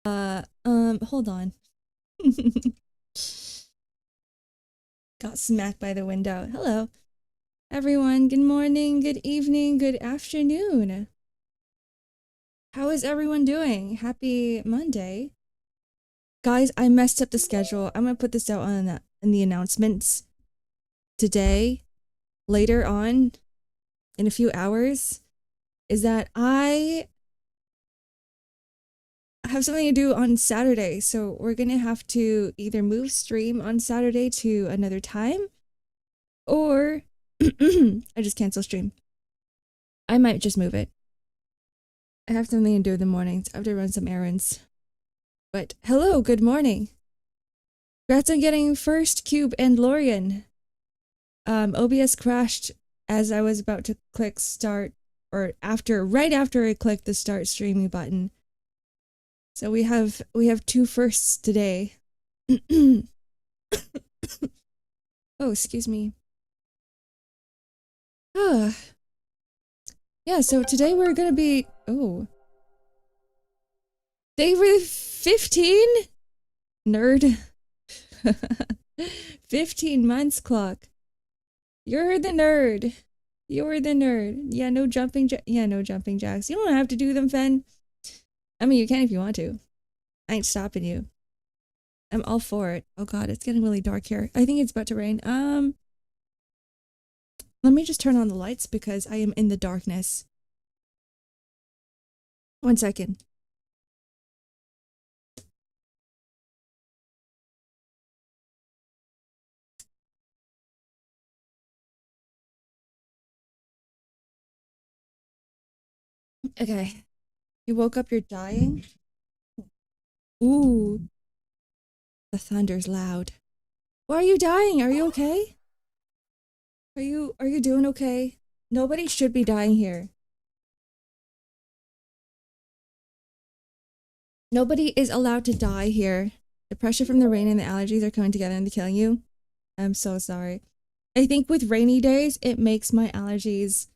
Hold on. Got smacked by the window. Hello, everyone. Good morning, good evening, good afternoon. How is everyone doing? Happy Monday. Guys, I messed up the schedule. I'm gonna put this out on in the announcements today, later on, in a few hours, is that I have something to do on Saturday. So we're gonna have to either move stream on Saturday to another time, or I just cancel stream. I might just move it. I have something to do in the mornings. I have to run some errands. But hello, good morning. Congrats on getting first Cube and Lorian. OBS crashed as I was about to click start, or right after I clicked the start streaming button. So we have two firsts today. Oh, excuse me. Yeah, so today we're gonna be day 15? Nerd. 15 months clock. You're the nerd. You're the nerd. Yeah, no jumping jacks. You don't have to do them, Fen. I mean, you can if you want to. I ain't stopping you. I'm all for it. Oh god, it's getting really dark here. I think it's about to rain. Let me just turn on the lights because I am in the darkness. 1 second. Okay. You woke up, you're dying? Ooh. The thunder's loud. Why are you dying? Are you okay? Are you doing okay? Nobody should be dying here. Nobody is allowed to die here. The pressure from the rain and the allergies are coming together and they're killing you. I'm so sorry. I think with rainy days, it makes my allergies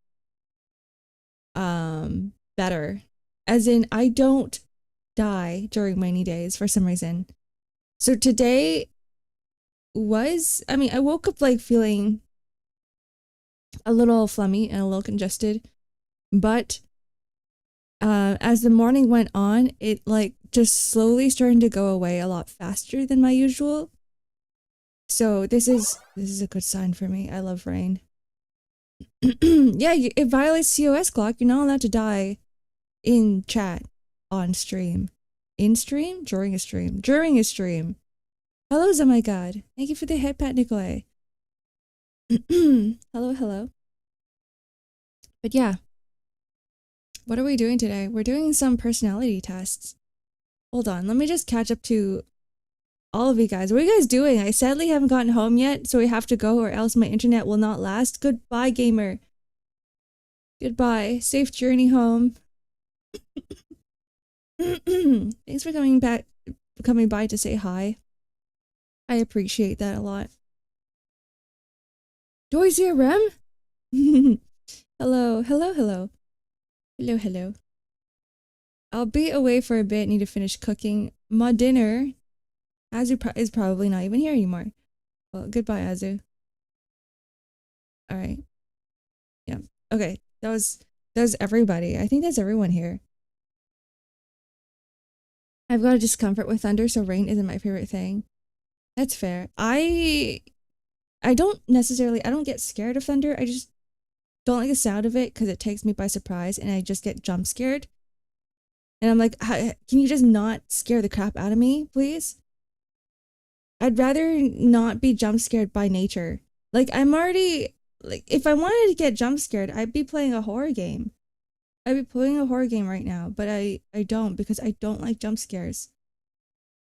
better. As in, I don't die during rainy days for some reason. So today I woke up like feeling a little phlegmy and a little congested, but as the morning went on, it like just slowly starting to go away a lot faster than my usual. So this is a good sign for me. I love rain. Yeah, it violates COS clock. You're not allowed to die in chat, on stream. In stream? During a stream. During a stream. Hello, oh my god. Thank you for the head pat, Nikolai. Hello, hello. But yeah. What are we doing today? We're doing some personality tests. Hold on, let me just catch up to all of you guys. What are you guys doing? I sadly haven't gotten home yet, so we have to go or else my internet will not last. Goodbye, gamer. Goodbye. Safe journey home. Thanks for coming by to say hi. I appreciate that a lot. Doisier Rem? Hello, hello, hello. Hello, hello. I'll be away for a bit. Need to finish cooking my dinner. Azu is probably not even here anymore. Well, goodbye, Azu. All right. Yeah. Okay. That was everybody. I think that's everyone here. I've got a discomfort with thunder, so rain isn't my favorite thing. That's fair. I don't get scared of thunder. I just don't like the sound of it because it takes me by surprise and I just get jump scared. And I'm like, can you just not scare the crap out of me, please? I'd rather not be jump scared by nature. Like, I'm already, like, if I wanted to get jump scared, I'd be playing a horror game. I'd be playing a horror game right now, but I don't because I don't like jump scares.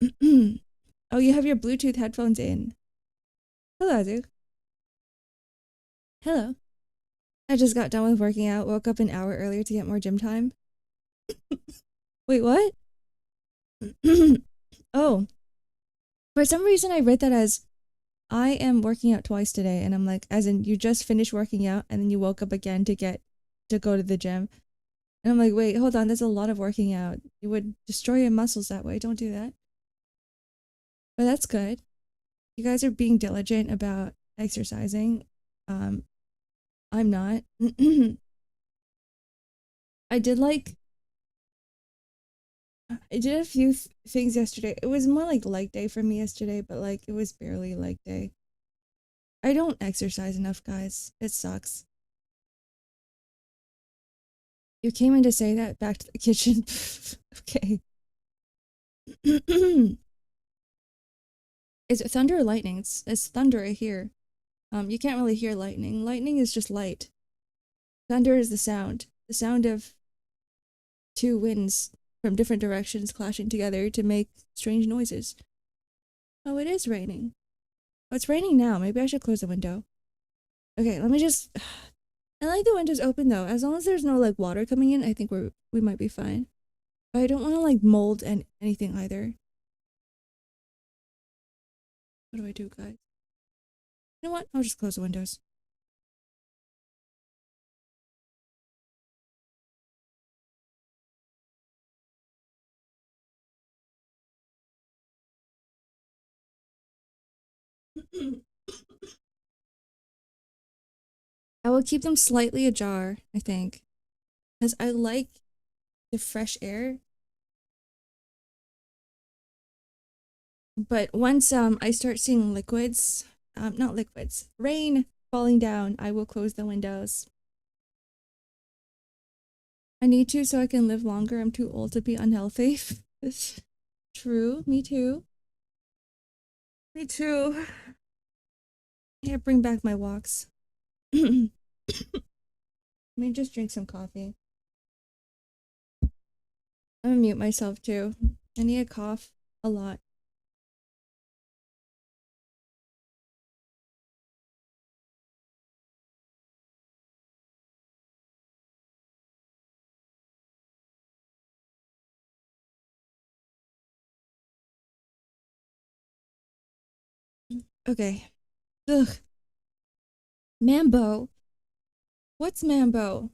Oh, you have your Bluetooth headphones in. Hello, Azu. Hello. I just got done with working out, woke up an hour earlier to get more gym time. Wait, what? Oh. For some reason, I read that as, I am working out twice today, and I'm like, as in, you just finished working out, and then you woke up again to go to the gym. And I'm like, wait, hold on, there's a lot of working out. You would destroy your muscles that way. Don't do that. But that's good. You guys are being diligent about exercising. Um, I'm not. I did like I did a few things yesterday. It was more like leg day for me yesterday, but like it was barely leg day. I don't exercise enough, guys. It sucks. You came in to say that. Back to the kitchen. Okay. Is it thunder or lightning? It's thunder here. You can't really hear lightning. Lightning is just light. Thunder is the sound. The sound of two winds from different directions clashing together to make strange noises. Oh, it is raining. Oh, it's raining now. Maybe I should close the window. Okay, let me just... I like the windows open though. As long as there's no like water coming in, I think we might be fine. But I don't want to like mold and anything either. What do I do, guys? You know what? I'll just close the windows. I will keep them slightly ajar, I think. Because I like the fresh air. But once I start seeing liquids, not liquids, rain falling down, I will close the windows. I need to so I can live longer. I'm too old to be unhealthy. True, me too. Me too. Yeah, bring back my walks. Let me just drink some coffee. I'm gonna mute myself too. I need a cough a lot. Okay. Ugh. Mambo. What's Mambo?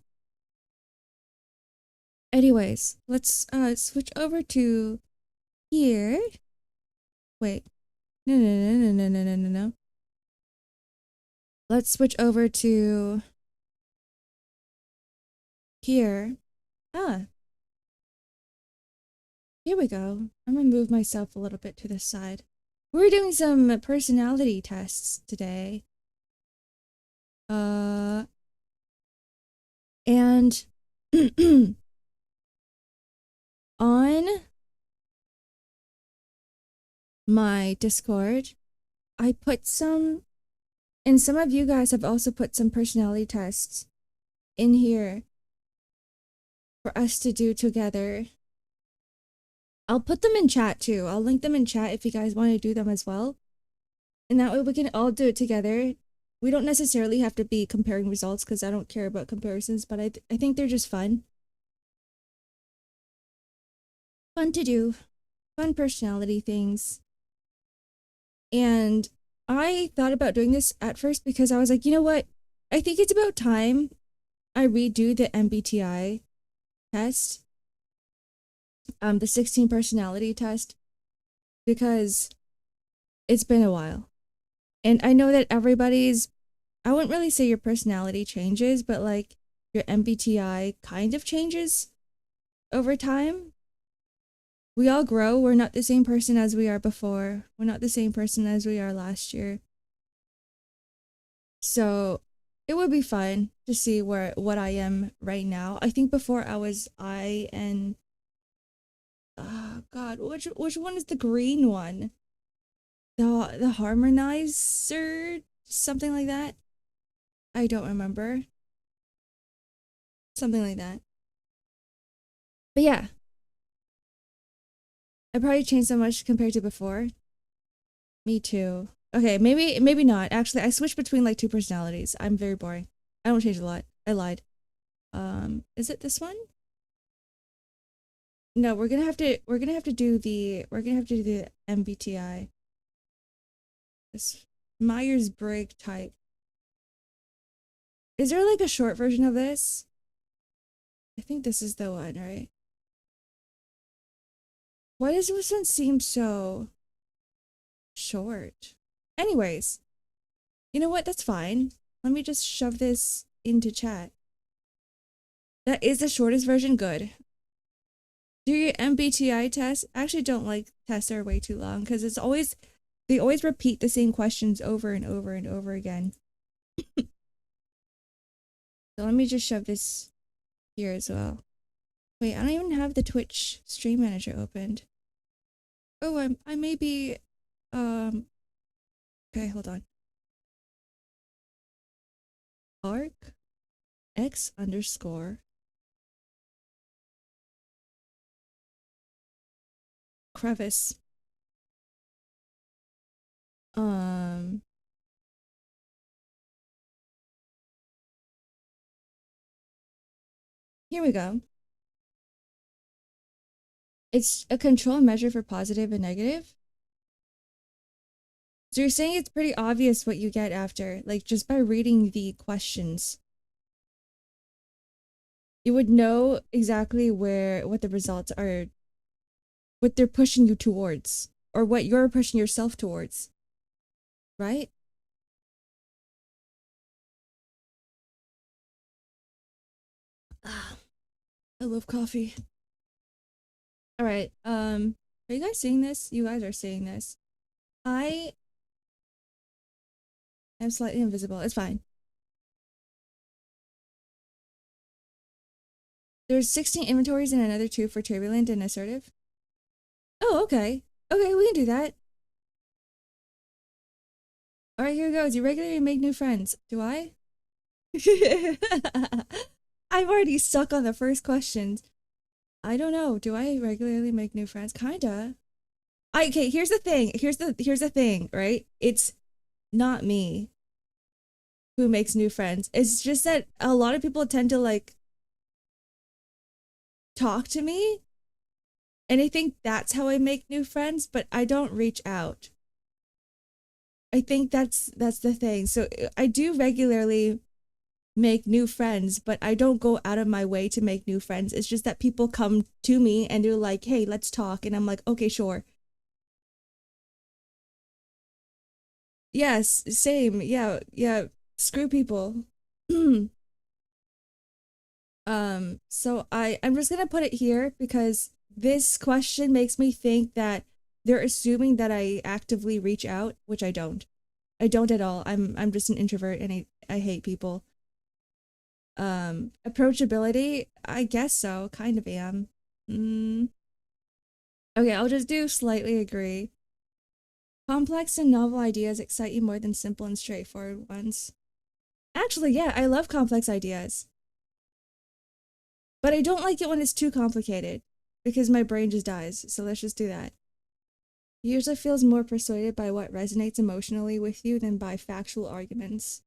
Anyways, let's switch over to here. Wait. No, no, no, no, no, no, no, no, no. Let's switch over to here. Ah, here we go. I'm gonna move myself a little bit to the side. We're doing some personality tests today. And on my Discord, I put some, and some of you guys have also put some personality tests in here for us to do together. I'll put them in chat too. I'll link them in chat if you guys want to do them as well. And that way we can all do it together. We don't necessarily have to be comparing results because I don't care about comparisons, but I think they're just fun. Fun to do. Fun personality things. And I thought about doing this at first because I was like, you know what? I think it's about time I redo the MBTI test. The 16 personality test. Because it's been a while. And I know that everybody's, I wouldn't really say your personality changes, but like your MBTI kind of changes over time. We all grow. We're not the same person as we are before. We're not the same person as we are last year. So it would be fun to see what I am right now. I think before I was I and oh god, which one is the green one? The harmonizer, something like that. I don't remember. Something like that. But yeah. I probably changed so much compared to before. Me too. Okay, maybe not. Actually, I switched between like two personalities. I'm very boring. I don't change a lot. I lied. Is it this one? No, we're gonna have to do the MBTI. This Myers-Briggs type. Is there like a short version of this? I think this is the one, right? Why does this one seem so short? Anyways, you know what? That's fine. Let me just shove this into chat. That is the shortest version. Good. Do your MBTI test. I actually don't like tests that are way too long because they always repeat the same questions over and over and over again. So let me just shove this here as well. Wait, I don't even have the Twitch stream manager opened. Oh, I may be okay, hold on. Arc X underscore crevice. Here we go. It's a control measure for positive and negative. So you're saying it's pretty obvious what you get after, like just by reading the questions. You would know exactly what the results are, what they're pushing you towards, or what you're pushing yourself towards. Right? Ah, I love coffee. All right. Are you guys seeing this? You guys are seeing this. I am slightly invisible. It's fine. There's 16 inventories and another 2 for turbulent and assertive. Oh, okay. Okay, we can do that. All right, here goes. You regularly make new friends. Do I? I'm already stuck on the first questions. I don't know. Do I regularly make new friends? Kinda. Okay, here's the thing. Here's the thing, right? It's not me who makes new friends. It's just that a lot of people tend to like talk to me, and I think that's how I make new friends, but I don't reach out. I think that's the thing. So I do regularly make new friends, but I don't go out of my way to make new friends. It's just that people come to me and they're like, "Hey, let's talk." And I'm like, "Okay, sure." Yes, same. Yeah, yeah. Screw people. So I'm just gonna put it here because this question makes me think that they're assuming that I actively reach out, which I don't. I don't at all. I'm just an introvert and I hate people. Approachability, I guess so, kind of am. Okay, I'll just do slightly agree. Complex and novel ideas excite you more than simple and straightforward ones. Actually, yeah, I love complex ideas. But I don't like it when it's too complicated because my brain just dies. So let's just do that. He usually feels more persuaded by what resonates emotionally with you than by factual arguments.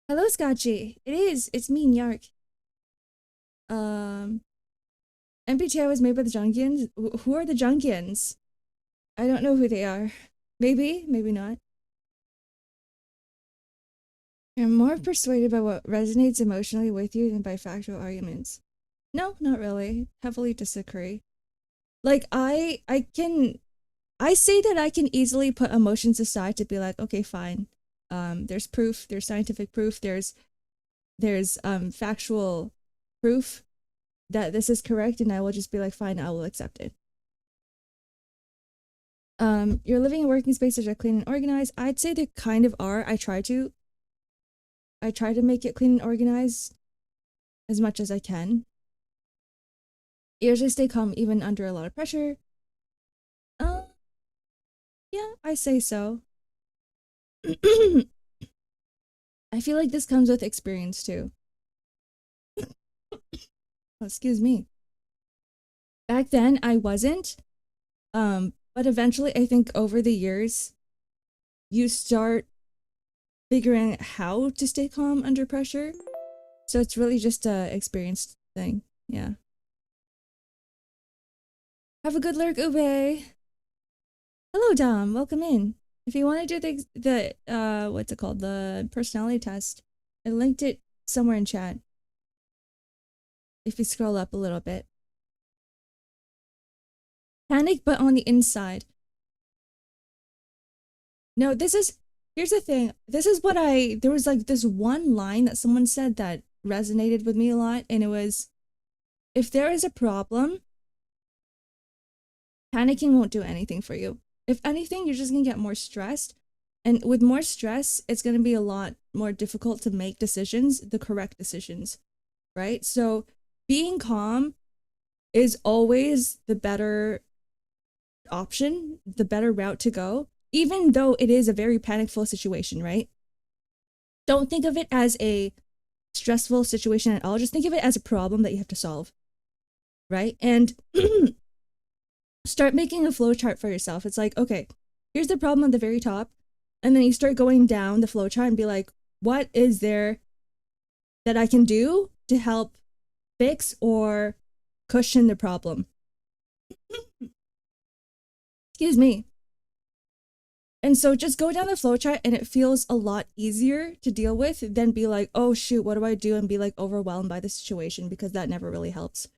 Hello, Scotchy. It is. It's me, Nyark. MBTI was made by the Jungians. Who are the Jungians? I don't know who they are. Maybe, maybe not. You're more persuaded by what resonates emotionally with you than by factual arguments. No, not really. Heavily disagree. Like I say that I can easily put emotions aside to be like, okay, fine. There's proof, there's scientific proof, there's factual proof that this is correct, and I will just be like, fine, I will accept it. Your living and working spaces are clean and organized. I'd say they kind of are. I try to make it clean and organized as much as I can. You usually stay calm even under a lot of pressure. Yeah, I say so. I feel like this comes with experience too. Oh, excuse me. Back then I wasn't. But eventually I think over the years you start figuring out how to stay calm under pressure. So it's really just a experienced thing. Yeah. Have a good lurk, Ube. Hello, Dom. Welcome in. If you want to do the what's it called? The personality test, I linked it somewhere in chat. If you scroll up a little bit. Panic, but on the inside. No, here's the thing. This is what there was like this one line that someone said that resonated with me a lot, and it was, if there is a problem, panicking won't do anything for you. If anything, you're just gonna get more stressed. And with more stress, it's gonna be a lot more difficult to make decisions, the correct decisions, right? So being calm is always the better option, the better route to go, even though it is a very panicful situation, right? Don't think of it as a stressful situation at all. Just think of it as a problem that you have to solve, right? And start making a flow chart for yourself. It's like, okay, here's the problem at the very top. And then you start going down the flow chart and be like, what is there that I can do to help fix or cushion the problem? Excuse me. And so just go down the flow chart and it feels a lot easier to deal with than be like, oh shoot, what do I do? And be like overwhelmed by the situation, because that never really helps.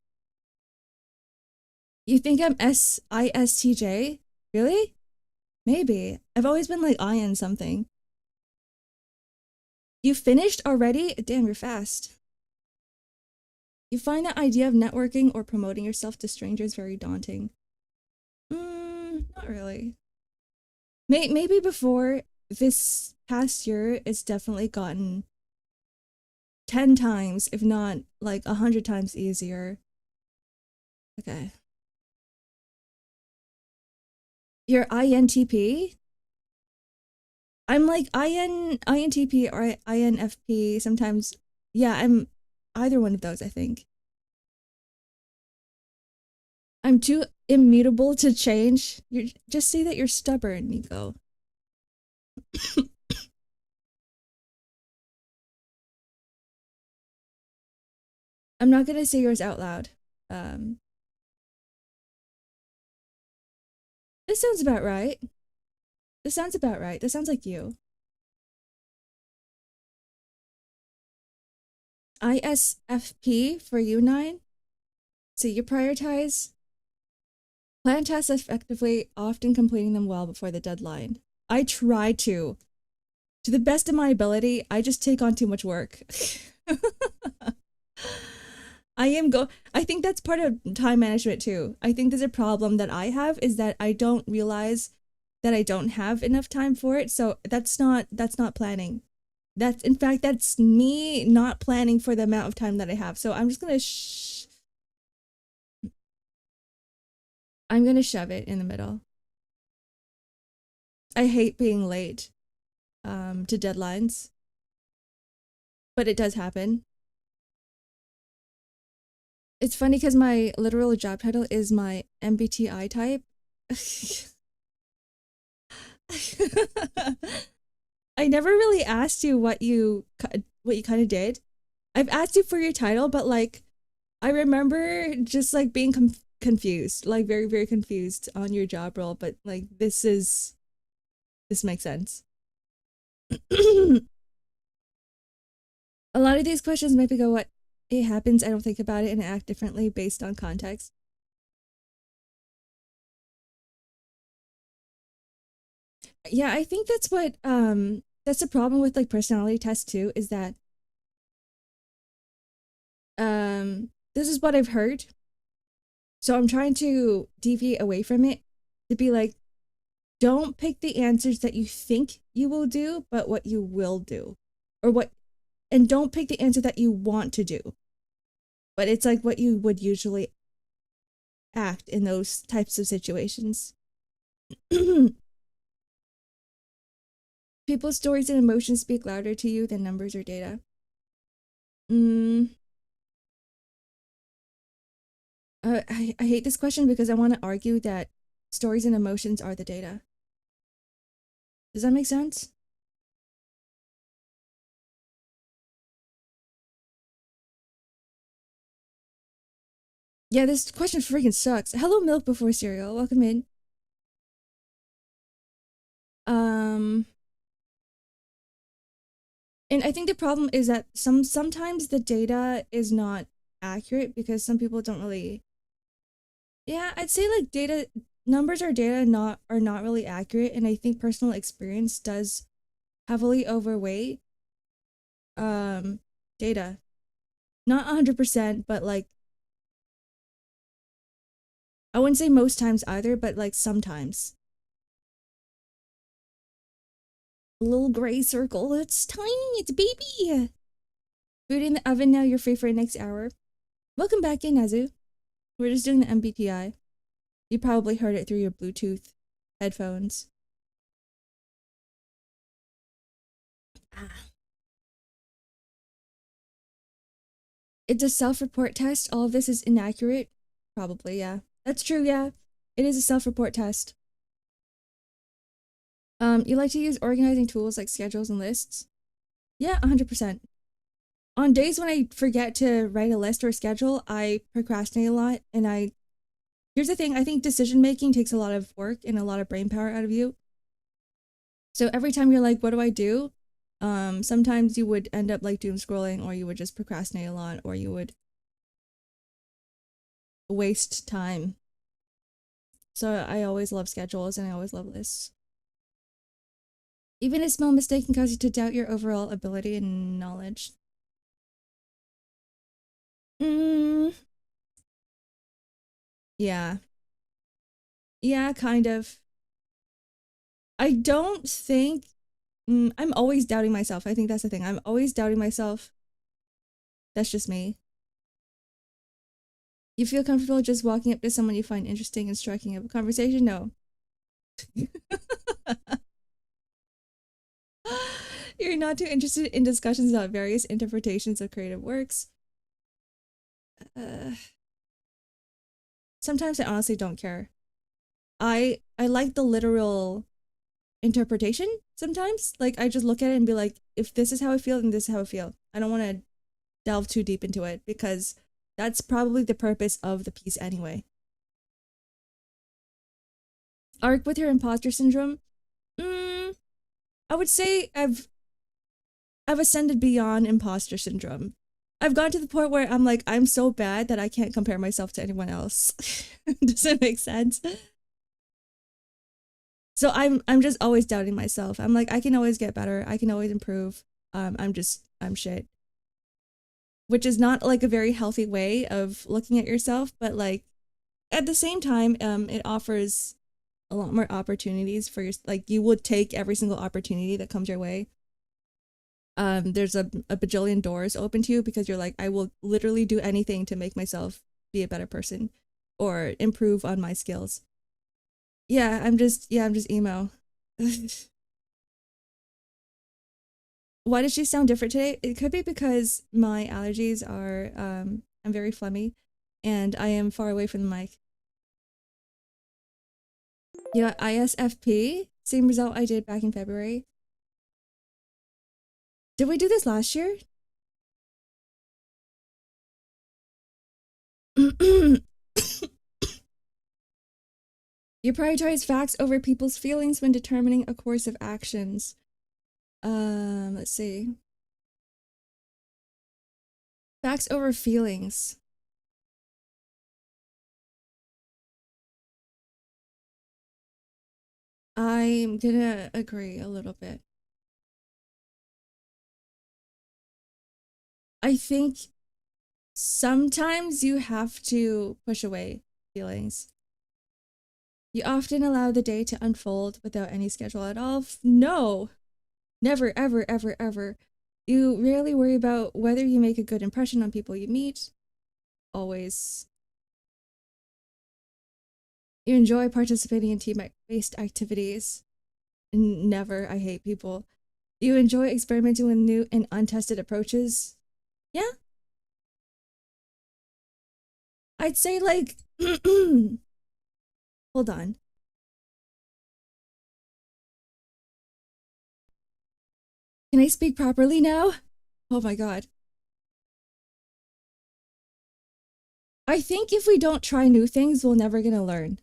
You think I'm ISTJ? Really? Maybe. I've always been like IN something. You finished already? Damn, you're fast. You find the idea of networking or promoting yourself to strangers very daunting. Not really. Maybe before. This past year, it's definitely gotten 10 times, if not like 100 times easier. Okay. You're INTP? I'm like INTP or INFP sometimes. Yeah, I'm either one of those, I think. I'm too immutable to change. You just say that you're stubborn, Nico. I'm not gonna say yours out loud. This sounds about right. This sounds about right. This sounds like you. ISFP for you, 9. So you prioritize. Plan tasks effectively, often completing them well before the deadline. I try to. To the best of my ability, I just take on too much work. I think that's part of time management too. I think there's a problem that I have is that I don't realize that I don't have enough time for it. So that's not planning. In fact, that's me not planning for the amount of time that I have. So I'm just gonna I'm gonna shove it in the middle. I hate being late to deadlines, but it does happen. It's funny because my literal job title is my MBTI type. I never really asked you what you kind of did. I've asked you for your title, but like I remember just like being confused, like very, very confused on your job role. But like this makes sense. A lot of these questions maybe go, what it happens, I don't think about it and act differently based on context. Yeah, I think that's what that's the problem with like personality tests too, is that this is what I've heard. So I'm trying to deviate away from it to be like, don't pick the answers that you think you will do, but what you will do. And don't pick the answer that you want to do. But it's like what you would usually act in those types of situations. People's stories and emotions speak louder to you than numbers or data. I hate this question because I want to argue that stories and emotions are the data. Does that make sense? Yeah, this question freaking sucks. Hello, milk before cereal. Welcome in. And I think the problem is that sometimes the data is not accurate because some people don't really. Yeah, I'd say like data numbers or data not are not really accurate, and I think personal experience does heavily overweight data. Not 100%, but like I wouldn't say most times either, but like sometimes. A little gray circle. It's tiny. It's a baby. Food in the oven now. You're free for the next hour. Welcome back in, Azu. We're just doing the MBTI. You probably heard it through your Bluetooth headphones. It's a self-report test. All of this is inaccurate. Probably, yeah. That's true, yeah. It is a self-report test. You like to use organizing tools like schedules and lists? Yeah, 100%. On days when I forget to write a list or a schedule, I procrastinate a lot. And here's the thing, I think decision making takes a lot of work and a lot of brain power out of you. So every time you're like, what do I do? Sometimes you would end up like doom scrolling, or you would just procrastinate a lot, or you would waste time. So I always love schedules and I always love lists. Even a small mistake can cause you to doubt your overall ability and knowledge. Yeah. Yeah, kind of. I don't think I'm always doubting myself. I think that's the thing. I'm always doubting myself. That's just me. You feel comfortable just walking up to someone you find interesting and striking up a conversation? No. You're not too interested in discussions about various interpretations of creative works. Sometimes I honestly don't care. I like the literal interpretation sometimes. Like I just look at it and be like, if this is how I feel, then this is how I feel. I don't want to delve too deep into it because that's probably the purpose of the piece anyway. Arc with your imposter syndrome? I would say I've ascended beyond imposter syndrome. I've gotten to the point where I'm like, I'm so bad that I can't compare myself to anyone else. Does it make sense? So I'm just always doubting myself. I'm like, I can always get better. I can always improve. I'm shit. Which is not like a very healthy way of looking at yourself, but like at the same time, it offers a lot more opportunities for your, like you would take every single opportunity that comes your way. There's a bajillion doors open to you because you're like, I will literally do anything to make myself be a better person or improve on my skills. Yeah, I'm just emo. Why does she sound different today? It could be because my allergies are, I'm very phlegmy and I am far away from the mic. You got ISFP, same result I did back in February. Did we do this last year? You prioritize facts over people's feelings when determining a course of actions. Let's see. Facts over feelings. I'm gonna agree a little bit. I think sometimes you have to push away feelings. You often allow the day to unfold without any schedule at all. No, never, ever, ever, ever. You rarely worry about whether you make a good impression on people you meet. Always. You enjoy participating in team-based activities. Never. I hate people. You enjoy experimenting with new and untested approaches. Yeah. I'd say like, hold on. Can I speak properly now? Oh my God. I think if we don't try new things, we're never gonna learn.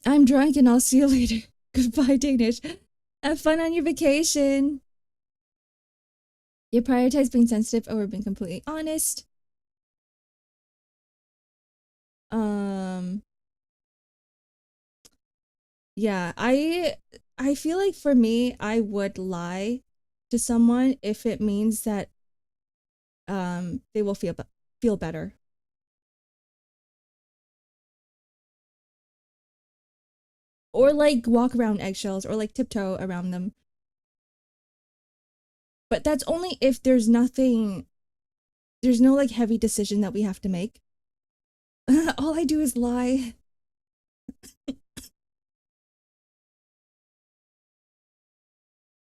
I'm drunk and I'll see you later. Goodbye, Danish. Have fun on your vacation. You prioritize being sensitive over being completely honest. Um, yeah, I feel like for me, I would lie to someone if it means that they will feel better. Or like walk around eggshells or like tiptoe around them. But that's only if there's nothing, there's no like heavy decision that we have to make. All I do is lie.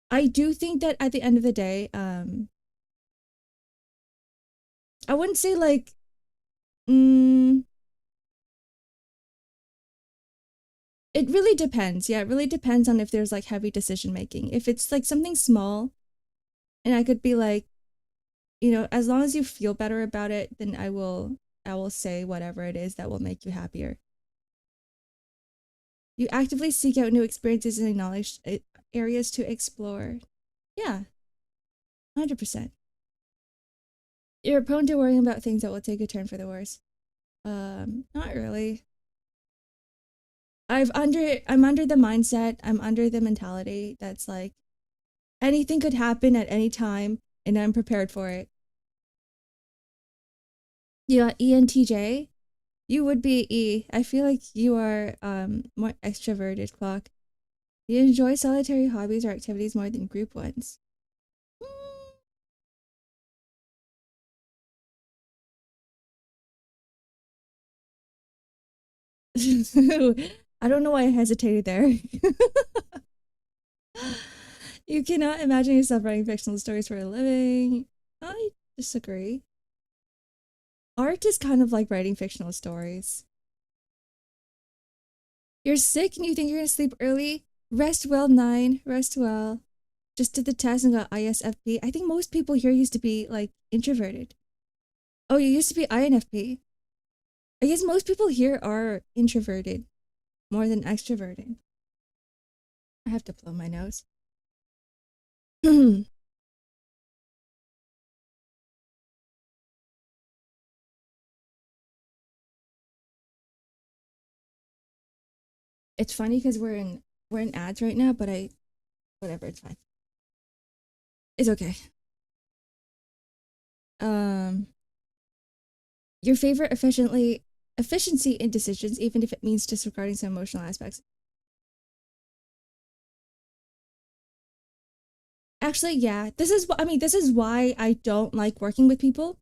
I do think that at the end of the day, I wouldn't say like, mm, it really depends. Yeah, it really depends on if there's like heavy decision making. If it's like something small, and I could be like, as long as you feel better about it, then I will say whatever it is that will make you happier. You actively seek out new experiences and acknowledge areas to explore. Yeah, 100%. You're prone to worrying about things that will take a turn for the worse. Not really. I'm under the mindset, I'm under the mentality that's like anything could happen at any time and I'm prepared for it. Yeah, ENTJ. You would be E. I feel like you are more extroverted, Clock. You enjoy solitary hobbies or activities more than group ones. I don't know why I hesitated there. You cannot imagine yourself writing fictional stories for a living. I disagree. Art is kind of like writing fictional stories. You're sick and you think you're gonna sleep early? Rest well, 9. Rest well. Just did the test and got ISFP. I think most people here used to be like introverted. Oh, you used to be INFP. I guess most people here are introverted more than extroverted. I have to blow my nose. It's funny because we're in ads right now, but I whatever, it's fine. It's okay. Um, your favorite efficiency in decisions, even if it means disregarding some emotional aspects. Actually, yeah. This is why I don't like working with people.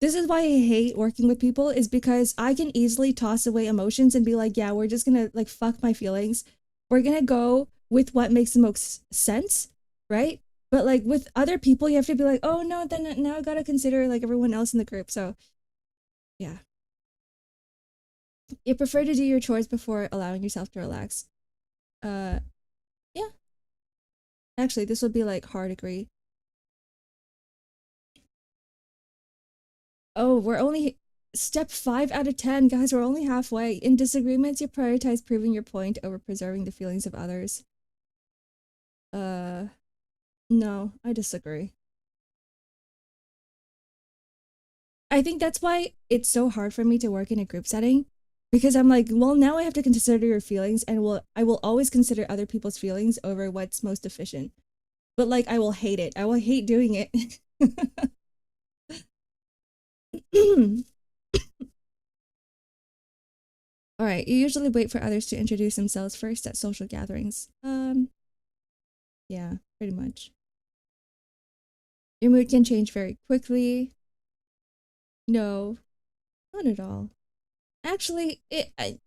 This is why I hate working with people is because I can easily toss away emotions and be like, yeah, we're just gonna like fuck my feelings. We're gonna go with what makes the most sense, right? But like with other people, you have to be like, oh no, then now I gotta consider like everyone else in the group. So yeah. You prefer to do your chores before allowing yourself to relax. Uh yeah. Actually, this would be like hard agree. Oh, we're only step 5 out of 10, guys. We're only halfway. In disagreements, you prioritize proving your point over preserving the feelings of others. Uh, no, I disagree. I think that's why it's so hard for me to work in a group setting because I'm like, well, now I have to consider your feelings and I will always consider other people's feelings over what's most efficient. But like I will hate it. I will hate doing it. All right, you usually wait for others to introduce themselves first at social gatherings. Yeah, pretty much. Your mood can change very quickly. No, not at all. Actually,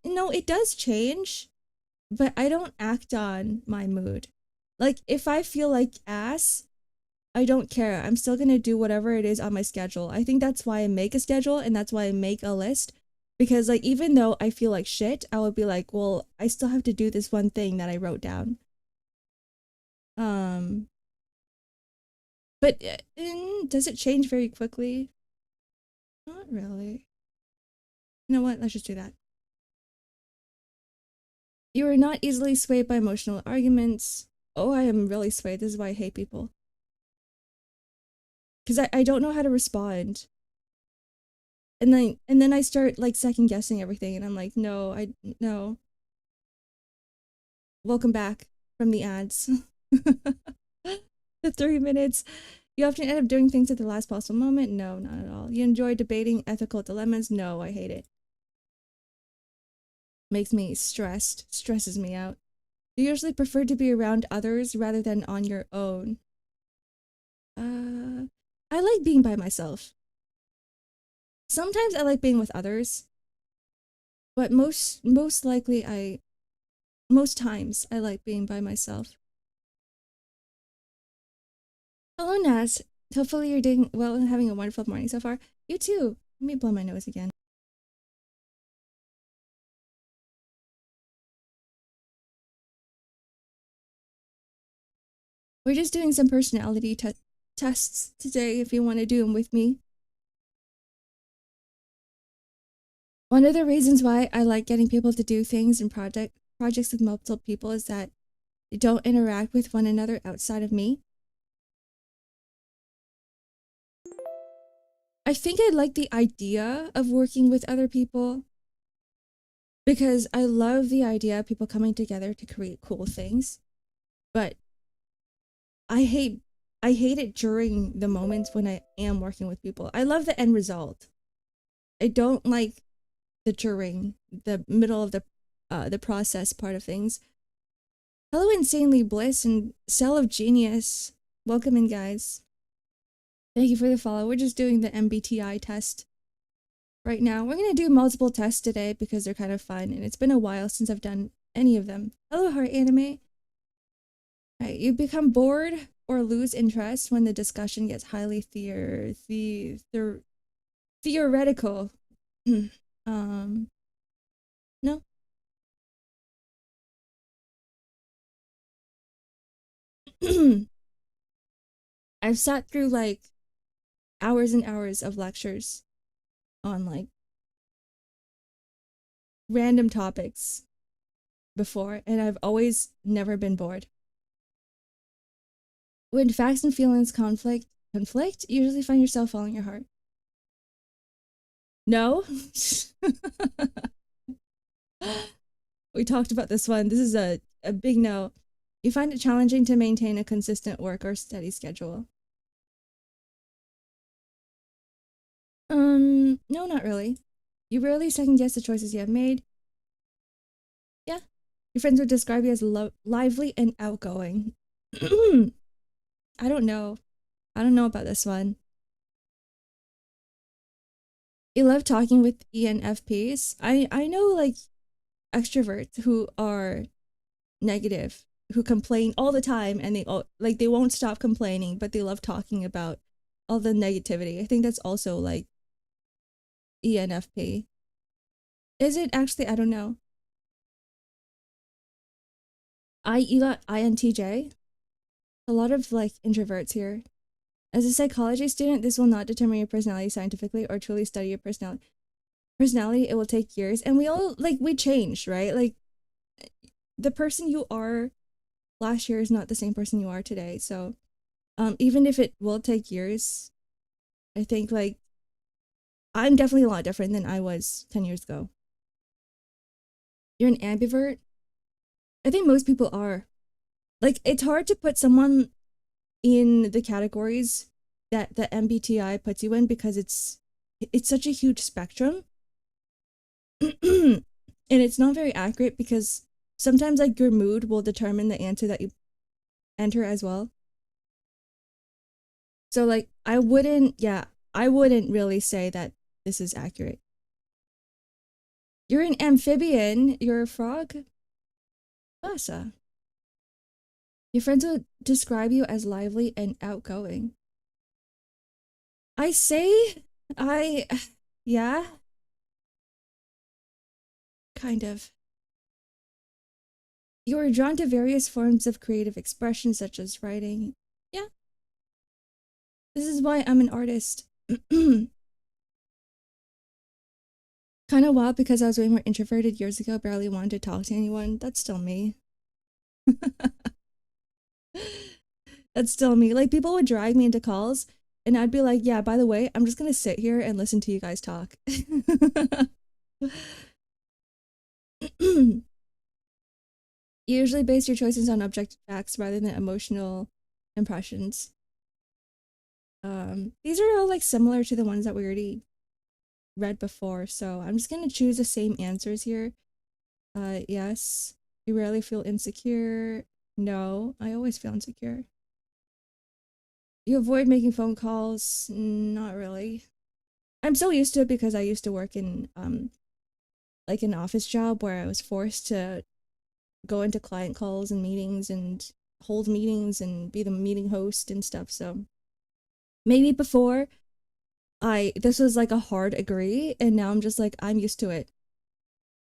no, it does change, but I don't act on my mood. Like if I feel like ass, I don't care. I'm still going to do whatever it is on my schedule. I think that's why I make a schedule and that's why I make a list because like even though I feel like shit, I would be like, well, I still have to do this one thing that I wrote down. Um but does it change very quickly? Not really. You know what? Let's just do that. You are not easily swayed by emotional arguments. Oh, I am really swayed. This is why I hate people. Because I don't know how to respond. And then I start like second guessing everything and I'm like, no. Welcome back from the ads. The 3 minutes. You often end up doing things at the last possible moment? No, not at all. You enjoy debating ethical dilemmas? No, I hate it. Makes me stressed, stresses me out. You usually prefer to be around others rather than on your own. I like being by myself. Sometimes I like being with others, but most times I like being by myself. Hello, Nas. Hopefully you're doing well and having a wonderful morning so far. You too. Let me blow my nose again. We're just doing some personality tests today if you want to do them with me. One of the reasons why I like getting people to do things and projects with multiple people is that they don't interact with one another outside of me. I think I like the idea of working with other people because I love the idea of people coming together to create cool things. But I hate it during the moments when I am working with people. I love the end result. I don't like the middle of the process part of things. Hello, Insanely Bliss and Cell of Genius. Welcome in, guys. Thank you for the follow. We're just doing the MBTI test right now. We're going to do multiple tests today because they're kind of fun, and it's been a while since I've done any of them. Hello, Heart Anime. All right, you become bored or lose interest when the discussion gets highly theoretical. No. I've sat through like hours and hours of lectures on like random topics before, and I've always never been bored. When facts and feelings conflict, you usually find yourself following your heart. No? We talked about this one. This is a big no. You find it challenging to maintain a consistent work or study schedule. No, not really. You rarely second guess the choices you have made. Yeah. Your friends would describe you as lively and outgoing. I don't know. I don't know about this one. You love talking with ENFPs. I know like extroverts who are negative, who complain all the time, and they won't stop complaining, but they love talking about all the negativity. I think that's also like ENFP. Is it actually? I don't know. You got INTJ. A lot of like introverts here. As a psychology student, this will not determine your personality scientifically or truly study your personality. It will take years, and we all we change, right? Like the person you are last year is not the same person you are today. So even if it will take years, I think like I'm definitely a lot different than I was 10 years ago. You're an ambivert? I think most people are. Like it's hard to put someone in the categories that the MBTI puts you in because it's such a huge spectrum. And it's not very accurate because sometimes like your mood will determine the answer that you enter as well. So like I wouldn't really say that this is accurate. You're an amphibian, you're a frog? Basa. Your friends will describe you as lively and outgoing. Yeah. Kind of. You are drawn to various forms of creative expression, such as writing. Yeah. This is why I'm an artist. Kind of wild because I was way more introverted years ago, barely wanted to talk to anyone. That's still me. That's still me. Like, people would drag me into calls, and I'd be like, yeah, by the way, I'm just gonna sit here and listen to you guys talk. You usually base your choices on objective facts rather than emotional impressions. These are all like similar to the ones that we already read before, so I'm just gonna choose the same answers here. Yes. You rarely feel insecure. No, I always feel insecure. You avoid making phone calls. Not really. I'm so used to it because I used to work in like an office job where I was forced to go into client calls and meetings and hold meetings and be the meeting host and stuff. So maybe before this was like a hard agree, and now I'm just like, I'm used to it.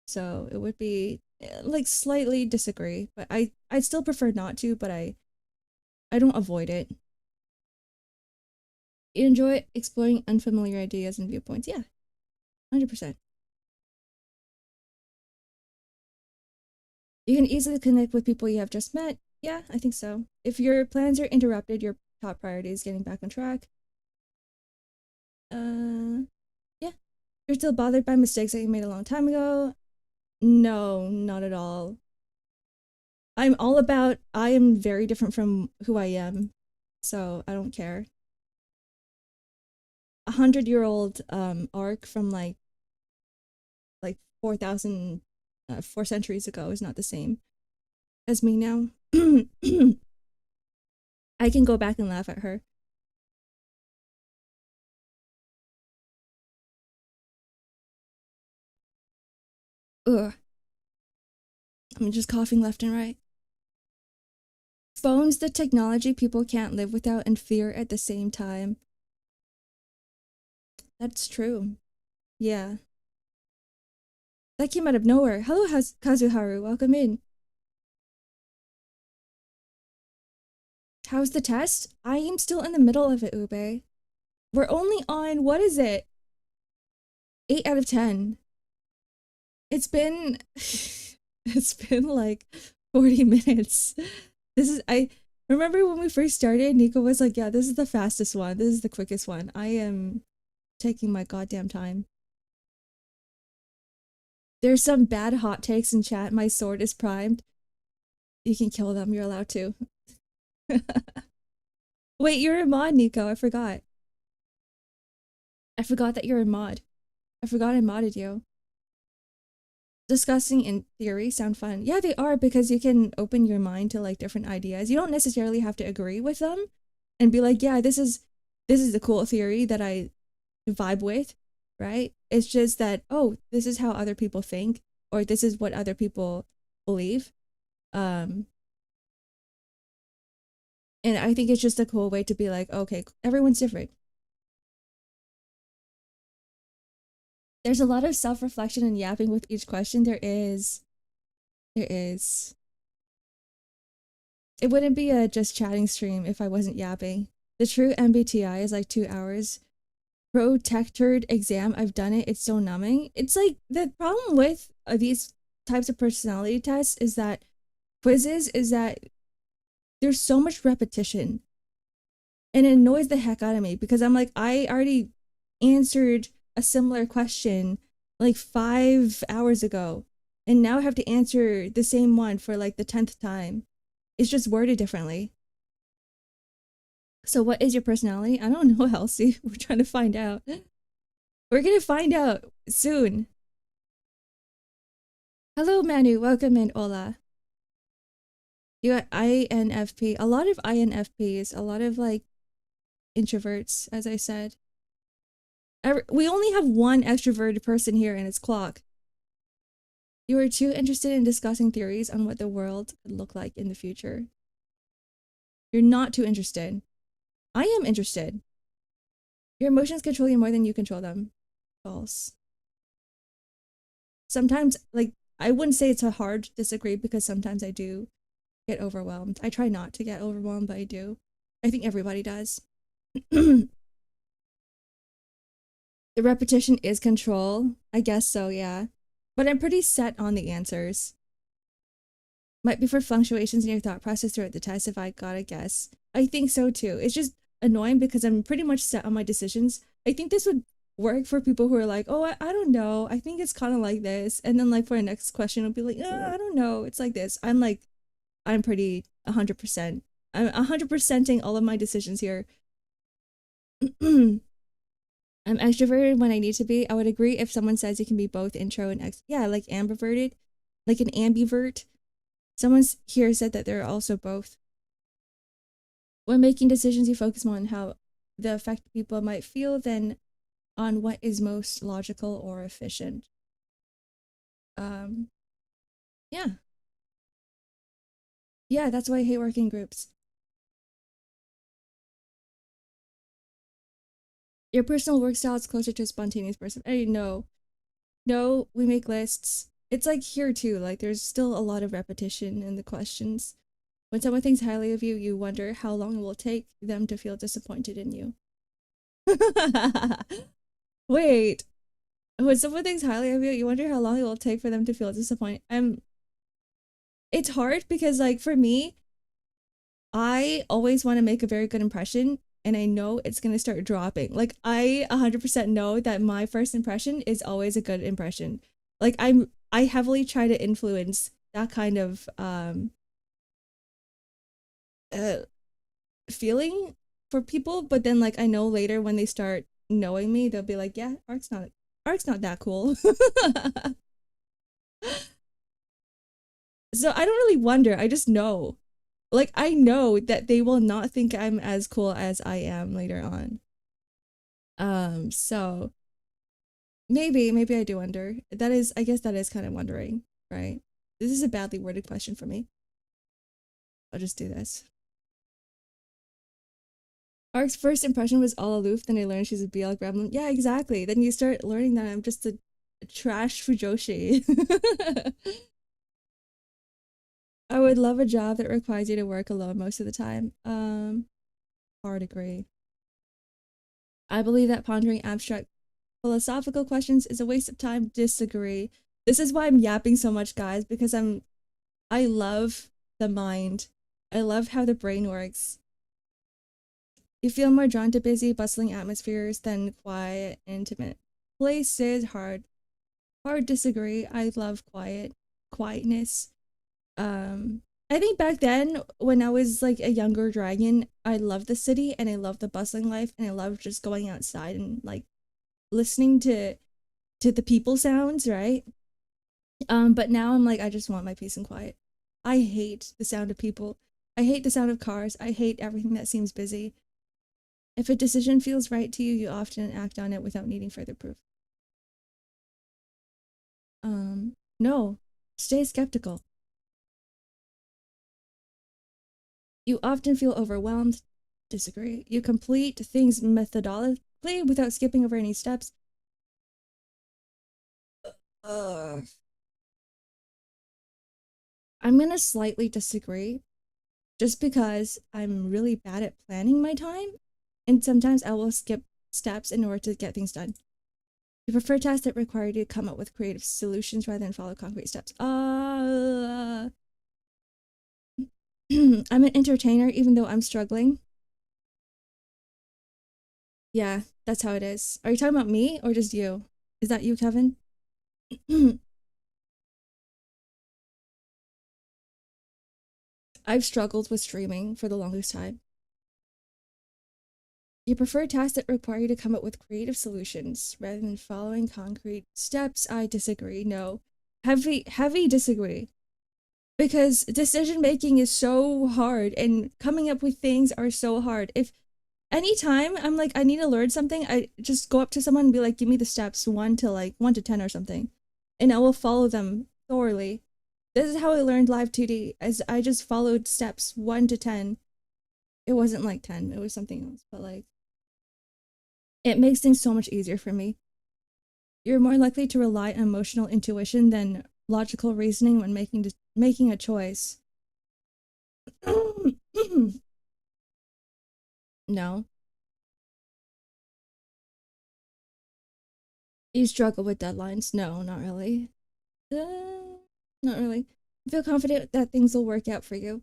So it would be like slightly disagree, but I still prefer not to, but I don't avoid it. You enjoy exploring unfamiliar ideas and viewpoints. Yeah, 100%. You can easily connect with people you have just met. Yeah, I think so. If your plans are interrupted, your top priority is getting back on track. Yeah. You're still bothered by mistakes that you made a long time ago. No, not at all. I am very different from who I am, so I don't care. 100-year-old arc from like 4,000 4 centuries ago is not the same as me now. I can go back and laugh at her. Ugh, I'm just coughing left and right. Phones, the technology people can't live without and fear at the same time. That's true. Yeah. That came out of nowhere. Hello, Kazuharu. Welcome in. How's the test? I am still in the middle of it, Ube. We're only on, what is it? 8 out of 10. It's been it's been like 40 minutes. I remember when we first started, Nico was like, yeah, this is the fastest one. This is the quickest one. I am taking my goddamn time. There's some bad hot takes in chat. My sword is primed. You can kill them. You're allowed to. Wait, you're a mod, Nico. I forgot. I forgot that you're a mod. I forgot I modded you. Discussing in theory sound fun. Yeah, they are, because you can open your mind to like different ideas. You don't necessarily have to agree with them and be like, yeah, this is the cool theory that I vibe with, right? It's just that, oh, this is how other people think, or this is what other people believe. And I think it's just a cool way to be like, okay, everyone's different. There's a lot of self-reflection and yapping with each question. There is. It wouldn't be a just chatting stream if I wasn't yapping. The true MBTI is like 2 hours. Protectored exam, I've done it. It's so numbing. It's like, the problem with these types of personality tests is that quizzes is that there's so much repetition. And it annoys the heck out of me because I'm like, I already answered a similar question like 5 hours ago, and now I have to answer the same one for like the 10th time. It's just worded differently. So what is your personality? I don't know, Elsie. We're trying to find out. We're gonna find out soon. Hello, Manu. Welcome in, Ola. You got INFP. A lot of INFPs. A lot of like introverts, as I said. We only have one extroverted person here, and it's Clock. You are too interested in discussing theories on what the world could look like in the future. You're not too interested. I am interested. Your emotions control you more than you control them. False. Sometimes, like, I wouldn't say it's a hard disagree because sometimes I do get overwhelmed. I try not to get overwhelmed, but I do. I think everybody does. The repetition is control. I guess so, yeah. But I'm pretty set on the answers. Might be for fluctuations in your thought process throughout the test if I gotta guess. I think so too. It's just annoying because I'm pretty much set on my decisions. I think this would work for people who are like, oh, I don't know. I think it's kind of like this. And then like for a next question, it'll be like, I don't know. It's like this. I'm like, I'm pretty 100%. I'm 100%ing all of my decisions here. I'm extroverted when I need to be. I would agree if someone says you can be both intro and ex. Yeah, like ambiverted, like an ambivert. Someone's here said that they're also both. When making decisions, you focus more on how the affected people might feel than on what is most logical or efficient. Um, yeah. Yeah, that's why I hate working groups. Your personal work style is closer to a spontaneous person. I know. No, we make lists. It's like here too, like there's still a lot of repetition in the questions. When someone thinks highly of you, you wonder how long it will take them to feel disappointed in you. Wait, when someone thinks highly of you, you wonder how long it will take for them to feel disappointed. It's hard because like for me, I always want to make a very good impression and I know it's going to start dropping. Like I 100% know that my first impression is always a good impression. Like I heavily try to influence that kind of uh feeling for people, but then like I know later when they start knowing me, they'll be like, "Yeah, Ark's not that cool." So I don't really wonder. I just know. Like I know that they will not think I'm as cool as I am later on. So maybe I do wonder. That is I guess that is kind of wondering, right? This is a badly worded question for me. I'll just do this. Ark's first impression was all aloof, then I learned she's a BL gremlin. Yeah, exactly. Then you start learning that I'm just a trash Fujoshi. I would love a job that requires you to work alone most of the time. Hard agree. I believe that pondering abstract philosophical questions is a waste of time. Disagree. This is why I'm yapping so much, guys, because I love the mind. I love how the brain works. You feel more drawn to busy, bustling atmospheres than quiet, intimate places. Hard disagree. I love quietness. I think back then when I was like a younger dragon, I loved the city and I loved the bustling life and I loved just going outside and like listening to the people sounds, right? But now I'm like I just want my peace and quiet. I hate the sound of people. I hate the sound of cars. I hate everything that seems busy. If a decision feels right to you, you often act on it without needing further proof. No. Stay skeptical. You often feel overwhelmed. Disagree. You complete things methodically without skipping over any steps. Ugh. I'm gonna slightly disagree just because I'm really bad at planning my time, and sometimes I will skip steps in order to get things done. You prefer tasks that require you to come up with creative solutions rather than follow concrete steps. I'm an entertainer even though I'm struggling. Yeah, that's how it is. Are you talking about me or just you? Is that you, Kevin? I've struggled with streaming for the longest time. You prefer tasks that require you to come up with creative solutions rather than following concrete steps. I disagree. No. Heavy disagree. Because decision making is so hard and coming up with things are so hard. If anytime I'm like, I need to learn something, I just go up to someone and be like, give me the steps 1 to 10 or something. And I will follow them thoroughly. This is how I learned live 2D, as I just followed steps 1 to 10. It wasn't like 10, it was something else, but like it makes things so much easier for me. You're more likely to rely on emotional intuition than logical reasoning when making a choice. No. You struggle with deadlines? No, not really. Not really. I feel confident that things will work out for you.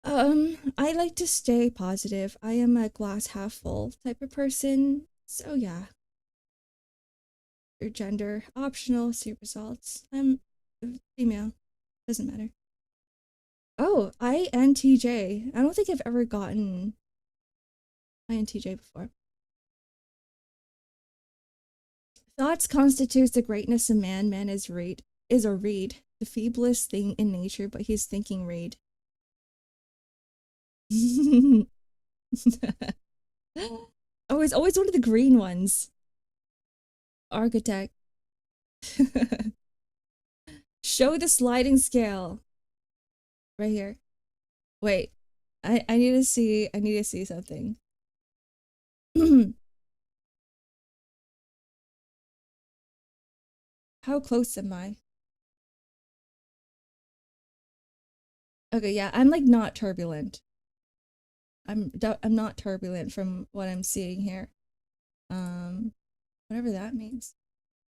I like to stay positive. I am a glass half full type of person. So yeah, your gender optional. See results. I'm female. Doesn't matter. Oh, INTJ. I don't think I've ever gotten INTJ before. Thoughts constitutes the greatness of man. Man is a reed, the feeblest thing in nature, but he's thinking reed. Oh, it's always one of the green ones. Architect. Show the sliding scale. Right here. Wait. I need to see something. How close am I? Okay, yeah, I'm like not turbulent. I'm not turbulent from what I'm seeing here. Um, whatever that means.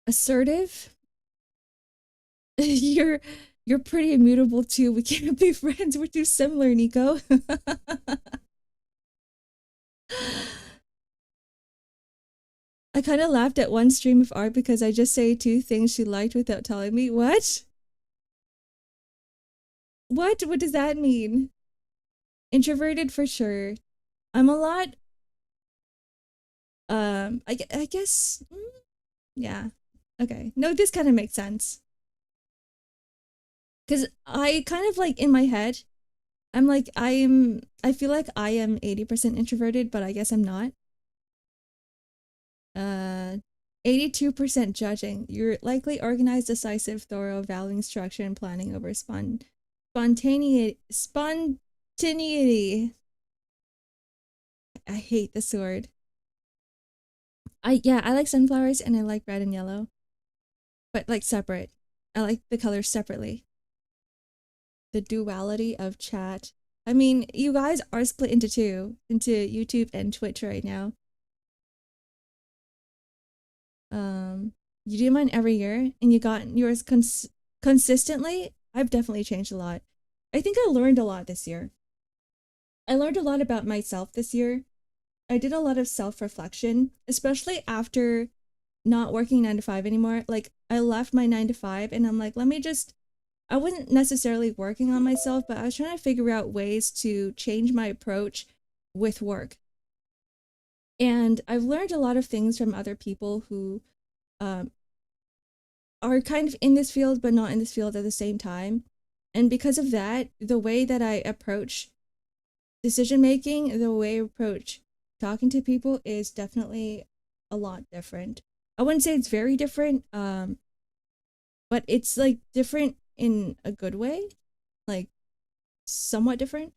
Assertive? you're you're pretty immutable too. We can't be friends. We're too similar, Nico. I kind of laughed at one stream of art because I just say two things she liked without telling me. What? What? What does that mean? Introverted for sure. I'm a lot. I guess. Yeah. Okay. No, this kind of makes sense. Because I kind of like in my head, I'm like, I feel like I am 80% introverted, but I guess I'm not. 82% judging. You're likely organized, decisive, thorough, valuing structure and planning over spontaneity. I hate the sword. I like sunflowers and I like red and yellow. But like separate. I like the colors separately. The duality of chat. I mean, you guys are split into two, into YouTube and Twitch right now. You do mine every year and you got yours consistently. I've definitely changed a lot. I think I learned a lot this year. I learned a lot about myself this year. I did a lot of self-reflection, especially after not working 9 to 5 anymore. Like I left my 9 to 5 and I'm like, I wasn't necessarily working on myself, but I was trying to figure out ways to change my approach with work. And I've learned a lot of things from other people who are kind of in this field, but not in this field at the same time. And because of that, the way that I approach decision making, the way I approach talking to people is definitely a lot different. I wouldn't say it's very different, but it's like different in a good way, like somewhat different.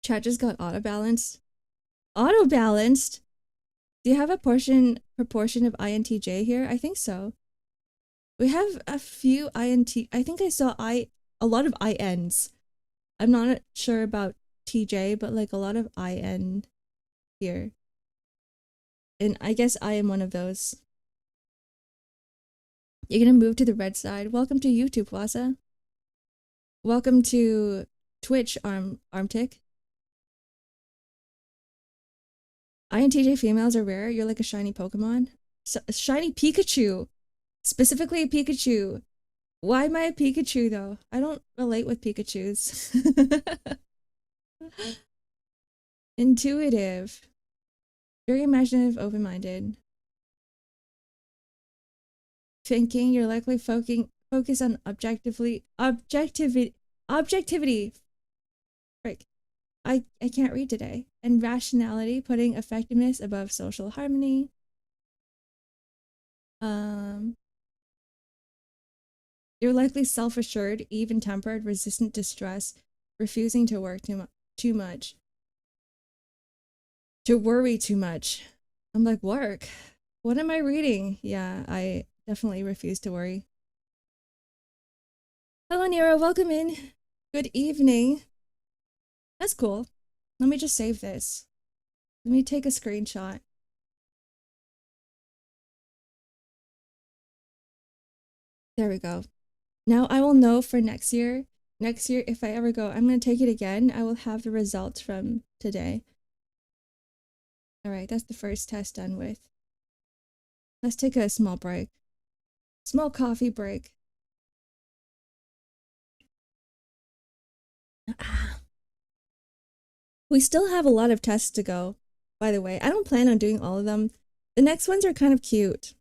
Chat just got auto balanced. Auto balanced? Do you have a proportion of INTJ here? I think so. We have a few INT. I think I saw a lot of INs. I'm not sure about TJ, but like a lot of IN here. And I guess I am one of those. You're gonna move to the red side. Welcome to YouTube, Wasa. Welcome to Twitch, Armtick. INTJ females are rare. You're like a shiny Pokemon. A shiny Pikachu. Specifically a Pikachu. Why am I a Pikachu though? I don't relate with Pikachus. Intuitive. Very imaginative, open-minded. Thinking, you're likely focus on objectivity. Frick. I can't read today. And rationality, putting effectiveness above social harmony. You're likely self-assured, even-tempered, resistant to stress, refusing to work too much. To worry too much. I'm like, work? What am I reading? Yeah, I definitely refuse to worry. Hello, Nero. Welcome in. Good evening. That's cool. Let me just save this. Let me take a screenshot. There we go. Now I will know for next year. Next year, if I ever go, I'm going to take it again. I will have the results from today. All right, that's the first test done with. Let's take a small break. Small coffee break. We still have a lot of tests to go, by the way. I don't plan on doing all of them. The next ones are kind of cute.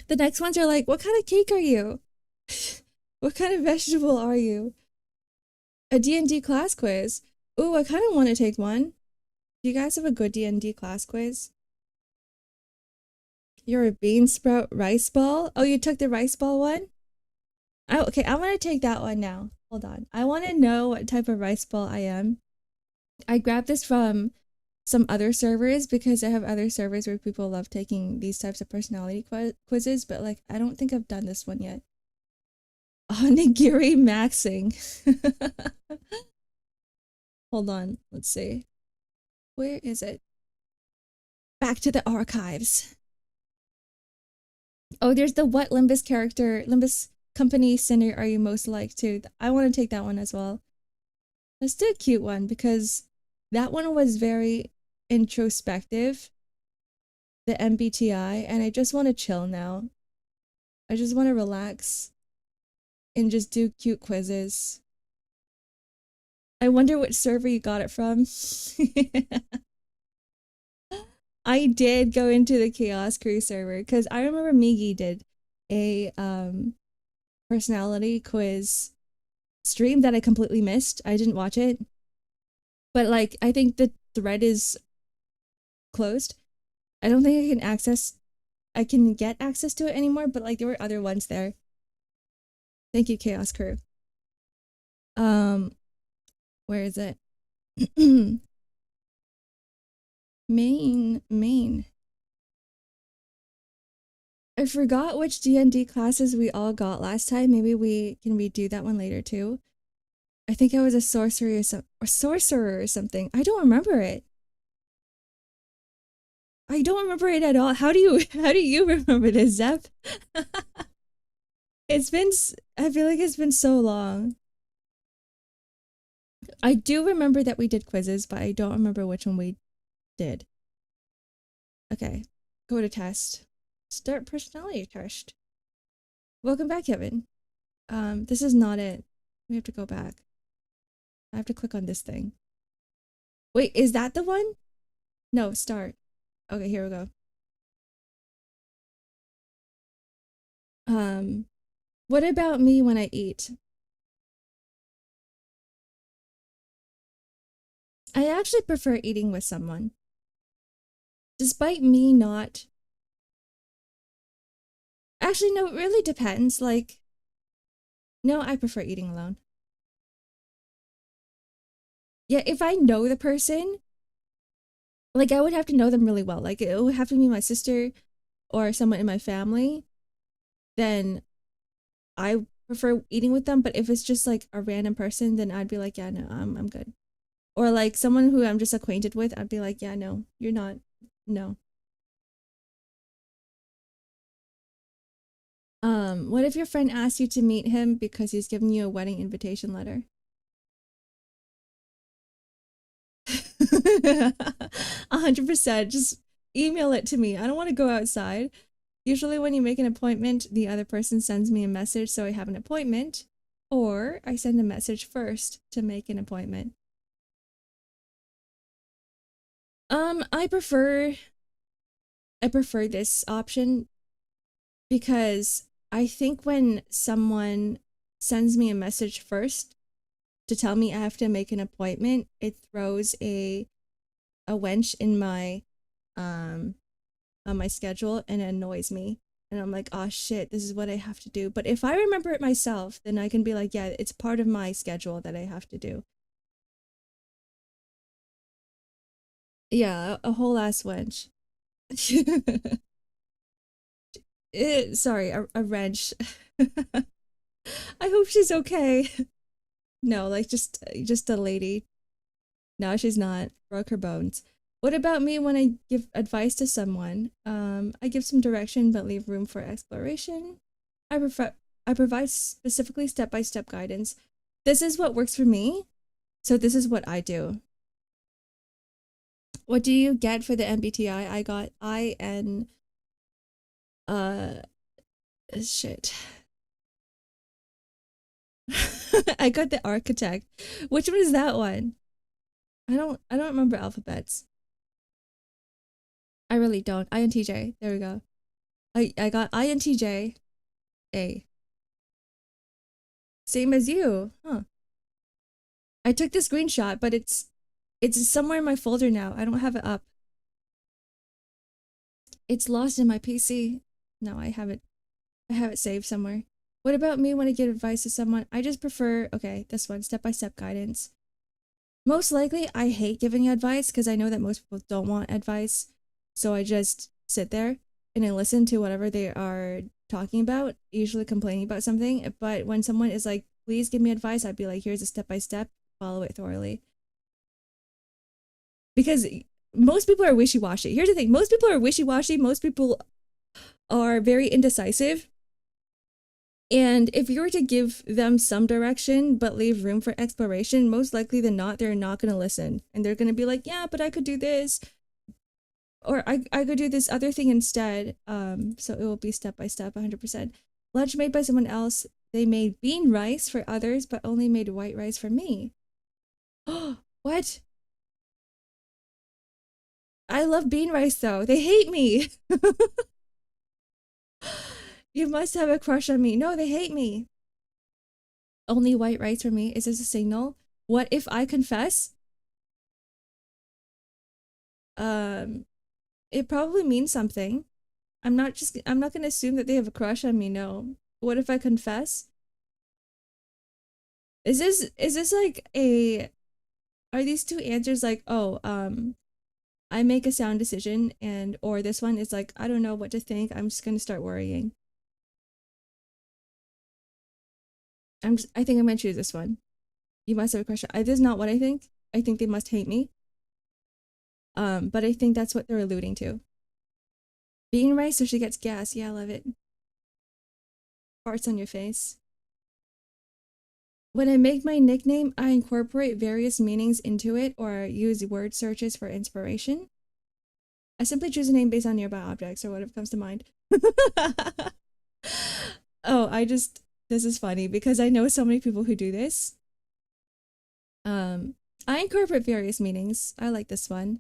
The next ones are like, what kind of cake are you? What kind of vegetable are you? A D&D class quiz. Ooh, I kind of want to take one. Do you guys have a good D&D class quiz? You're a bean sprout rice ball? Oh, you took the rice ball one? Okay, I want to take that one now. Hold on. I want to know what type of rice ball I am. I grabbed this from some other servers because I have other servers where people love taking these types of personality quizzes, but like I don't think I've done this one yet. Oh, nigiri maxing. Hold on, let's see. Where is it? Back to the archives. Oh, there's the what Limbus character, Limbus company center are you most like to? I want to take that one as well. Let's do a cute one because that one was very introspective, the MBTI, and I just want to chill now. I just want to relax and just do cute quizzes. I wonder which server you got it from. I did go into the Chaos Crew server because I remember Migi did a personality quiz stream that I completely missed. I didn't watch it. But like I think the thread is closed. I don't think I can get access to it anymore, but like there were other ones there. Thank you, Chaos Crew. Where is it? Main. I forgot which D&D classes we all got last time. Maybe we can redo that one later too. I think I was a sorcerer or something. I don't remember it. I don't remember it at all. How do you remember this, Zep? I feel like it's been so long. I do remember that we did quizzes, but I don't remember which one we did. Okay, go to test. Start personality test. Welcome back, Kevin. This is not it. We have to go back. I have to click on this thing. Wait, is that the one? No, start. Okay, here we go. What about me when I eat? I actually prefer eating with someone. Despite me not... Actually, no, it really depends. Like, no, I prefer eating alone. Yeah, if I know the person, like I would have to know them really well. Like it would have to be my sister or someone in my family. Then I prefer eating with them. But if it's just like a random person, then I'd be like, yeah, no, I'm good. Or like someone who I'm just acquainted with, I'd be like, yeah, no, you're not. No. What if your friend asks you to meet him because he's giving you a wedding invitation letter? 100%. Just email it to me. I don't want to go outside. Usually when you make an appointment, the other person sends me a message so I have an appointment, or I send a message first to make an appointment. I prefer this option because I think when someone sends me a message first to tell me I have to make an appointment, it throws a wench in my on my schedule and it annoys me. And I'm like, oh shit, this is what I have to do. But if I remember it myself, then I can be like, yeah, it's part of my schedule that I have to do. Yeah, a whole ass wench. Sorry, a wrench. I hope she's okay. No, like just a lady. No, she's not. Broke her bones. What about me when I give advice to someone? I give some direction but leave room for exploration. I prefer I provide specifically step-by-step guidance. This is what works for me, so this is what I do. What do you get for the MBTI? I got IN shit. I got the architect. Which one is that one? I don't remember alphabets. I really don't. INTJ. There we go. I got INTJ A. Same as you. Huh. I took the screenshot, but it's somewhere in my folder now. I don't have it up. It's lost in my PC. No, I have it saved somewhere. What about me when I give advice to someone? I just prefer, okay, this one, step-by-step guidance. Most likely, I hate giving advice because I know that most people don't want advice. So I just sit there and I listen to whatever they are talking about, usually complaining about something. But when someone is like, please give me advice, I'd be like, here's a step-by-step, follow it thoroughly. Because most people are wishy-washy. Here's the thing, most people are wishy-washy, most people are very indecisive. And if you were to give them some direction but leave room for exploration, most likely than not, they're not going to listen. And they're going to be like, yeah, but I could do this. Or I could do this other thing instead. So it will be step by step, 100%. Lunch made by someone else. They made bean rice for others, but only made white rice for me. Oh, what? I love bean rice though. They hate me. You must have a crush on me. No, they hate me. Only white rice for me. Is this a signal? What if I confess? It probably means something. I'm not gonna assume that they have a crush on me, no. What if I confess? Is this like are these two answers like, oh, I make a sound decision, and or this one is like, I don't know what to think, I'm just gonna start worrying. I think I'm gonna choose this one. You must have a crush. This is not what I think. I think they must hate me. But I think that's what they're alluding to. Bean rice so she gets gas. Yeah, I love it. Farts on your face. When I make my nickname, I incorporate various meanings into it or use word searches for inspiration. I simply choose a name based on nearby objects or whatever comes to mind. Oh, this is funny because I know so many people who do this. I incorporate various meanings. I like this one.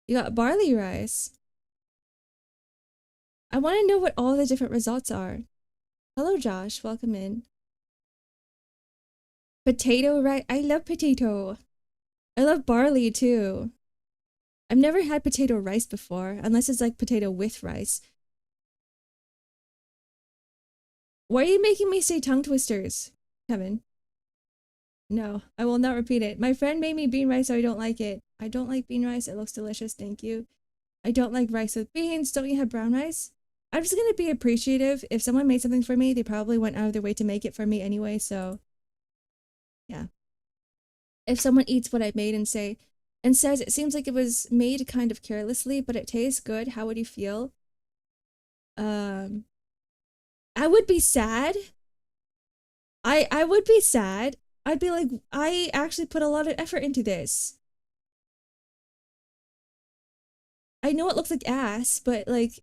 You got barley rice. I want to know what all the different results are. Hello, Josh. Welcome in. Potato rice. I love potato. I love barley too. I've never had potato rice before, unless it's like potato with rice. Why are you making me say tongue twisters, Kevin? No, I will not repeat it. My friend made me bean rice, so I don't like it. I don't like bean rice. It looks delicious. Thank you. I don't like rice with beans. Don't you have brown rice? I'm just gonna be appreciative. If someone made something for me, they probably went out of their way to make it for me anyway, so yeah. If someone eats what I made and says it seems like it was made kind of carelessly, but it tastes good, how would you feel? I would be sad. I would be sad. I'd be like, I actually put a lot of effort into this. I know it looks like ass, but like,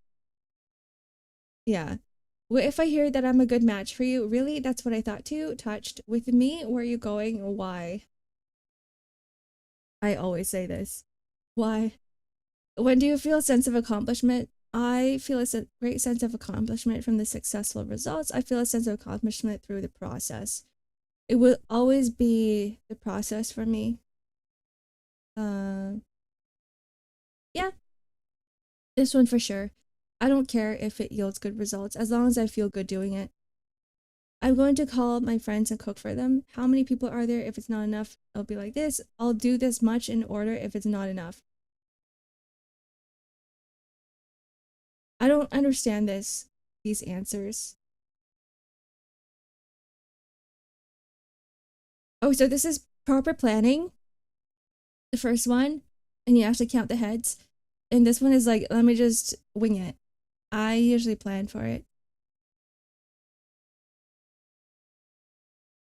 yeah. What if I hear that I'm a good match for you? Really? That's what I thought too? Touched with me? Where are you going? Why? I always say this. Why? When do you feel a sense of accomplishment? I feel a great sense of accomplishment from the successful results. I feel a sense of accomplishment through the process. It will always be the process for me. Yeah. This one for sure. I don't care if it yields good results, as long as I feel good doing it. I'm going to call my friends and cook for them. How many people are there? If it's not enough, I'll be like this. I'll do this much in order if it's not enough. I don't understand these answers. Oh, so this is proper planning. The first one, and you actually count the heads. And this one is like, let me just wing it. I usually plan for it.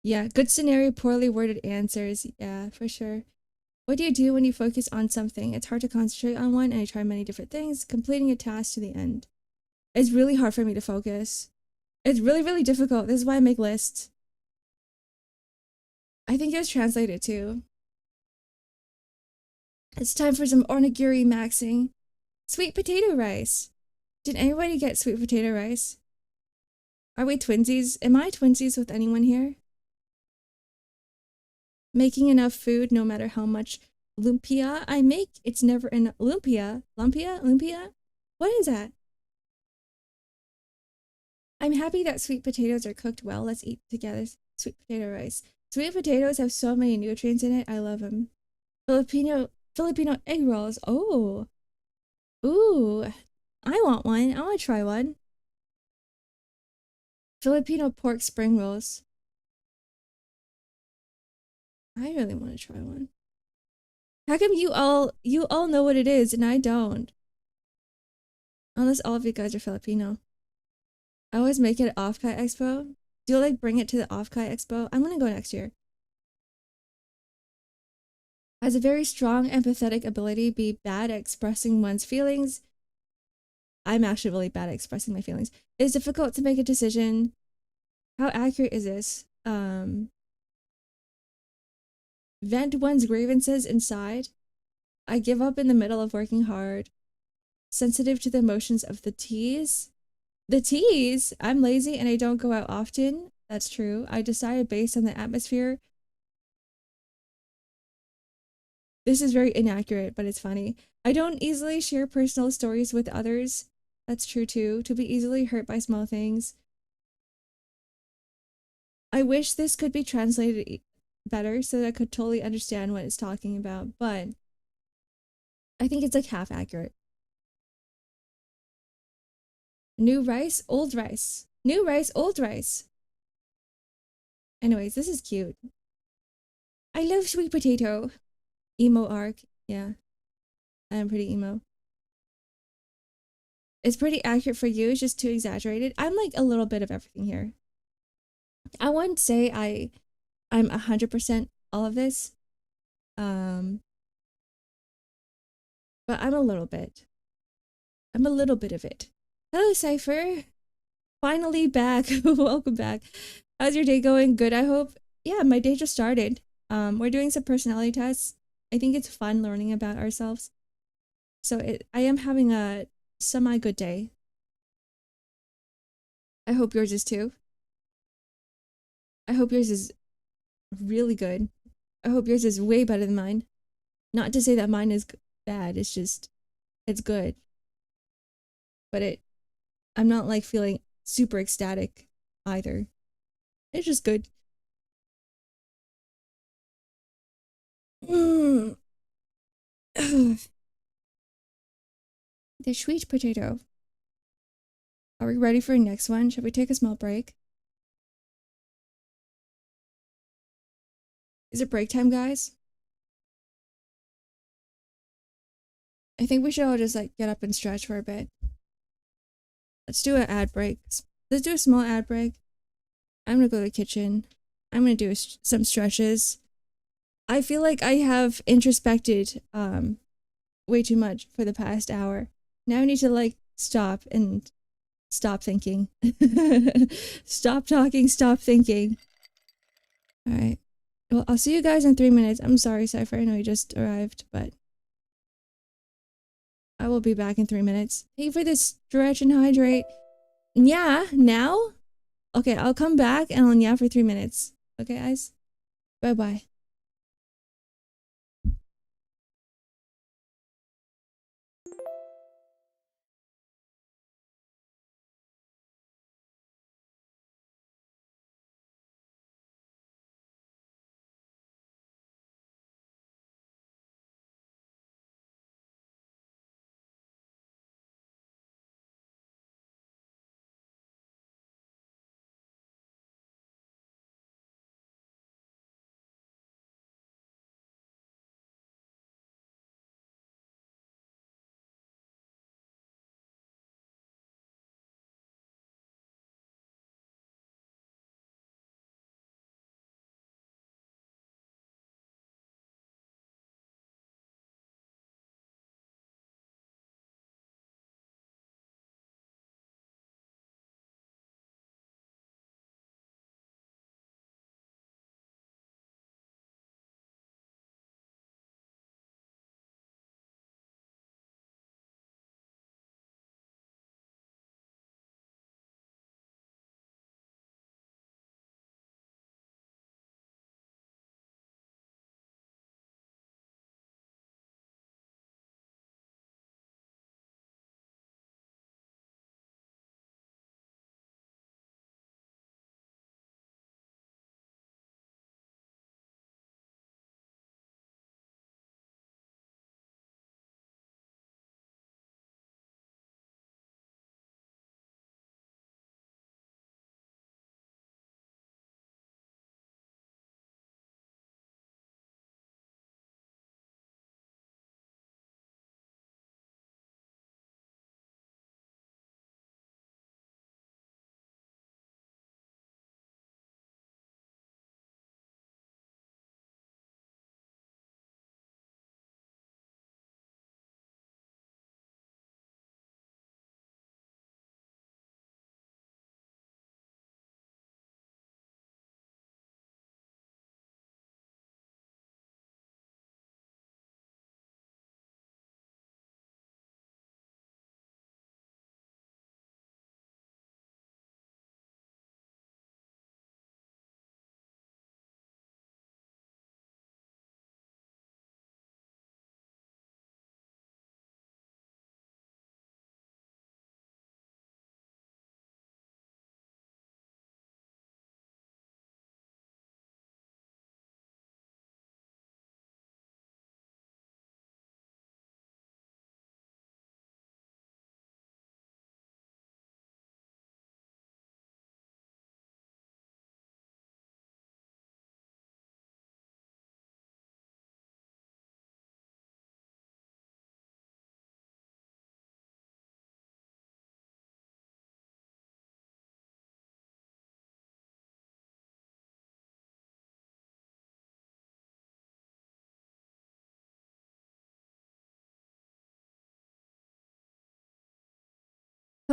Yeah, good scenario, poorly worded answers. Yeah, for sure. What do you do when you focus on something? It's hard to concentrate on one and I try many different things, completing a task to the end. It's really hard for me to focus. It's really, really difficult. This is why I make lists. I think it was translated too. It's time for some onigiri maxing. Sweet potato rice. Did anybody get sweet potato rice? Are we twinsies? Am I twinsies with anyone here? Making enough food no matter how much lumpia I make, it's never enough. Lumpia? What is that? I'm happy that sweet potatoes are cooked well. Let's eat together. Sweet potato rice. Sweet potatoes have so many nutrients in it. I love them. Filipino egg rolls. Oh. Ooh. I want one. I want to try one. Filipino pork spring rolls. I really want to try one. How come you all know what it is and I don't? Unless all of you guys are Filipino. I always make it at Off-Kite Expo. Do you like bring it to the Off-Kite Expo? I'm gonna go next year. Has a very strong empathetic ability, be bad at expressing one's feelings. I'm actually really bad at expressing my feelings. It is difficult to make a decision. How accurate is this? Vent one's grievances inside. I give up in the middle of working hard. Sensitive to the emotions of the T's. The T's? I'm lazy and I don't go out often. That's true. I decided based on the atmosphere. This is very inaccurate, but it's funny. I don't easily share personal stories with others. That's true too. To be easily hurt by small things. I wish this could be translated better so that I could totally understand what it's talking about, but I think it's like half accurate. New rice, old rice. New rice, old rice. Anyways, this is cute. I love sweet potato. Emo arc. Yeah, I'm pretty emo. It's pretty accurate for you. It's just too exaggerated. I'm like a little bit of everything here. I wouldn't say I'm 100% all of this. But I'm a little bit. I'm a little bit of it. Hello, Cypher. Finally back. Welcome back. How's your day going? Good, I hope. Yeah, my day just started. We're doing some personality tests. I think it's fun learning about ourselves. So I am having a semi-good day. I hope yours is too. I hope yours is really good. I hope yours is way better than mine. Not to say that mine is bad, it's just, it's good. But I'm not like feeling super ecstatic either. It's just good. The sweet potato. Are we ready for the next one? Should we take a small break? Is it break time, guys? I think we should all just like get up and stretch for a bit. Let's do an ad break. Let's do a small ad break. I'm gonna go to the kitchen. I'm gonna do some stretches. I feel like I have introspected way too much for the past hour. Now I need to like stop and stop thinking. Stop talking, stop thinking. All right. Well, I'll see you guys in 3 minutes. I'm sorry, Cypher. I know you just arrived, but I will be back in 3 minutes. Hey, for this stretch and hydrate. Yeah, now? Okay, I'll come back and I'll yeah for 3 minutes. Okay, guys? Bye-bye.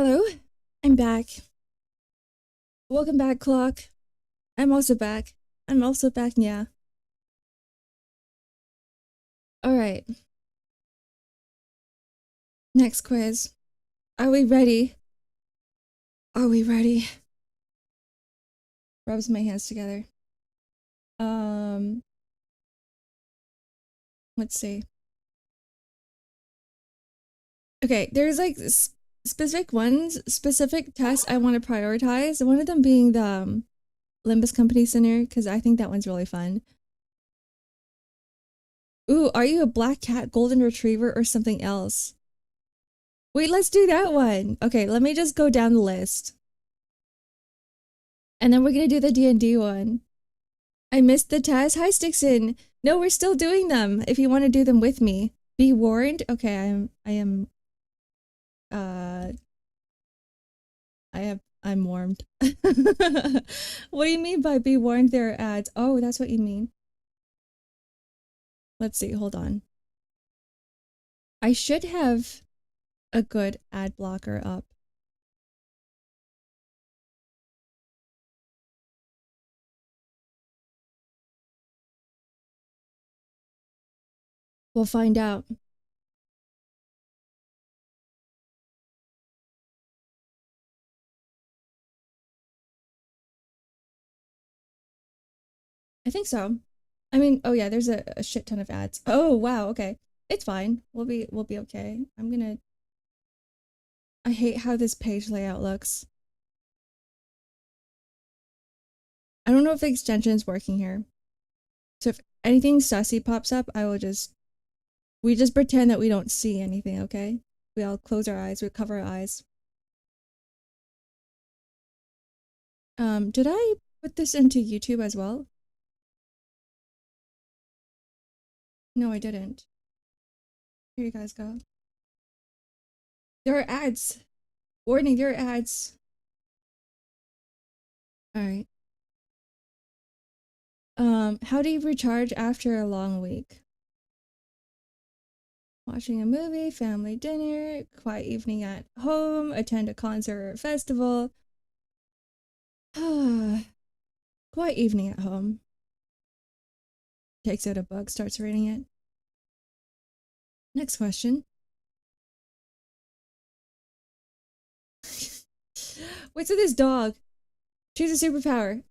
Hello, I'm back. Welcome back, Clock. I'm also back. I'm also back, yeah. Alright, next quiz. Are we ready? Are we ready? Rubs my hands together. Let's see. Okay, there's like specific tests I want to prioritize. One of them being the Limbus Company Center, because I think that one's really fun. Ooh, are you a black cat, golden retriever, or something else? Wait, let's do that one. Okay, let me just go down the list. And then we're gonna do the D&D one. I missed the test. Hi, Stixon. No, we're still doing them. If you want to do them with me, be warned. Okay, I'm warmed. What do you mean by be warned? There are ads. Oh, that's what you mean. Let's see. Hold on. I should have a good ad blocker up. We'll find out. I think so. I mean, oh yeah, there's a shit ton of ads. Oh wow, okay. It's fine. We'll be okay. I hate how this page layout looks. I don't know if the extension's working here. So if anything sussy pops up, we just pretend that we don't see anything, okay? We all close our eyes, we cover our eyes. Did I put this into YouTube as well? No, I didn't. Here you guys go. There are ads. Warning, there are ads. Alright. How do you recharge after a long week? Watching a movie, family dinner, quiet evening at home, attend a concert or festival. Quiet evening at home. Takes out a book, starts reading it. Next question. What's with this dog? Choose a superpower.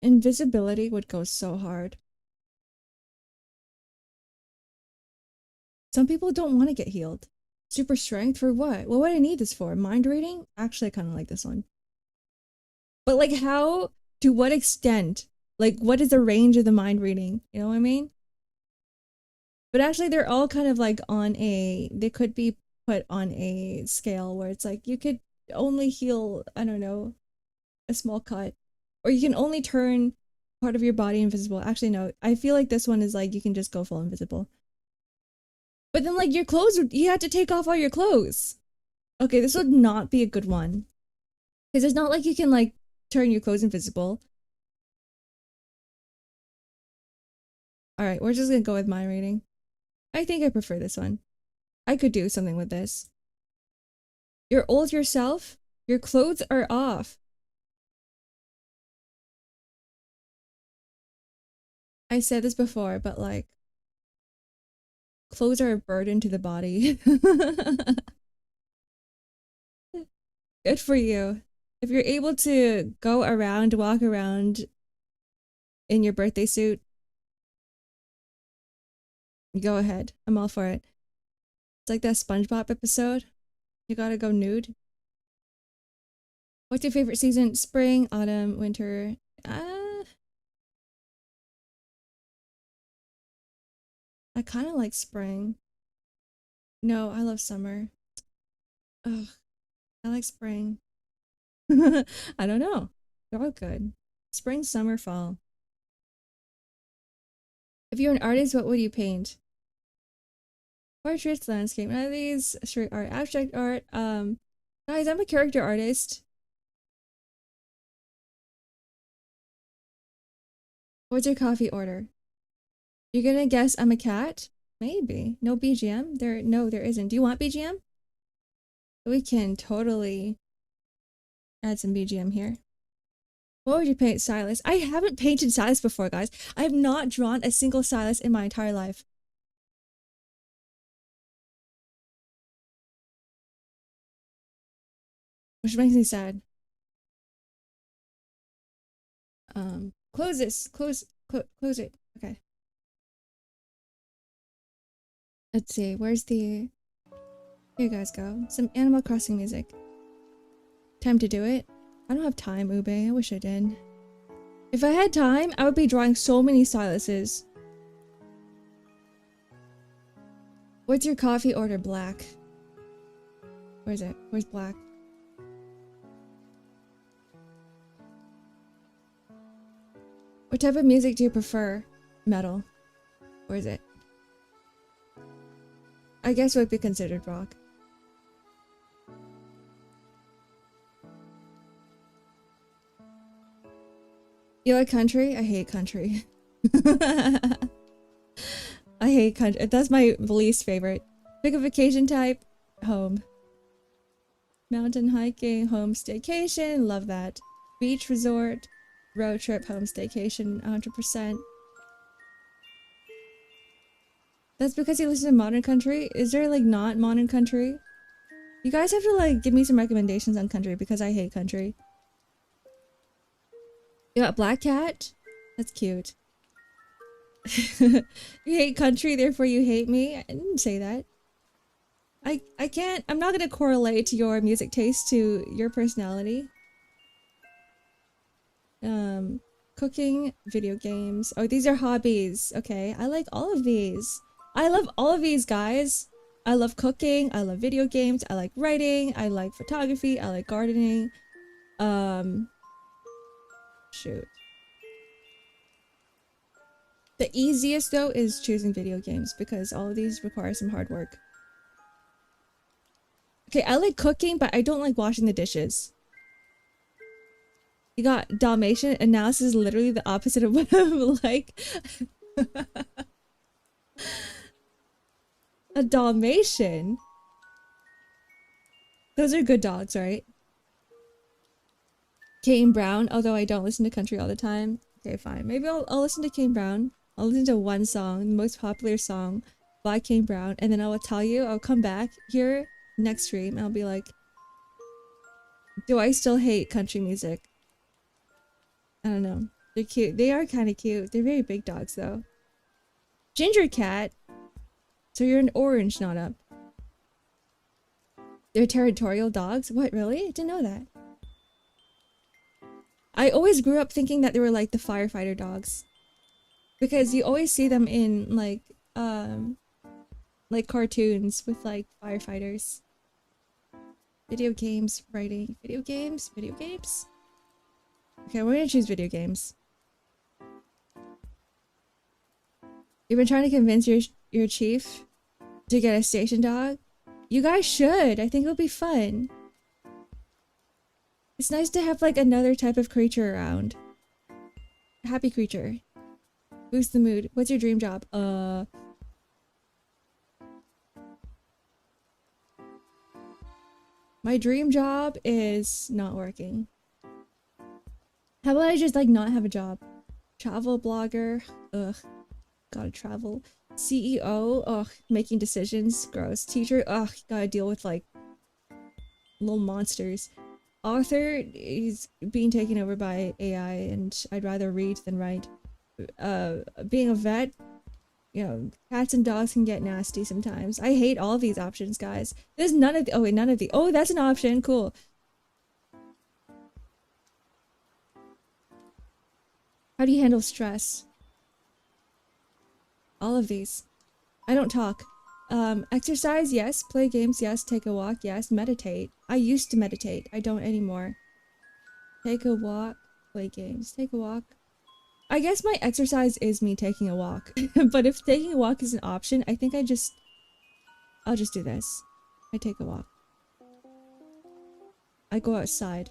Invisibility would go so hard. Some people don't want to get healed. Super strength for what? What would I need this for? Mind reading? Actually, I kind of like this one. But like how, to what extent? Like what is the range of the mind reading? You know what I mean? But actually they're all kind of like they could be put on a scale where it's like you could only heal, I don't know, a small cut. Or you can only turn part of your body invisible. Actually, no, I feel like this one is like you can just go full invisible. But then like your clothes, you had to take off all your clothes. Okay, this would not be a good one. Because it's not like you can like turn your clothes invisible. Alright, we're just gonna go with my rating. I think I prefer this one. I could do something with this. You're old yourself? Your clothes are off. I said this before, but like, clothes are a burden to the body. Good for you. If you're able to go around, walk around in your birthday suit, go ahead. I'm all for it. It's like that SpongeBob episode. You gotta go nude. What's your favorite season? Spring, autumn, winter? I kind of like spring. No, I love summer. Ugh, I like spring. I don't know. They're all good. Spring, summer, fall. If you're an artist, what would you paint? Portraits, landscape, none of these. Street art, abstract art. Guys, I'm a character artist. What's your coffee order? You're gonna guess I'm a cat? Maybe. No BGM? No, there isn't. Do you want BGM? We can totally add some BGM here. What would you paint Silas? I haven't painted Silas before, guys. I have not drawn a single Silas in my entire life. Which makes me sad. Close this. Close it. Okay. Let's see. Where's the... Here you guys go. Some Animal Crossing music. Time to do it. I don't have time, Ube. I wish I did. If I had time, I would be drawing so many Silases. What's your coffee order? Black. Where's it? Where's black? What type of music do you prefer? Metal. Where is it? I guess it would be considered rock. You like country? I hate country. I hate country. That's my least favorite. Pick a vacation type. Home. Mountain hiking. Home staycation. Love that. Beach resort. Road trip. Home staycation. 100%. That's because you listen to modern country? Is there like not modern country? You guys have to like give me some recommendations on country because I hate country. You got black cat? That's cute. You hate country, therefore you hate me? I didn't say that. I can't, I'm not gonna correlate your music taste to your personality. Cooking, video games. Oh, these are hobbies. Okay, I like all of these. I love all of these, guys. I love cooking, I love video games, I like writing, I like photography, I like gardening. Shoot. The easiest though is choosing video games because all of these require some hard work. Okay, I like cooking, but I don't like washing the dishes. You got Dalmatian, and now this is literally the opposite of what I'm like. A Dalmatian? Those are good dogs, right? Kane Brown, although I don't listen to country all the time. Okay, fine. Maybe I'll listen to Kane Brown. I'll listen to one song, the most popular song by Kane Brown, and then I will tell you, I'll come back here next stream, and I'll be like, do I still hate country music? I don't know. They're cute. They are kind of cute. They're very big dogs, though. Ginger cat. So you're an orange, not up. They're territorial dogs? What, really? I didn't know that. I always grew up thinking that they were like the firefighter dogs. Because you always see them in like cartoons with like firefighters. Video games, writing, video games. Okay, we're gonna choose video games. You've been trying to convince your chief to get a station dog? You guys should. I think it'll be fun. It's nice to have like another type of creature around. Happy creature. Boost the mood. What's your dream job? My dream job is not working. How about I just like not have a job? Travel blogger. Ugh. Gotta travel. CEO. Ugh. Making decisions. Gross. Teacher. Ugh. Gotta deal with like little monsters. Author is being taken over by AI and I'd rather read than write. Being a vet, you know, cats and dogs can get nasty sometimes. I hate all of these options, guys. There's none of the- oh wait, none of the- oh, that's an option, cool. How do you handle stress? All of these. I don't talk. Exercise, yes. Play games, yes. Take a walk, yes. Meditate. I used to meditate. I don't anymore. Take a walk. Play games. Take a walk. I guess my exercise is me taking a walk. But if taking a walk is an option, I think I'll just do this. I take a walk. I go outside.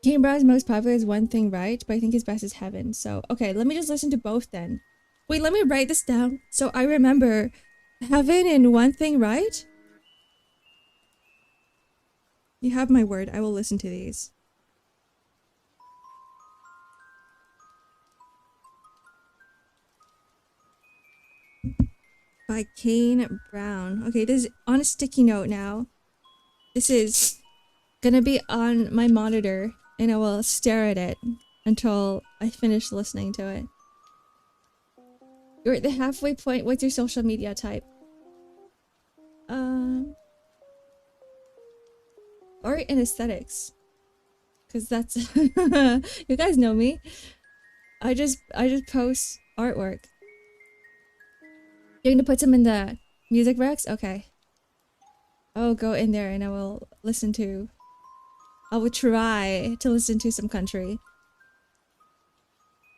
Kane Brown's most popular is One Thing Right, but I think his best is Heaven. So, okay, let me just listen to both then. Wait, let me write this down so I remember. Heaven and One Thing Right? You have my word. I will listen to these. By Kane Brown. Okay, this is on a sticky note now. This is gonna be on my monitor and I will stare at it until I finish listening to it. You're at the halfway point. What's your social media type? Art and aesthetics. Cause that's you guys know me. I just post artwork. You're gonna put some in the music racks? Okay. I'll go in there and I will listen to. I will try to listen to some country.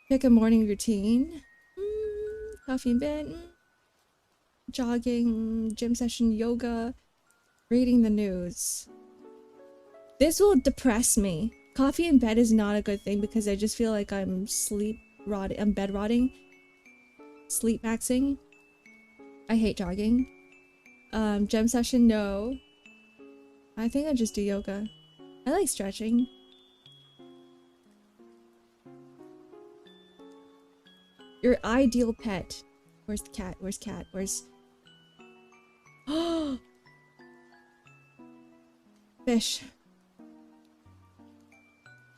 Pick a morning routine. Coffee in bed. Jogging, gym session, yoga, reading the news. This will depress me. Coffee in bed is not a good thing because I just feel like I'm bed rotting. Sleep maxing. I hate jogging. Gym session, no. I think I just do yoga. I like stretching. Your ideal pet. Where's the cat? Where's cat? Where's... Fish.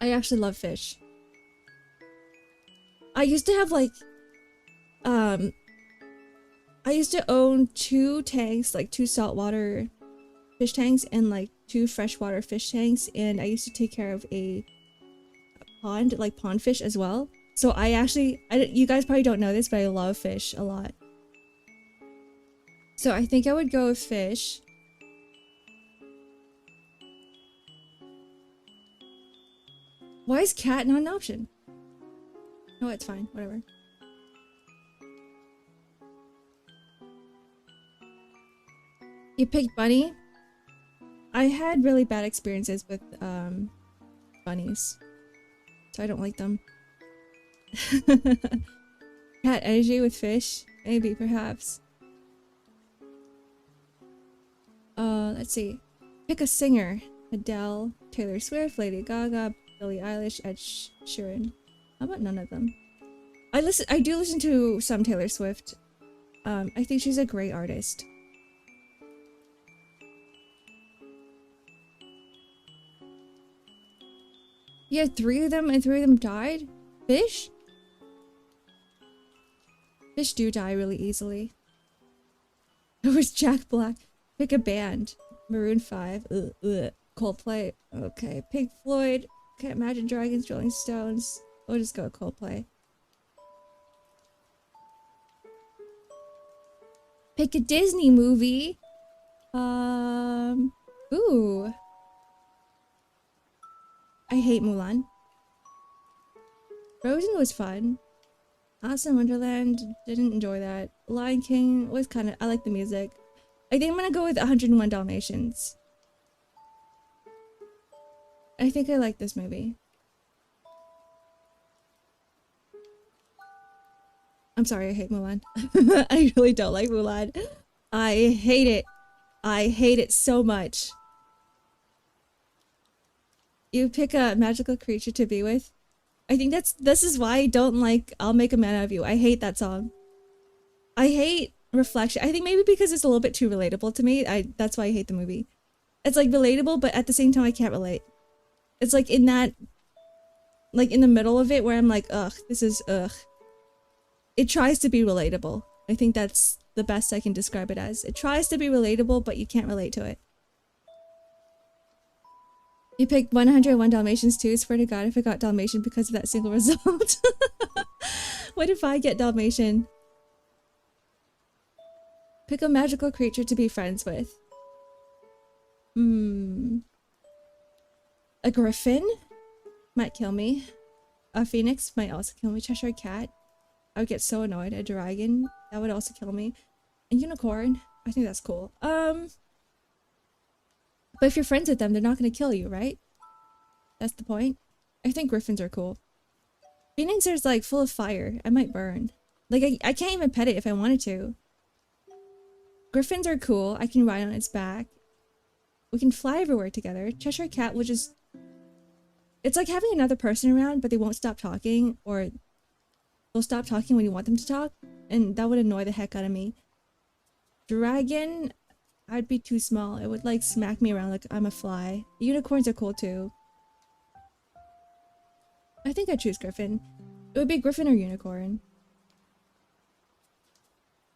I actually love fish. I used to have like... I used to own 2 tanks, like 2 saltwater fish tanks and like 2 freshwater fish tanks, and I used to take care of a pond, like pond fish as well. So I actually, you guys probably don't know this, but I love fish a lot. So I think I would go with fish. Why is cat not an option? No, it's fine, whatever. You picked bunny? I had really bad experiences with bunnies, so I don't like them. Cat energy with fish? Maybe, perhaps. Let's see. Pick a singer. Adele, Taylor Swift, Lady Gaga, Billie Eilish, Ed Sheeran. How about none of them? I do listen to some Taylor Swift. I think she's a great artist. You had 3 of them and 3 of them died? Fish? Fish do die really easily. It was Jack Black. Pick a band. Maroon 5. Coldplay. Okay. Pink Floyd. Can't Imagine Dragons. Rolling Stones. We'll just go with Coldplay. Pick a Disney movie. Ooh. I hate Mulan. Frozen was fun. Alice in Wonderland, didn't enjoy that. Lion King was I like the music. I think I'm gonna go with 101 Dalmatians. I think I like this movie. I'm sorry, I hate Mulan. I really don't like Mulan. I hate it. I hate it so much. You pick a magical creature to be with. I think this is why I don't like I'll Make a Man Out of You. I hate that song. I hate Reflection. I think maybe because it's a little bit too relatable to me. That's why I hate the movie. It's like relatable, but at the same time I can't relate. It's like in that, like in the middle of it where I'm like, ugh, this is ugh. It tries to be relatable. I think that's the best I can describe it as. It tries to be relatable, but you can't relate to it. You picked 101 Dalmatians too. Swear to God, I forgot Dalmatian because of that single result. What if I get Dalmatian? Pick a magical creature to be friends with. A griffin might kill me. A phoenix might also kill me. Cheshire cat. I would get so annoyed. A dragon. That would also kill me. A unicorn. I think that's cool. But if you're friends with them, they're not going to kill you, right? That's the point. I think griffins are cool. Phoenix is like full of fire. I might burn. Like I can't even pet it if I wanted to. Griffins are cool. I can ride on its back. We can fly everywhere together. Cheshire Cat will just... It's like having another person around, but they won't stop talking, or they'll stop talking when you want them to talk, and that would annoy the heck out of me. Dragon, I'd be too small. It would like smack me around like I'm a fly. Unicorns are cool too. I think I'd choose Griffin. It would be Griffin or Unicorn.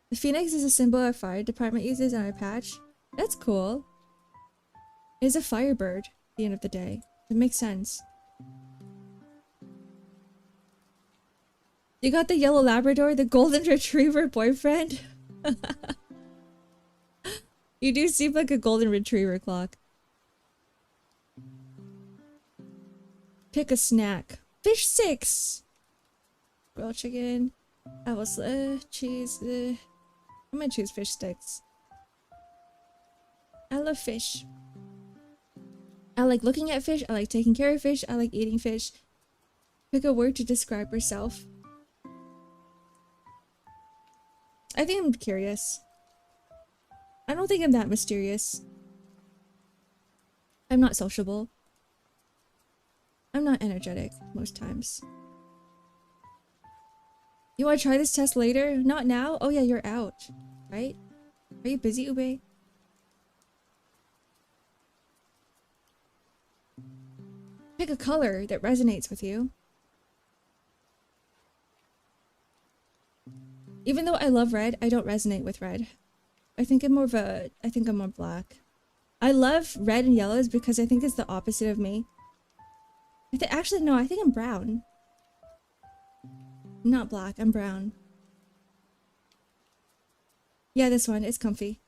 The Phoenix is a symbol our fire department uses on our patch. That's cool. It is a firebird at the end of the day. It makes sense. You got the yellow Labrador, the golden retriever boyfriend? You do seem like a golden retriever, Clock. Pick a snack. Fish sticks! Grilled chicken. Apple cheese. I'm gonna choose fish sticks. I love fish. I like looking at fish. I like taking care of fish. I like eating fish. Pick a word to describe yourself. I think I'm curious. I don't think I'm that mysterious. I'm not sociable. I'm not energetic most times. You want to try this test later? Not now? Oh yeah, you're out, right? Are you busy, Ube? Pick a color that resonates with you. Even though I love red, I don't resonate with red. I think I'm more black. I love red and yellows because I think it's the opposite of me. Actually, no, I think I'm brown. I'm not black, I'm brown. Yeah, this one, it's comfy.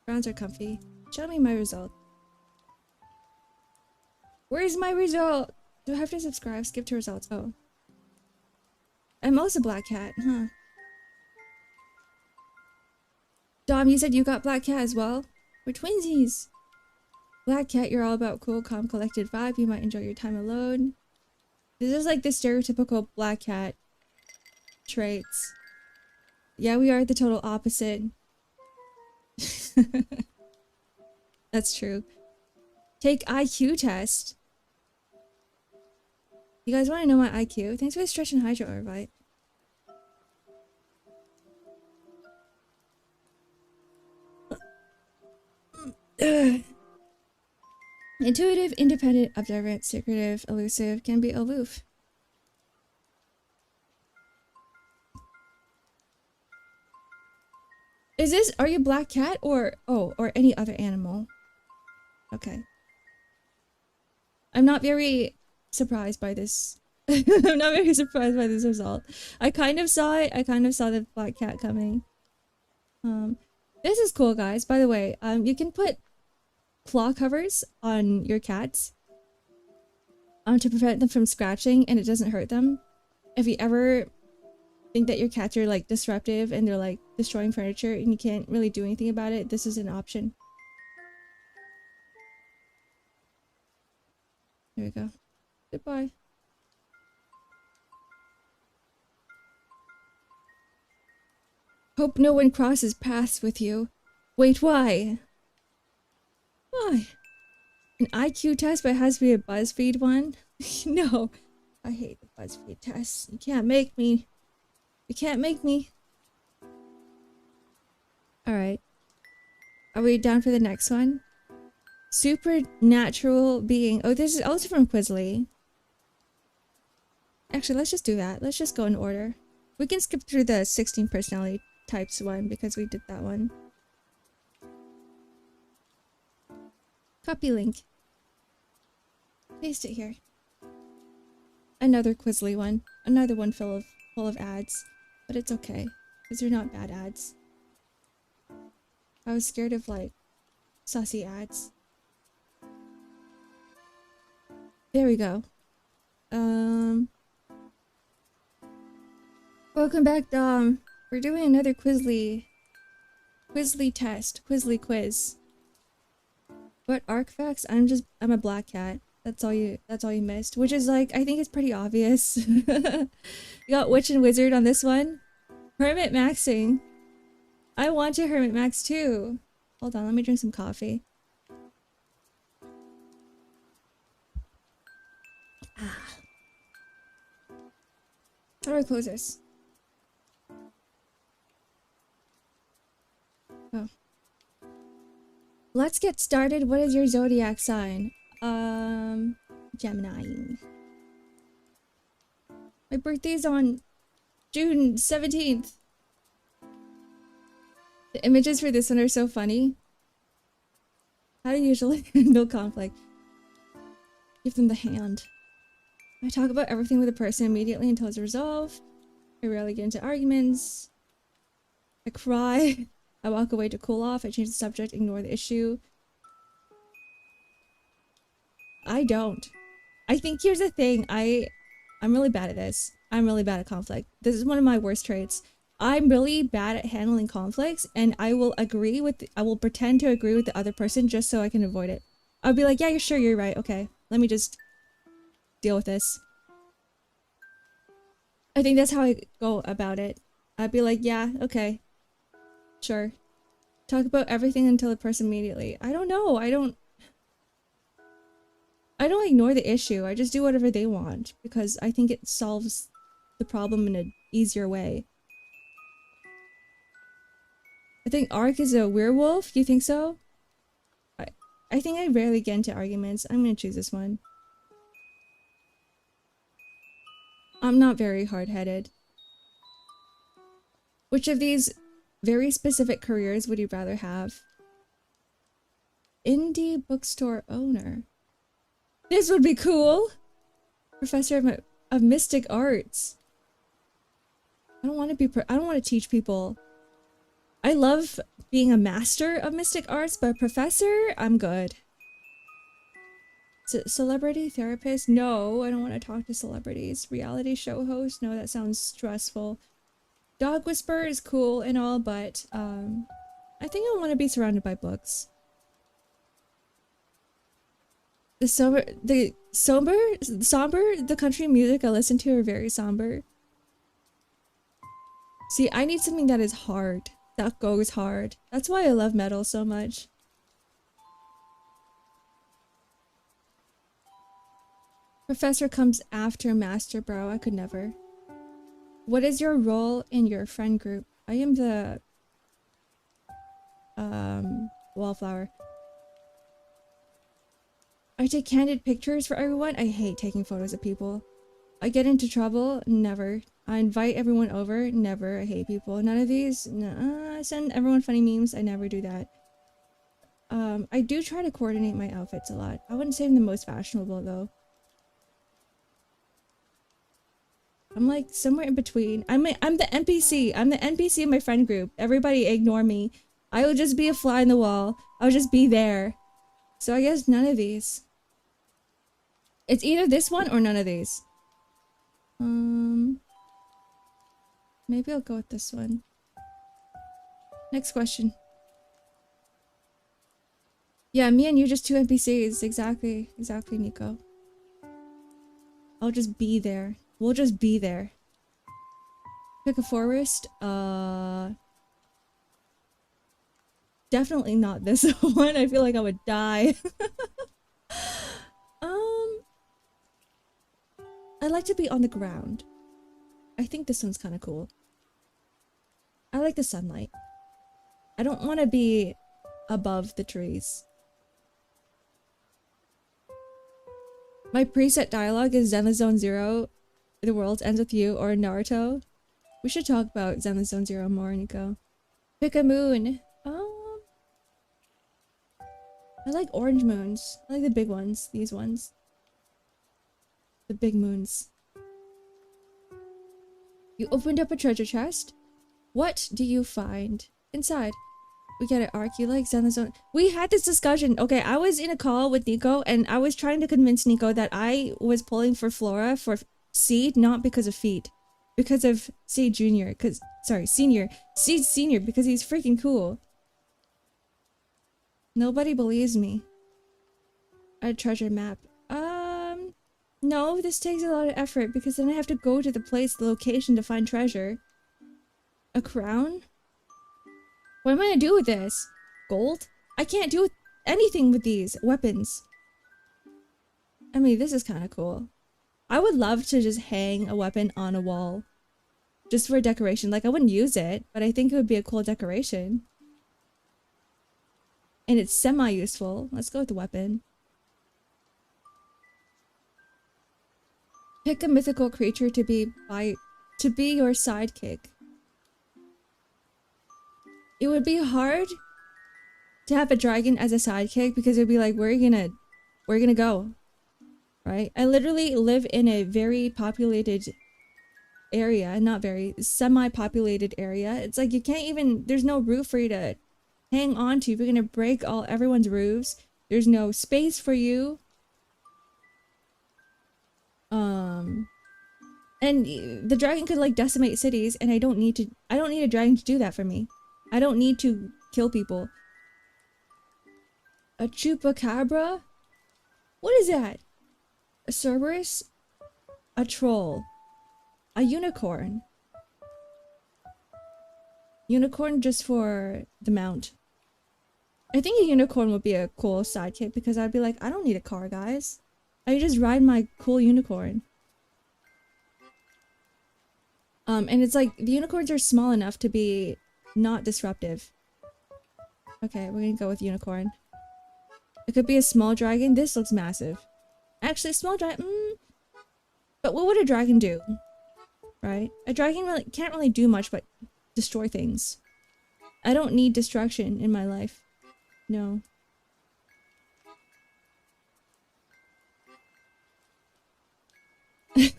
Browns are comfy. Show me my result. Where's my result? Do I have to subscribe? Skip to results. Oh. I'm also black cat, huh? Dom, you said you got black cat as well? We're twinsies. Black cat, you're all about cool, calm, collected vibe. You might enjoy your time alone. This is like the stereotypical black cat traits. Yeah, we are the total opposite. That's true. Take IQ test. You guys want to know my IQ? Thanks for the stretch and hydro invite. Intuitive, independent, observant, secretive, elusive, can be aloof. Is this, are you black cat or any other animal? Okay. I'm not very surprised by this. I'm not very surprised by this result. I kind of saw it. I kind of saw the black cat coming. This is cool, guys. By the way, you can put claw covers on your cats to prevent them from scratching and it doesn't hurt them. If you ever think that your cats are like disruptive and they're like destroying furniture and you can't really do anything about it, this is an option. There we go. Goodbye. Hope no one crosses paths with you. Wait, why? Why? An IQ test, but it has to be a BuzzFeed one? No. I hate the BuzzFeed tests. You can't make me. You can't make me. Alright. Are we down for the next one? Supernatural being. Oh, this is also from Quizly. Actually, let's just do that. Let's just go in order. We can skip through the 16 personality types one because we did that one. Copy link. Paste it here. Another Quizly one. Another one full of ads. But it's okay. Because they're not bad ads. I was scared of like saucy ads. There we go. Welcome back, Dom. We're doing another Quizly test. Quizly quiz. What arc facts? I'm a black cat. That's all you missed, which is like, I think it's pretty obvious. You got Witch and Wizard on this one. Hermit maxing. I want to Hermit max too. Hold on, let me drink some coffee. Ah. How do I close this? Oh. Let's get started. What is your zodiac sign? Gemini. My birthday's on June 17th. The images for this one are so funny. How do you usually handle conflict? Give them the hand. I talk about everything with a person immediately until it's resolved. I rarely get into arguments. I cry. I walk away to cool off. I change the subject, ignore the issue. I don't. I think here's the thing. I'm really bad at this. I'm really bad at conflict. This is one of my worst traits. I'm really bad at handling conflicts, and I will pretend to agree with the other person just so I can avoid it. I'll be like, yeah, you're sure, you're right. Okay, let me just deal with this. I think that's how I go about it. I'd be like, yeah, okay, sure. Talk about everything until the person immediately. I don't know. I don't ignore the issue. I just do whatever they want because I think it solves the problem in an easier way. I think Ark is a werewolf. You think so? I think I rarely get into arguments. I'm gonna choose this one. I'm not very hard-headed. Which of these very specific careers would you rather have? Indie bookstore owner. This would be cool! Professor of mystic arts. I don't want to teach people. I love being a master of mystic arts, but professor, I'm good. Celebrity therapist? No, I don't want to talk to celebrities. Reality show host? No, that sounds stressful. Dog whisperer is cool and all, but I think I want to be surrounded by books. The country music I listen to are very somber. See, I need something that is hard. That goes hard. That's why I love metal so much. Professor comes after master, bro. I could never. What is your role in your friend group? I am the wallflower. I take candid pictures for everyone. I hate taking photos of people. I get into trouble. Never. I invite everyone over. Never. I hate people. None of these. No. I send everyone funny memes. I never do that. I do try to coordinate my outfits a lot. I wouldn't say I'm the most fashionable though. I'm like somewhere in between. I'm the NPC. I'm the NPC in my friend group. Everybody ignore me. I will just be a fly in the wall. I'll just be there. So I guess none of these. It's either this one or none of these. Maybe I'll go with this one. Next question. Yeah, me and you just two NPCs. Exactly, Nico. I'll just be there. We'll just be there. Pick a forest. Definitely not this one. I feel like I would die. I like to be on the ground. I think this one's kind of cool. I like the sunlight. I don't want to be above the trees. My preset dialogue is Zenless Zone Zero, the world ends with you, or Naruto. We should talk about Zenless Zone Zero more, Nico. Pick a moon. I like orange moons. I like the big ones. These ones. The big moons. You opened up a treasure chest. What do you find inside? We get it, Ark. You like Zenless Zone. We had this discussion. Okay, I was in a call with Nico, and I was trying to convince Nico that I was pulling for Flora for Seed, not because of feet. Because of Seed Junior. Senior. Seed Senior, because he's freaking cool. Nobody believes me. A treasure map. No, this takes a lot of effort because then I have to go to the location to find treasure. A crown? What am I gonna do with this? Gold? I can't do anything with these weapons. I mean, this is kind of cool. I would love to just hang a weapon on a wall. Just for decoration. Like, I wouldn't use it, but I think it would be a cool decoration. And it's semi-useful. Let's go with the weapon. Pick a mythical creature to be your sidekick. It would be hard to have a dragon as a sidekick because it'd be like, where are you gonna go? Right? I literally live in a very populated area, not very, semi-populated area. It's like you can't even, there's no roof for you to hang on to. If you're gonna break everyone's roofs, there's no space for you. And the dragon could like decimate cities, and I don't need a dragon to do that for me. I don't need to kill people. A chupacabra? What is that? A Cerberus? A troll? A unicorn? Unicorn just for the mount. I think a unicorn would be a cool sidekick because I'd be like, I don't need a car, guys. I just ride my cool unicorn. And it's like, the unicorns are small enough to be not disruptive. Okay, we're gonna go with unicorn. It could be a small dragon. This looks massive. Actually, small dragon. But what would a dragon do? Right? A dragon can't really do much but destroy things. I don't need destruction in my life. No.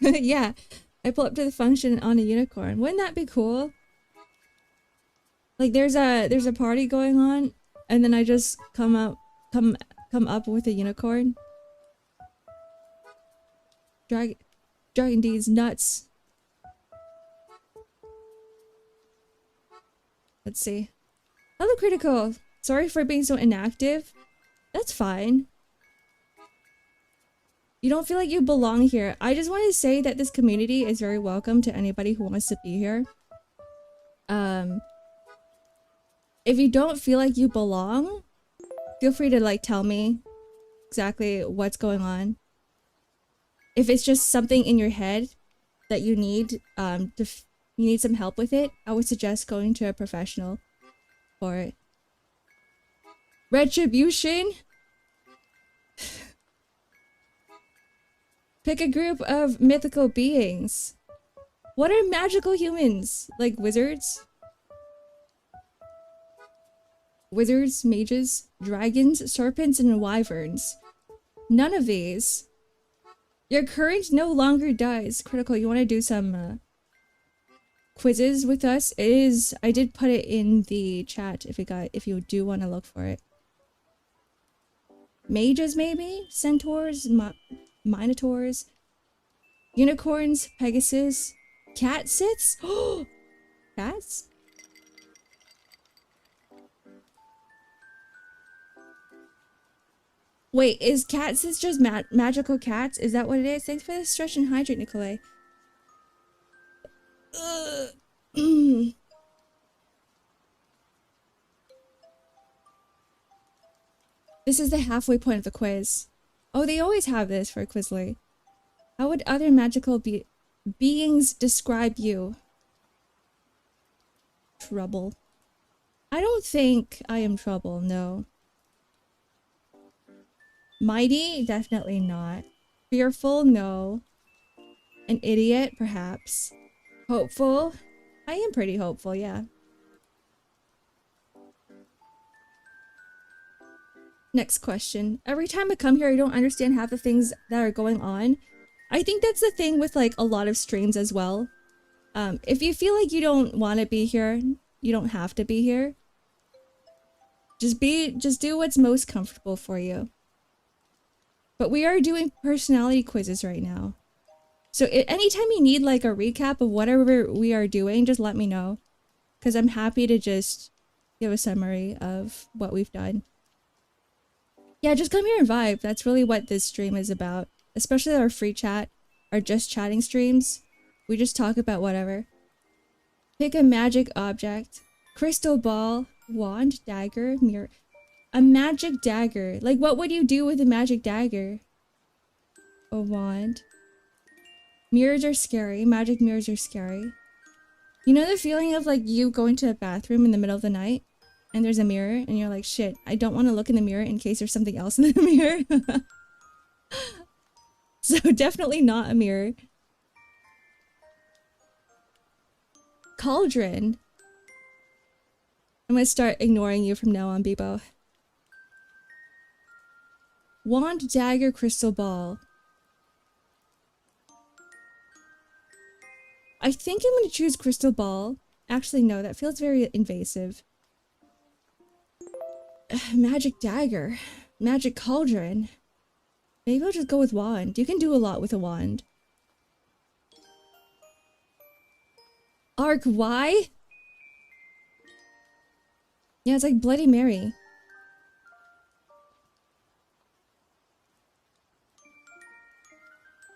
Yeah. I pull up to the function on a unicorn. Wouldn't that be cool? Like there's a party going on, and then I just come up with a unicorn. Dragon D's nuts. Let's see. Hello, Critical. Sorry for being so inactive. That's fine. You don't feel like you belong here. I just want to say that this community is very welcome to anybody who wants to be here. If you don't feel like you belong, feel free to like tell me exactly what's going on. If it's just something in your head that you need you need some help with it, I would suggest going to a professional for it. Retribution? Pick a group of mythical beings. What are magical humans? Like wizards? Wizards, mages, dragons, serpents, and wyverns. None of these. Your courage no longer dies. Critical, you want to do some quizzes with us? I did put it in the chat if you do want to look for it. Mages maybe? Centaurs? Minotaurs? Unicorns? Pegasus? Cat sits? Cats? Wait, is cat sits just magical cats? Is that what it is? Thanks for the stretch and hydrate, Nikolai. This is the halfway point of the quiz. Oh, they always have this for Quizly. How would other magical beings describe you? Trouble. I don't think I am trouble, no. Mighty? Definitely not. Fearful? No. An idiot? Perhaps. Hopeful? I am pretty hopeful, yeah. Next question. Every time I come here, I don't understand half the things that are going on. I think that's the thing with like a lot of streams as well. If you feel like you don't want to be here, you don't have to be here. Just do what's most comfortable for you. But we are doing personality quizzes right now. So anytime you need like a recap of whatever we are doing, just let me know. Because I'm happy to just give a summary of what we've done. Yeah, just come here and vibe. That's really what this stream is about. especially our free chat, our just chatting streams. We just talk about whatever. Pick a magic object. Crystal ball, wand, dagger, mirror. A magic dagger. Like, what would you do with a magic dagger? A wand. Mirrors are scary. Magic mirrors are scary. You know the feeling of like you going to a bathroom in the middle of the night and there's a mirror and you're like, shit, I don't want to look in the mirror in case there's something else in the mirror. So definitely not a mirror. Cauldron. I'm gonna start ignoring you from now on, Bebo. Wand, dagger, crystal ball. I think I'm gonna choose crystal ball. Actually, no, that feels very invasive. Magic dagger. Magic cauldron. Maybe I'll just go with wand. You can do a lot with a wand. Ark, why? Yeah, it's like Bloody Mary.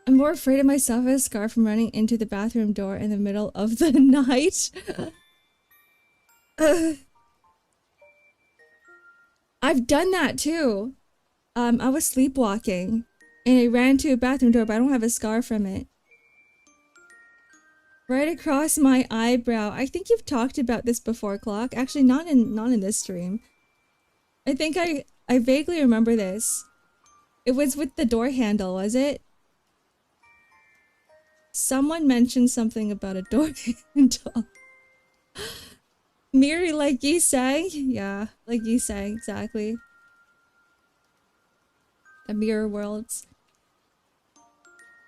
I'm more afraid of myself as a scar from running into the bathroom door in the middle of the night. I've done that too. I was sleepwalking and I ran into a bathroom door, but I don't have a scar from it. Right across my eyebrow. I think you've talked about this before, Clock. Actually, not in this stream. I think I vaguely remember this. It was with the door handle, was it? Someone mentioned something about a door handle. Miri, like you sang? Yeah, like you sang, exactly. The mirror worlds.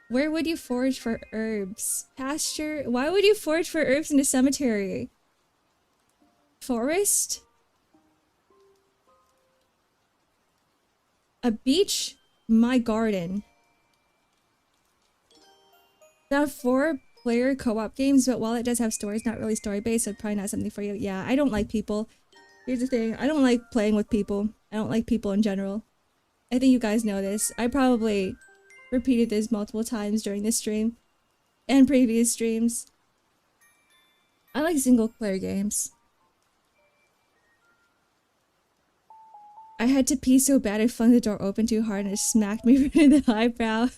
Where would you forage for herbs? Pasture? Why would you forage for herbs in a cemetery? Forest? A beach? My garden. There are 4-player co-op games, but while it does have stories, not really story-based, so probably not something for you. Yeah, I don't like people. Here's the thing, I don't like playing with people. I don't like people in general. I think you guys know this. I probably repeated this multiple times during this stream and previous streams. I like single-player games. I had to pee so bad I flung the door open too hard and it smacked me right in the eyebrow.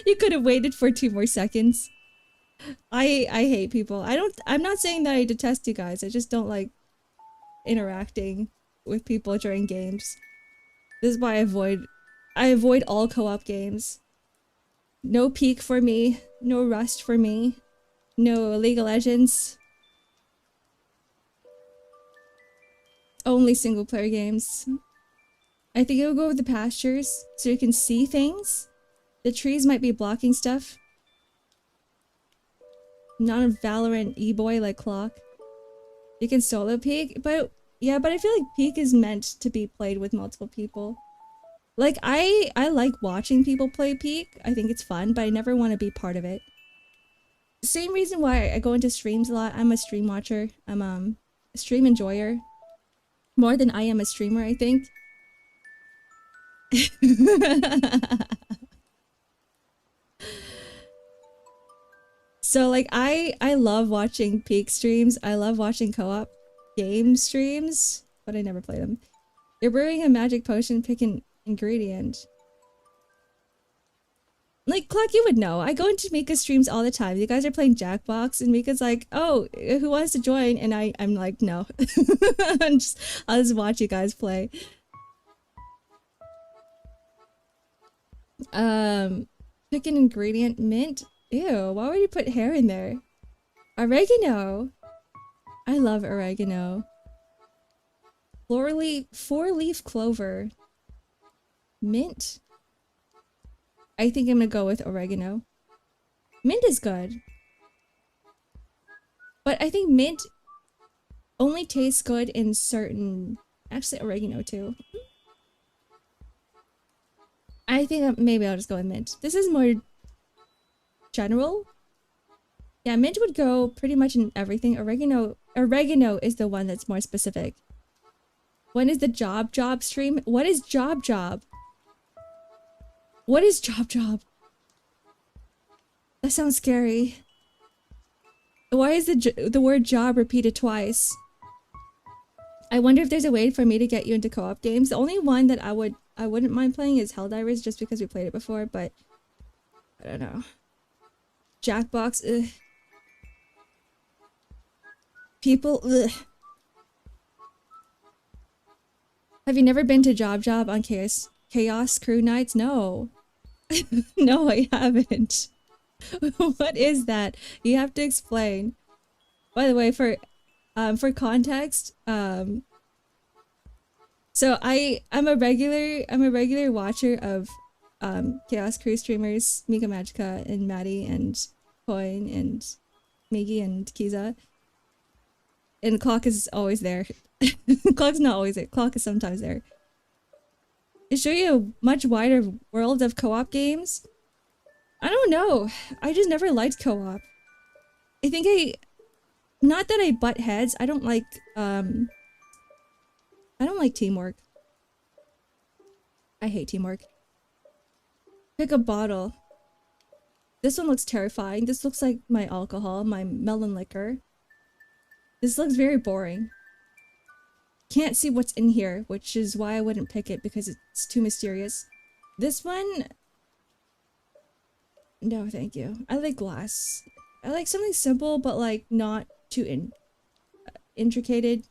You could have waited for 2 more seconds. I hate people. I'm not saying that I detest you guys. I just don't like interacting with people during games. This is why I avoid all co-op games. No Peak for me, no Rust for me, no League of Legends. Only single player games. I think I'll go with the pastures so you can see things. The trees might be blocking stuff. Not a Valorant e-boy like Clock. You can solo Peak, but yeah, but I feel like Peak is meant to be played with multiple people. Like, I like watching people play Peak. I think it's fun, but I never want to be part of it. Same reason why I go into streams a lot. I'm a stream watcher. I'm a stream enjoyer. More than I am a streamer, I think. So like I love watching Peak streams. I love watching co-op game streams, but I never play them. You're brewing a magic potion, pick an ingredient. Like, Clock, you would know. I go into Mika's streams all the time. You guys are playing Jackbox, and Mika's like, oh, who wants to join? And I'm like, no. I'll just watch you guys play. Pick an ingredient. Mint? Ew, why would you put hair in there? Oregano. I love oregano. Four-leaf clover. Mint? I think I'm gonna go with oregano. Mint is good. But I think mint only tastes good in certain... Actually, oregano too. I think maybe I'll just go with mint. This is more general. Yeah, mint would go pretty much in everything. Oregano is the one that's more specific. When is the job stream? What is job? What is job job? That sounds scary. Why is the word job repeated twice? I wonder if there's a way for me to get you into co-op games. The only one that I wouldn't mind playing is Helldivers, just because we played it before, but I don't know. Jackbox, ugh. People, ugh. Have you never been to Job Job on Chaos Crew Nights? No. No, I haven't. What is that? You have to explain. By the way, for context, so I'm a regular watcher of Chaos Crew streamers, Mika Magica and Maddie and Coin and Miggy and Kiza. And Clock is always there. Clock's not always there. Clock is sometimes there. To show you a much wider world of co-op games. I don't know. I just never liked co-op. I think not that I butt heads. I don't like teamwork. I hate teamwork. Pick a bottle. This one looks terrifying. This looks like my alcohol, my melon liquor. This looks very boring. Can't see what's in here, which is why I wouldn't pick it, because it's too mysterious. This one... No, thank you. I like glass. I like something simple, but like not too intricated.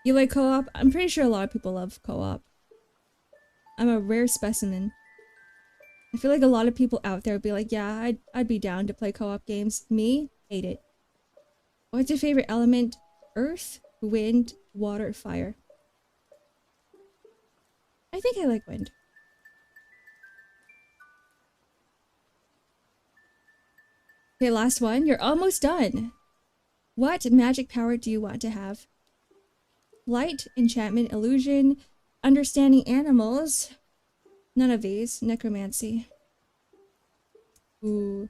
You like co-op? I'm pretty sure a lot of people love co-op. I'm a rare specimen. I feel like a lot of people out there would be like, yeah, I'd be down to play co-op games. Me? Hate it. What's your favorite element? Earth, wind, water, fire. I think I like wind. Okay, last one. You're almost done. What magic power do you want to have? Light, enchantment, illusion, understanding animals. None of these. Necromancy. Ooh.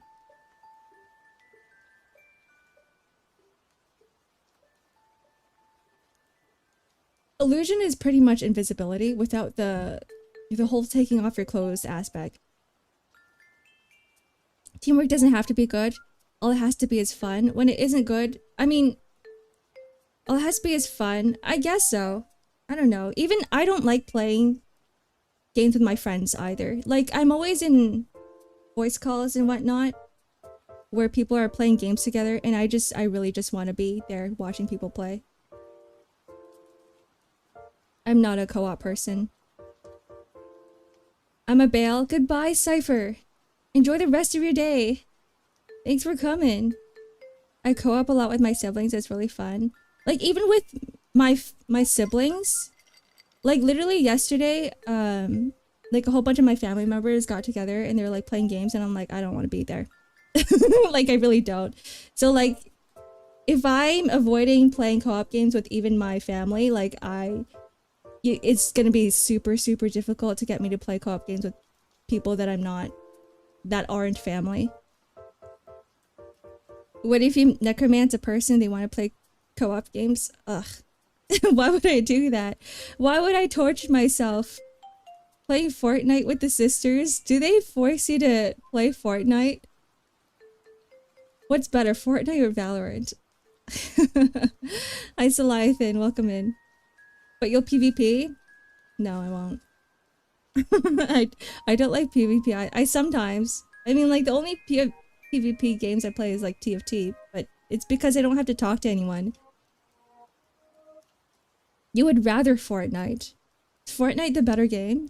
Illusion is pretty much invisibility without the whole taking off your clothes aspect. Teamwork doesn't have to be good. All it has to be is fun. When it isn't good, I mean, all it has to be is fun. I guess so. I don't know. Even I don't like playing games with my friends either. Like, I'm always in voice calls and whatnot where people are playing games together, and I really just want to be there watching people play. I'm not a co-op person. I'm a bail. Goodbye, Cypher. Enjoy the rest of your day. Thanks for coming. I co-op a lot with my siblings. It's really fun. Like, even with my siblings, like literally yesterday, like a whole bunch of my family members got together and they were like playing games, and I'm like, I don't want to be there. Like, I really don't. So like, if I'm avoiding playing co-op games with even my family, like it's gonna be super, super difficult to get me to play co-op games with people that aren't family. What if you necromance a person, they want to play co-op games? Ugh. Why would I do that? Why would I torture myself? Playing Fortnite with the sisters? Do they force you to play Fortnite? What's better, Fortnite or Valorant? Hi, Saliathan, welcome in. But you'll PvP? No, I won't. I don't like PvP. I sometimes. I mean, like, the only PvP games I play is like TFT, but it's because I don't have to talk to anyone. You would rather Fortnite. Is Fortnite the better game?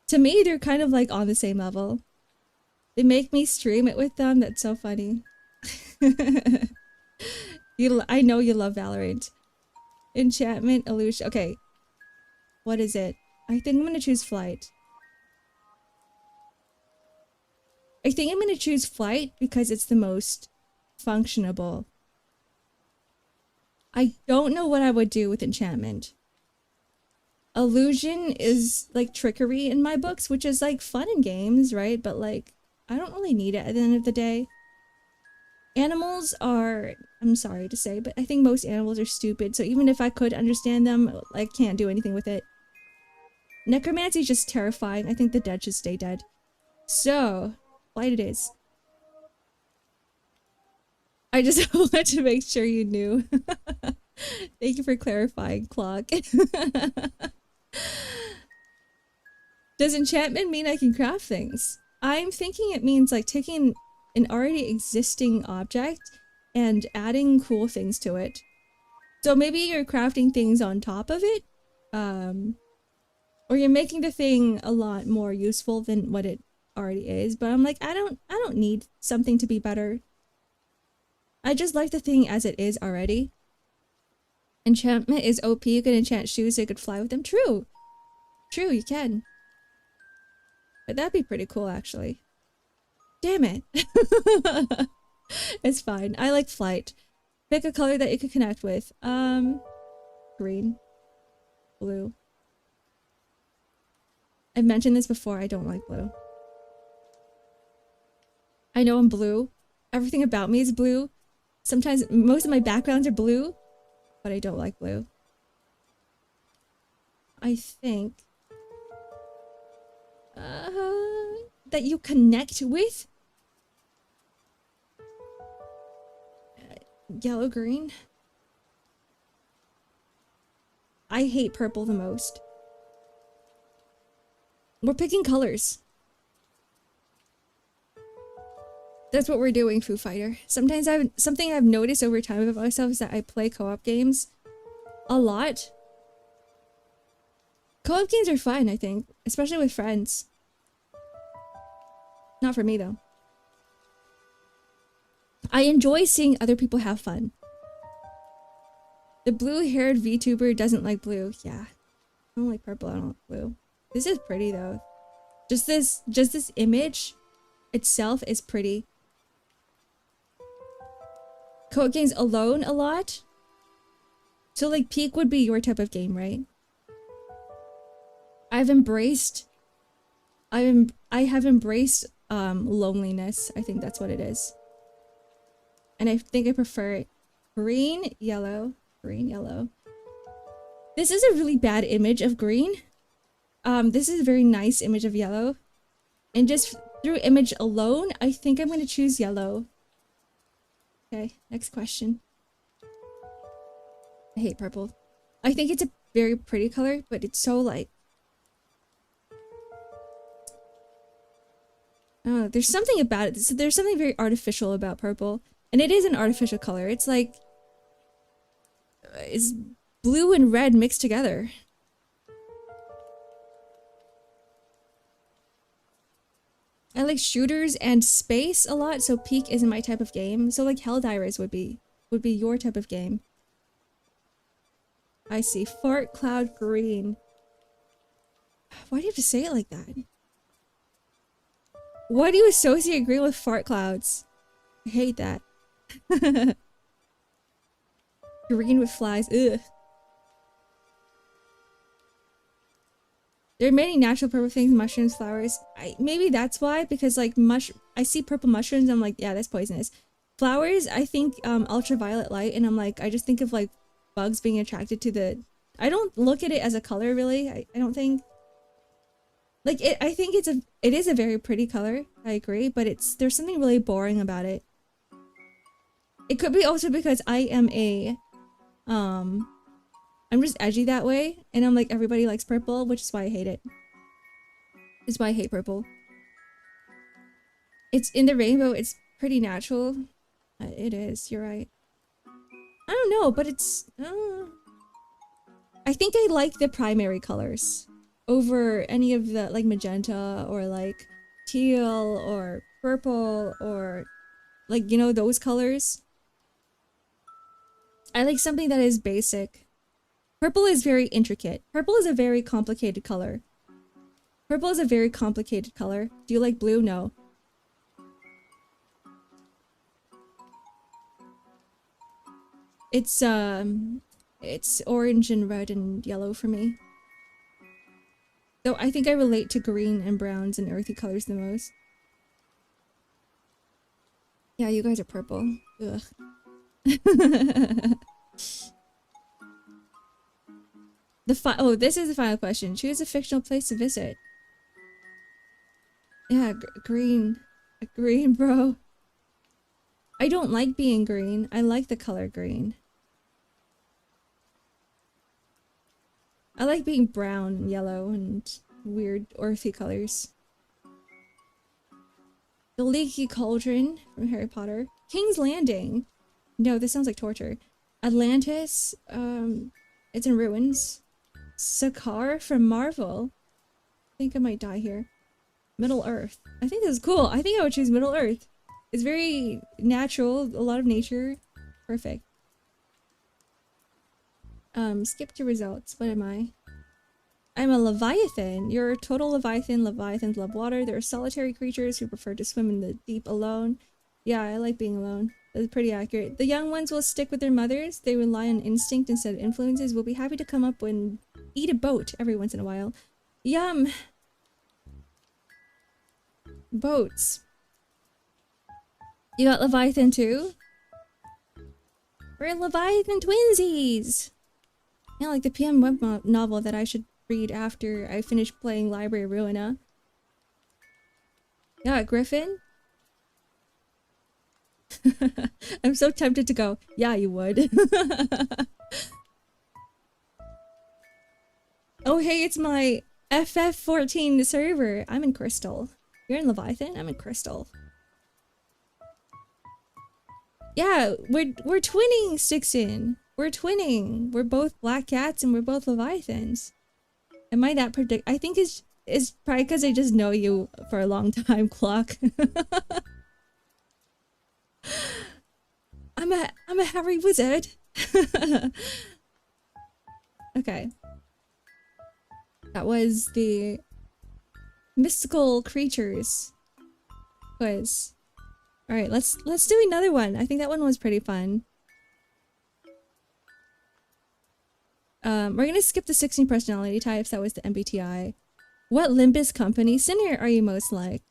To me, they're kind of like on the same level. They make me stream it with them. That's so funny. I know you love Valorant. Enchantment, illusion. Okay. What is it? I think I'm gonna choose flight. I think I'm gonna choose flight because it's the most functionable. I don't know what I would do with enchantment. Illusion is like trickery in my books, which is like fun in games, right? But like, I don't really need it at the end of the day. Animals are, I'm sorry to say, but I think most animals are stupid. So even if I could understand them, I can't do anything with it. Necromancy is just terrifying. I think the dead should stay dead. So, light it is. I just wanted to make sure you knew. Thank you for clarifying, Clock. Does enchantment mean I can craft things? I'm thinking it means like taking an already existing object and adding cool things to it. So maybe you're crafting things on top of it, or you're making the thing a lot more useful than what it already is. But I'm like, I don't need something to be better. I just like the thing as it is already. Enchantment is OP. You can enchant shoes so you could fly with them. True. True, you can. But that'd be pretty cool, actually. Damn it. It's fine. I like flight. Pick a color that you could connect with. Green. Blue. I've mentioned this before. I don't like blue. I know I'm blue. Everything about me is blue. Sometimes most of my backgrounds are blue, but I don't like blue. I think that you connect with yellow green. I hate purple the most. We're picking colors. That's what we're doing, Foo Fighter. Sometimes something I've noticed over time about myself is that I play co-op games a lot. Co-op games are fun, I think, especially with friends. Not for me, though. I enjoy seeing other people have fun. The blue-haired VTuber doesn't like blue. Yeah. I don't like purple, I don't like blue. This is pretty, though. Just this image itself is pretty. Co-op games alone a lot? So, like, Peak would be your type of game, right? I have embraced loneliness. I think that's what it is. And I think I prefer it. Green, yellow, green, yellow. This is a really bad image of green. This is a very nice image of yellow. And just through image alone, I think I'm going to choose yellow. Okay, next question. I hate purple. I think it's a very pretty color, but it's so like... Oh, there's something about it. There's something very artificial about purple. And it is an artificial color. It's like... It's blue and red mixed together. I like shooters and space a lot, so Peak isn't my type of game. So like Helldivers would be your type of game. I see. Fart cloud green. Why do you have to say it like that? Why do you associate green with fart clouds? I hate that. Green with flies. Ugh. There are many natural purple things, mushrooms, flowers. Maybe that's why, because like I see purple mushrooms, I'm like, yeah, that's poisonous. Flowers, I think ultraviolet light, and I'm like, I just think of like bugs being attracted to the... I don't look at it as a color, really. I don't think... Like, I think it is a very pretty color, I agree, but there's something really boring about it. It could be also because I am I'm just edgy that way, and I'm like, everybody likes purple, which is why I hate it. It's why I hate purple. It's in the rainbow, it's pretty natural. It is, you're right. I don't know, but it's... I think I like the primary colors over any of the, like, magenta, or like teal, or purple, or like, you know, those colors. I like something that is basic. Purple is very intricate. Purple is a very complicated color. Purple is a very complicated color. Do you like blue? No. It's orange and red and yellow for me. Though I think I relate to green and browns and earthy colors the most. Yeah, you guys are purple. Ugh. Oh, this is the final question. Choose a fictional place to visit. Yeah, green. Green, bro. I don't like being green. I like the color green. I like being brown, yellow, and weird earthy colors. The Leaky Cauldron from Harry Potter. King's Landing. No, this sounds like torture. Atlantis. It's in ruins. Sakaar from Marvel. I think I might die here. Middle Earth. I think this is cool. I think I would choose Middle Earth. It's very natural. A lot of nature. Perfect. Skip to results. What am I? I'm a Leviathan. You're a total Leviathan. Leviathans love water. They're solitary creatures who prefer to swim in the deep alone. Yeah, I like being alone. That's pretty accurate. The young ones will stick with their mothers. They rely on instinct instead of influences. Will be happy to come up and eat a boat every once in a while. Yum! Boats. You got Leviathan too? We're Leviathan twinsies! Yeah, like the PM web novel that I should read after I finish playing Library Ruina. Yeah, Griffin? I'm so tempted to go, yeah, you would. Oh, hey, it's my FF14 server. I'm in Crystal. You're in Leviathan? I'm in Crystal. Yeah, we're twinning, Stixon. We're twinning. We're both black cats and we're both Leviathans. Am I that I think it's probably because I just know you for a long time, Clock. I'm a Harry wizard. Okay. That was the mystical creatures quiz. All right, let's do another one. I think that one was pretty fun. We're gonna skip the 16 personality types. That was the MBTI. What Limbus company scenario are you most like?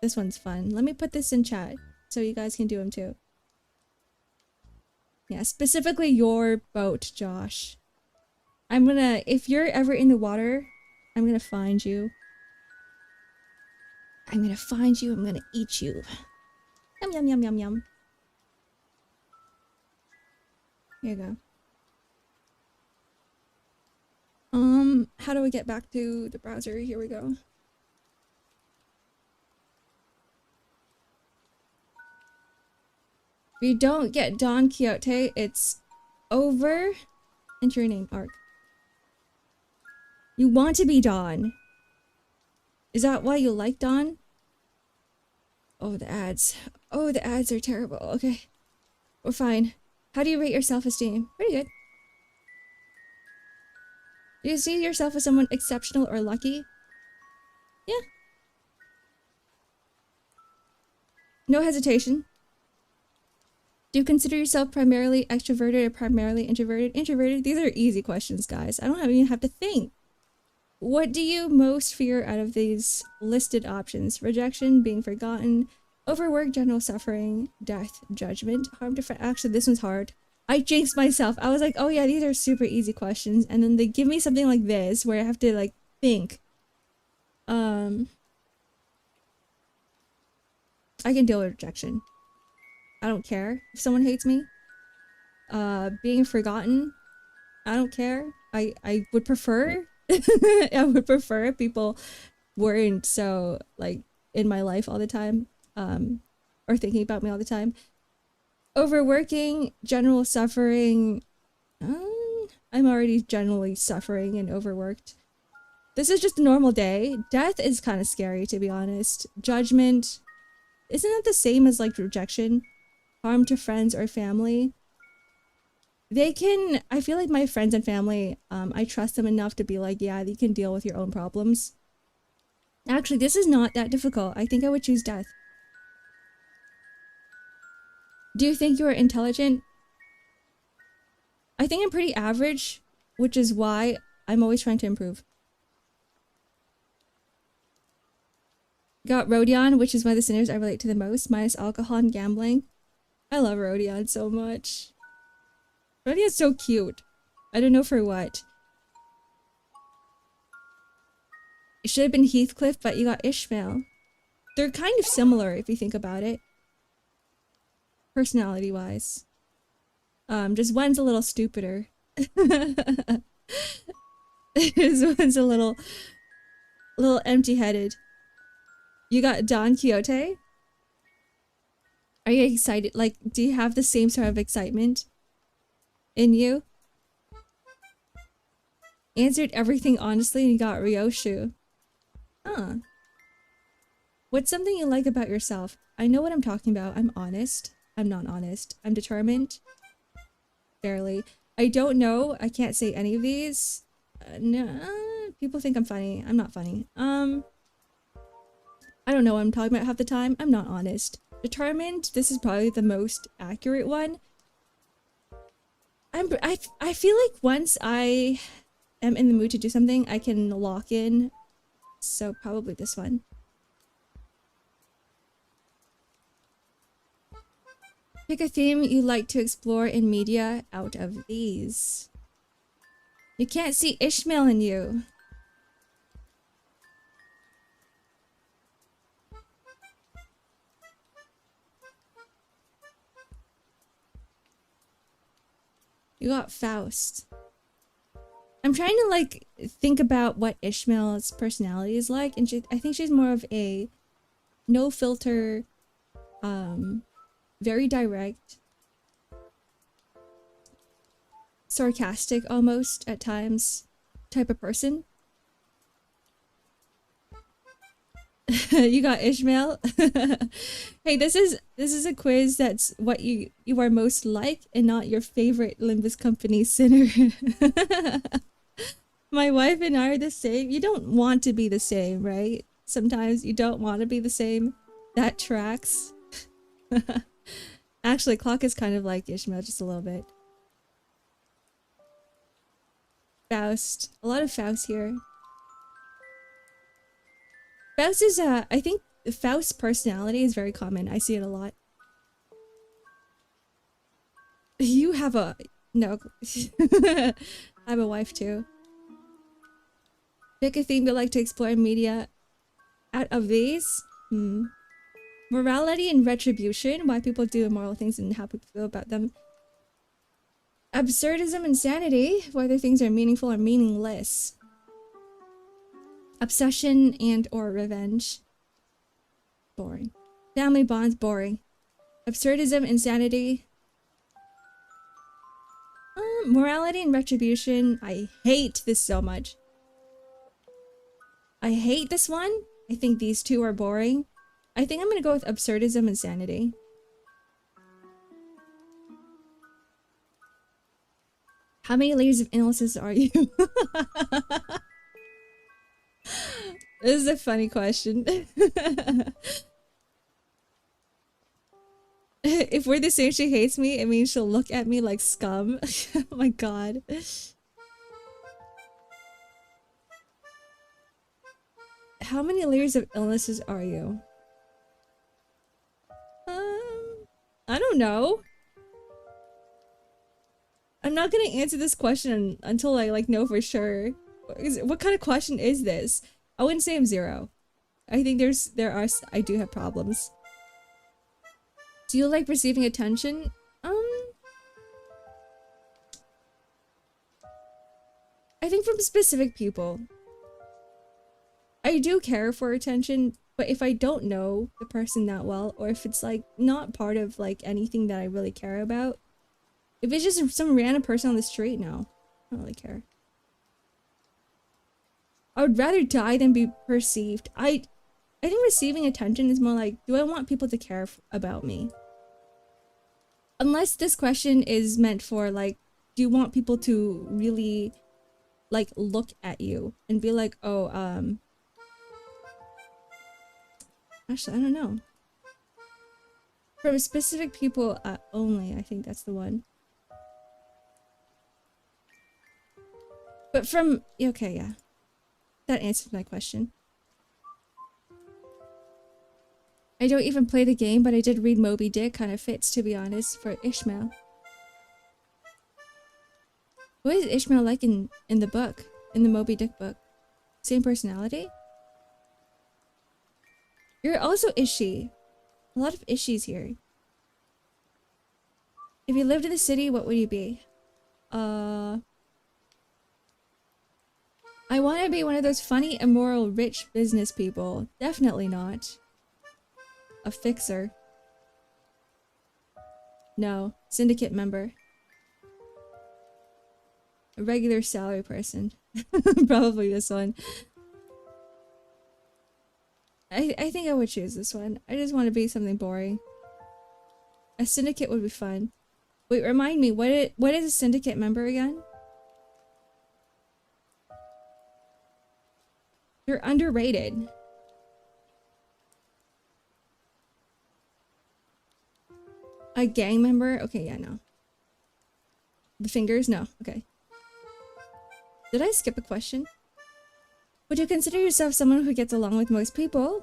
This one's fun. Let me put this in chat so you guys can do them too. Yeah, specifically your boat, Josh. I'm gonna, if you're ever in the water, I'm gonna find you. I'm gonna find you, I'm gonna eat you. Yum, yum, yum, yum, yum. Here you go. How do we get back to the browser? Here we go. If you don't get Don Quixote, it's over. Enter your name, Ark. You want to be Don. Is that why you like Don? Oh, the ads. Oh, the ads are terrible. Okay. We're fine. How do you rate your self-esteem? Pretty good. Do you see yourself as someone exceptional or lucky? Yeah. No hesitation. Do you consider yourself primarily extroverted or primarily introverted? Introverted? These are easy questions, guys. I don't even have to think. What do you most fear out of these listed options? Rejection, being forgotten, overwork, general suffering, death, judgment, harm to friends. Actually, this one's hard. I jinxed myself. I was like, oh yeah, these are super easy questions. And then they give me something like this where I have to like think. I can deal with rejection. I don't care if someone hates me. Being forgotten, I don't care. I would prefer I would prefer if people weren't so like in my life all the time, or thinking about me all the time. Overworking, general suffering. I'm already generally suffering and overworked. This is just a normal day. Death is kind of scary, to be honest. Judgment, isn't it the same as like rejection? Harm to friends or family. They can, I feel like my friends and family, I trust them enough to be like, yeah, you can deal with your own problems. Actually, this is not that difficult. I think I would choose death. Do you think you are intelligent? I think I'm pretty average, which is why I'm always trying to improve. Got Rodion, which is one of the sinners I relate to the most, minus alcohol and gambling. I love Rodion so much. Rodion's so cute. I don't know for what. It should have been Heathcliff, but you got Ishmael. They're kind of similar if you think about it. Personality-wise. Just one's a little stupider. This one's a little empty-headed. You got Don Quixote? Are you excited? Like, do you have the same sort of excitement in you? Answered everything honestly and you got Ryoshu. Huh. What's something you like about yourself? I know what I'm talking about. I'm honest. I'm not honest. I'm determined. Barely. I don't know. I can't say any of these. No. People think I'm funny. I'm not funny. I don't know what I'm talking about half the time. I'm not honest. Determined. This is probably the most accurate one. I feel like once I am in the mood to do something, I can lock in. So probably this one. Pick a theme you like to explore in media out of these. You can't see Ishmael in you. You got Faust. I'm trying to like think about what Ishmael's personality is like, and I think she's more of a no filter, very direct, sarcastic almost at times type of person. You got Ishmael. Hey, this is a quiz that's what you are most like and not your favorite Limbus Company sinner. My wife and I are the same. You don't want to be the same, right? Sometimes you don't want to be the same. That tracks. Actually, Clock is kind of like Ishmael just a little bit. Faust. A lot of Faust here. Faust is, I think Faust's personality is very common. I see it a lot. You have a... No. I have a wife too. Pick a theme you like to explore in media. Out of these? Morality and retribution. Why people do immoral things and how people feel about them. Absurdism and sanity. Whether things are meaningful or meaningless. Obsession and or revenge. Boring. Family bonds. Boring. Absurdism, insanity. Morality and retribution. I hate this so much. I hate this one. I think these two are boring. I think I'm gonna go with absurdism and sanity. How many layers of illnesses are you? This is a funny question. If we're the same, she hates me, it means she'll look at me like scum. Oh my god. How many layers of illnesses are you? I don't know. I'm not gonna answer this question until I like know for sure. What kind of question is this? I wouldn't say I'm 0. I think I do have problems. Do you like receiving attention? I think from specific people. I do care for attention, but if I don't know the person that well, or if it's like not part of like anything that I really care about, if it's just some random person on the street, no, I don't really care. I would rather die than be perceived. I think receiving attention is more like, do I want people to care about me? Unless this question is meant for like, do you want people to really like look at you and be like, oh, actually, I don't know. From specific people only, I think that's the one. But from, okay, yeah. That answers my question. I don't even play the game, but I did read Moby Dick. Kind of fits, to be honest, for Ishmael. What is Ishmael like in the book? In the Moby Dick book? Same personality? You're also Ishi. A lot of Ishis here. If you lived in the city, what would you be? I want to be one of those funny, immoral, rich business people. Definitely not. A fixer. No. Syndicate member. A regular salary person. Probably this one. I think I would choose this one. I just want to be something boring. A syndicate would be fun. Wait, remind me, what is a syndicate member again? You're underrated. A gang member? Okay, yeah, no. The fingers? No. Okay. Did I skip a question? Would you consider yourself someone who gets along with most people?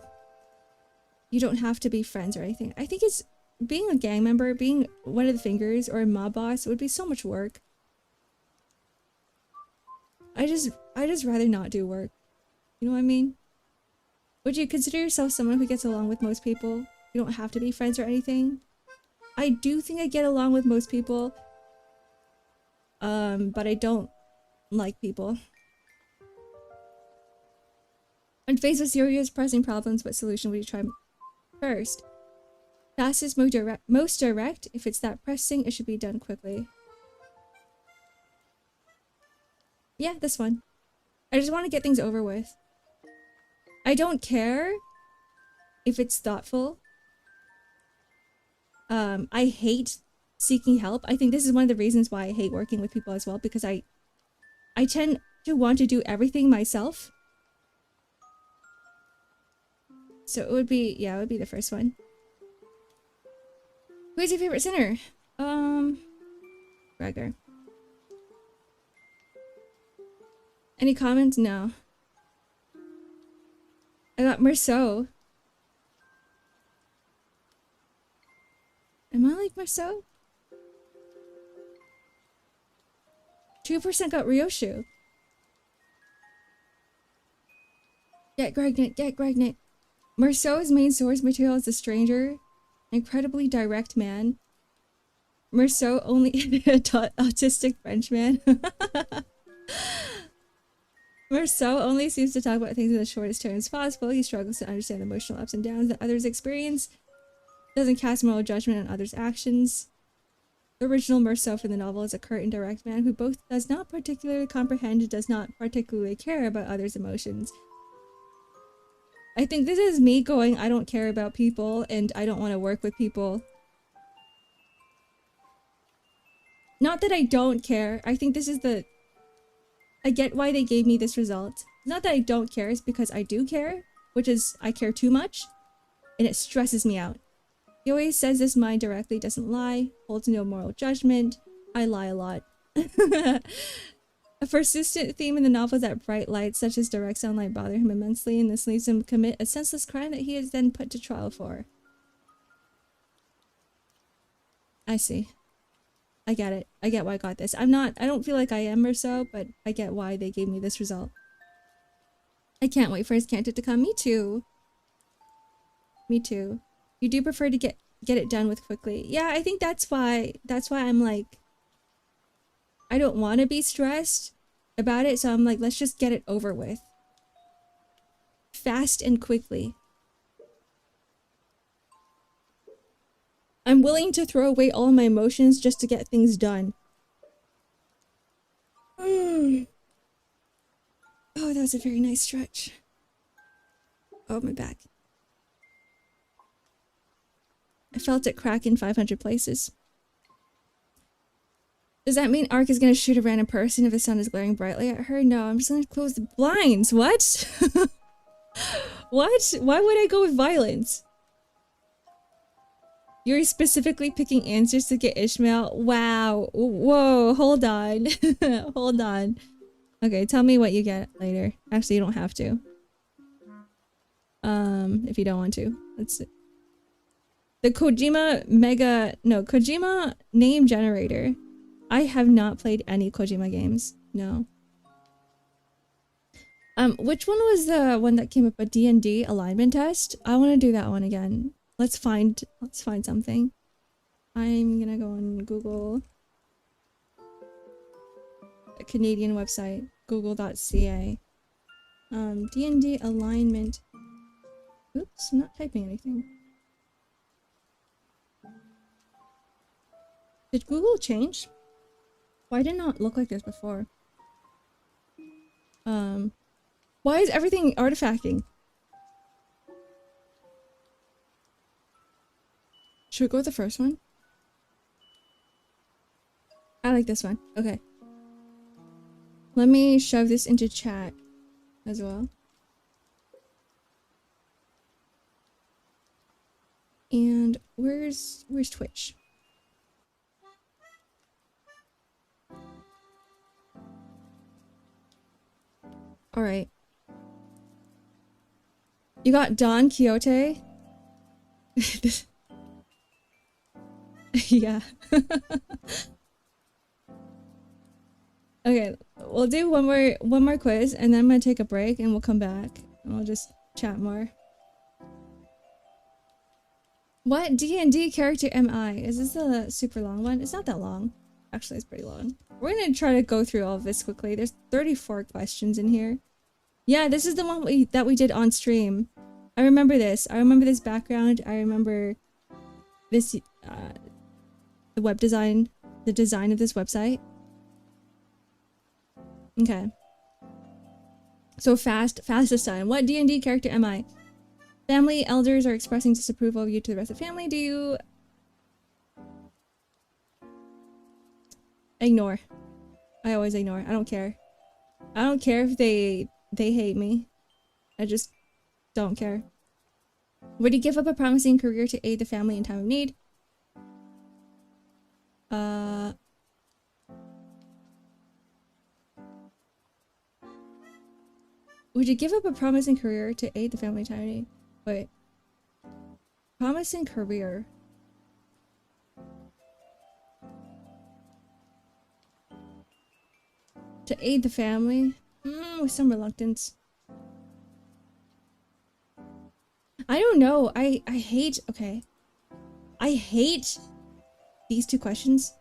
You don't have to be friends or anything. I think it's being a gang member, being one of the fingers or a mob boss would be so much work. I just rather not do work. You know what I mean? Would you consider yourself someone who gets along with most people? You don't have to be friends or anything. I do think I get along with most people. But I don't like people. When faced with serious pressing problems, what solution would you try first? Fastest, most direct. If it's that pressing, it should be done quickly. Yeah, this one. I just want to get things over with. I don't care if it's thoughtful. I hate seeking help. I think this is one of the reasons why I hate working with people as well, because I tend to want to do everything myself. So it would be, yeah, it would be the first one. Who's your favorite sinner? Gregor. Any comments? No. I got Merceau. Am I like Merceau? 2% got Ryoshu. Get Gregnet, get Gregnet. Merceau's main source material is a stranger, incredibly direct man. Merceau only autistic Frenchman. Merceau only seems to talk about things in the shortest terms possible. He struggles to understand the emotional ups and downs that others experience. Doesn't cast moral judgment on others' actions. The original Merceau from the novel is a curt and direct man who both does not particularly comprehend and does not particularly care about others' emotions. I think this is me going, I don't care about people and I don't want to work with people. Not that I don't care. I think this is the... I get why they gave me this result. Not that I don't care, it's because I do care, which is I care too much, and it stresses me out. He always says this mind directly, doesn't lie, holds no moral judgment. I lie a lot. A persistent theme in the novel is that bright lights such as direct sunlight bother him immensely, and this leads him to commit a senseless crime that he is then put to trial for. I see. I get it. I get why I got this. I don't feel like I am Merceau, but I get why they gave me this result. I can't wait for his canto to come. Me too. Me too. You do prefer to get it done with quickly. Yeah, I think that's why I'm like, I don't want to be stressed about it, so I'm like, let's just get it over with. Fast and quickly. I'm willing to throw away all my emotions just to get things done. Oh, that was a very nice stretch. Oh, my back. I felt it crack in 500 places. Does that mean Ark is going to shoot a random person if the sun is glaring brightly at her? No, I'm just going to close the blinds. What? What? Why would I go with violence? You're specifically picking answers to get Ishmael? Wow. Whoa, hold on. Hold on. Okay, tell me what you get later. Actually, you don't have to. If you don't want to. Let's see. The Kojima Kojima name generator. I have not played any Kojima games. No. Which one was the one that came up, a D&D alignment test? I want to do that one again. Let's find something. I'm gonna go on Google, a Canadian website, google.ca. D&D alignment. Oops, I'm not typing anything. Did Google change? Why did it not look like this before? Why is everything artifacting? Should we go with the first one? I like this one. Okay. Let me shove this into chat as well. And where's Twitch? All right. You got Don Quixote? Yeah. Okay, we'll do one more quiz and then I'm gonna take a break and we'll come back and we'll just chat more. What D&D character am I? Is this the super long one? It's not that long. Actually, it's pretty long. We're gonna try to go through all of this quickly. There's 34 questions in here. Yeah, this is the one that we did on stream. I remember this. I remember this background. I remember this, the web design, the design of this website. Okay. So fastest time. What D&D character am I? Family elders are expressing disapproval of you to the rest of the family. Do you ignore? I always ignore. I don't care. I don't care if they hate me. I just don't care. Would you give up a promising career to aid the family in time of need? Would you give up a promising career to aid the family in time of need? Wait. Promising career. To aid the family? With some reluctance. I don't know. I hate... Okay. I hate these two questions.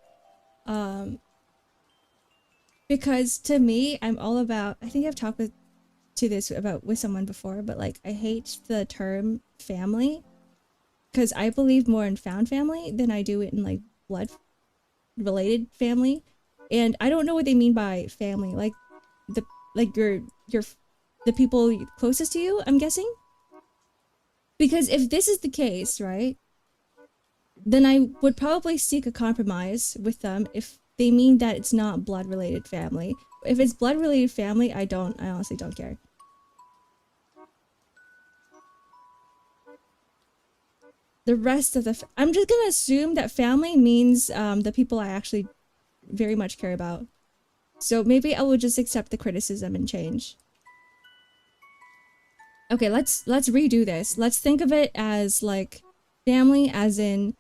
Because to me, I'm all about... I think I've talked with someone before, but like, I hate the term family. Because I believe more in found family than I do in like blood-related family. And I don't know what they mean by family. Like, the people closest to you, I'm guessing? Because if this is the case, right, then I would probably seek a compromise with them if they mean that it's not blood-related family. If it's blood-related family, I honestly don't care. The rest of I'm just gonna assume that family means the people I actually very much care about. So maybe I will just accept the criticism and change. Okay, let's redo this. Let's think of it as like family as in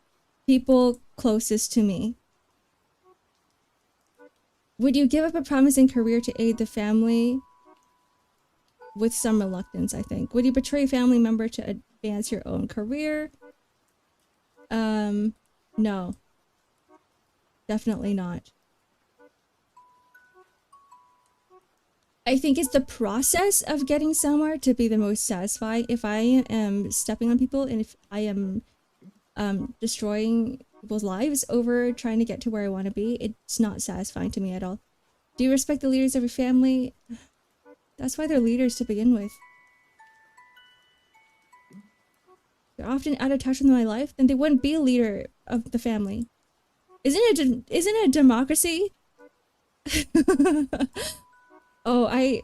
people closest to me. Would you give up a promising career to aid the family? With some reluctance, I think. Would you betray a family member to advance your own career? No. Definitely not. I think it's the process of getting somewhere to be the most satisfying. If I am stepping on people and if I am destroying people's lives over trying to get to where I want to be, it's not satisfying to me at all. Do you respect the leaders of your family? That's why they're leaders to begin with. They're often out of touch with my life, then they wouldn't be a leader of the family. Isn't it a democracy? Oh,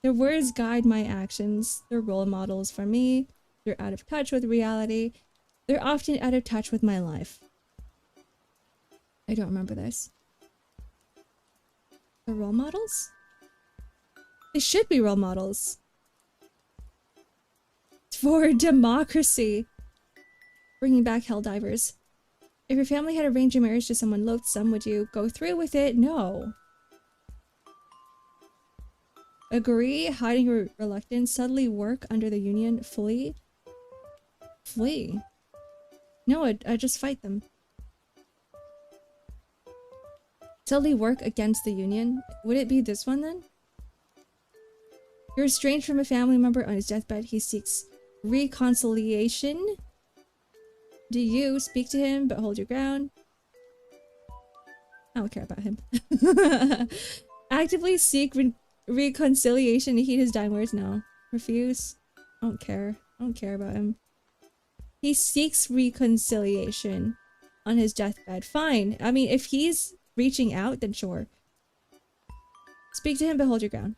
their words guide my actions. They're role models for me. They're out of touch with reality. They're often out of touch with my life. I don't remember this. They're role models? They should be role models. For democracy. Bringing back Helldivers. If your family had arranged your marriage to someone loathsome, would you go through with it? No. Agree, hiding your reluctance, subtly work under the union, flee. Flee? No, I just fight them. Subtly work against the union? Would it be this one then? You're estranged from a family member on his deathbed. He seeks reconciliation. Do you speak to him but hold your ground? I don't care about him. Actively seek reconciliation to heed his dying words? No. Refuse? I don't care. I don't care about him. He seeks reconciliation on his deathbed. Fine. I mean, if he's reaching out, then sure. Speak to him but hold your ground.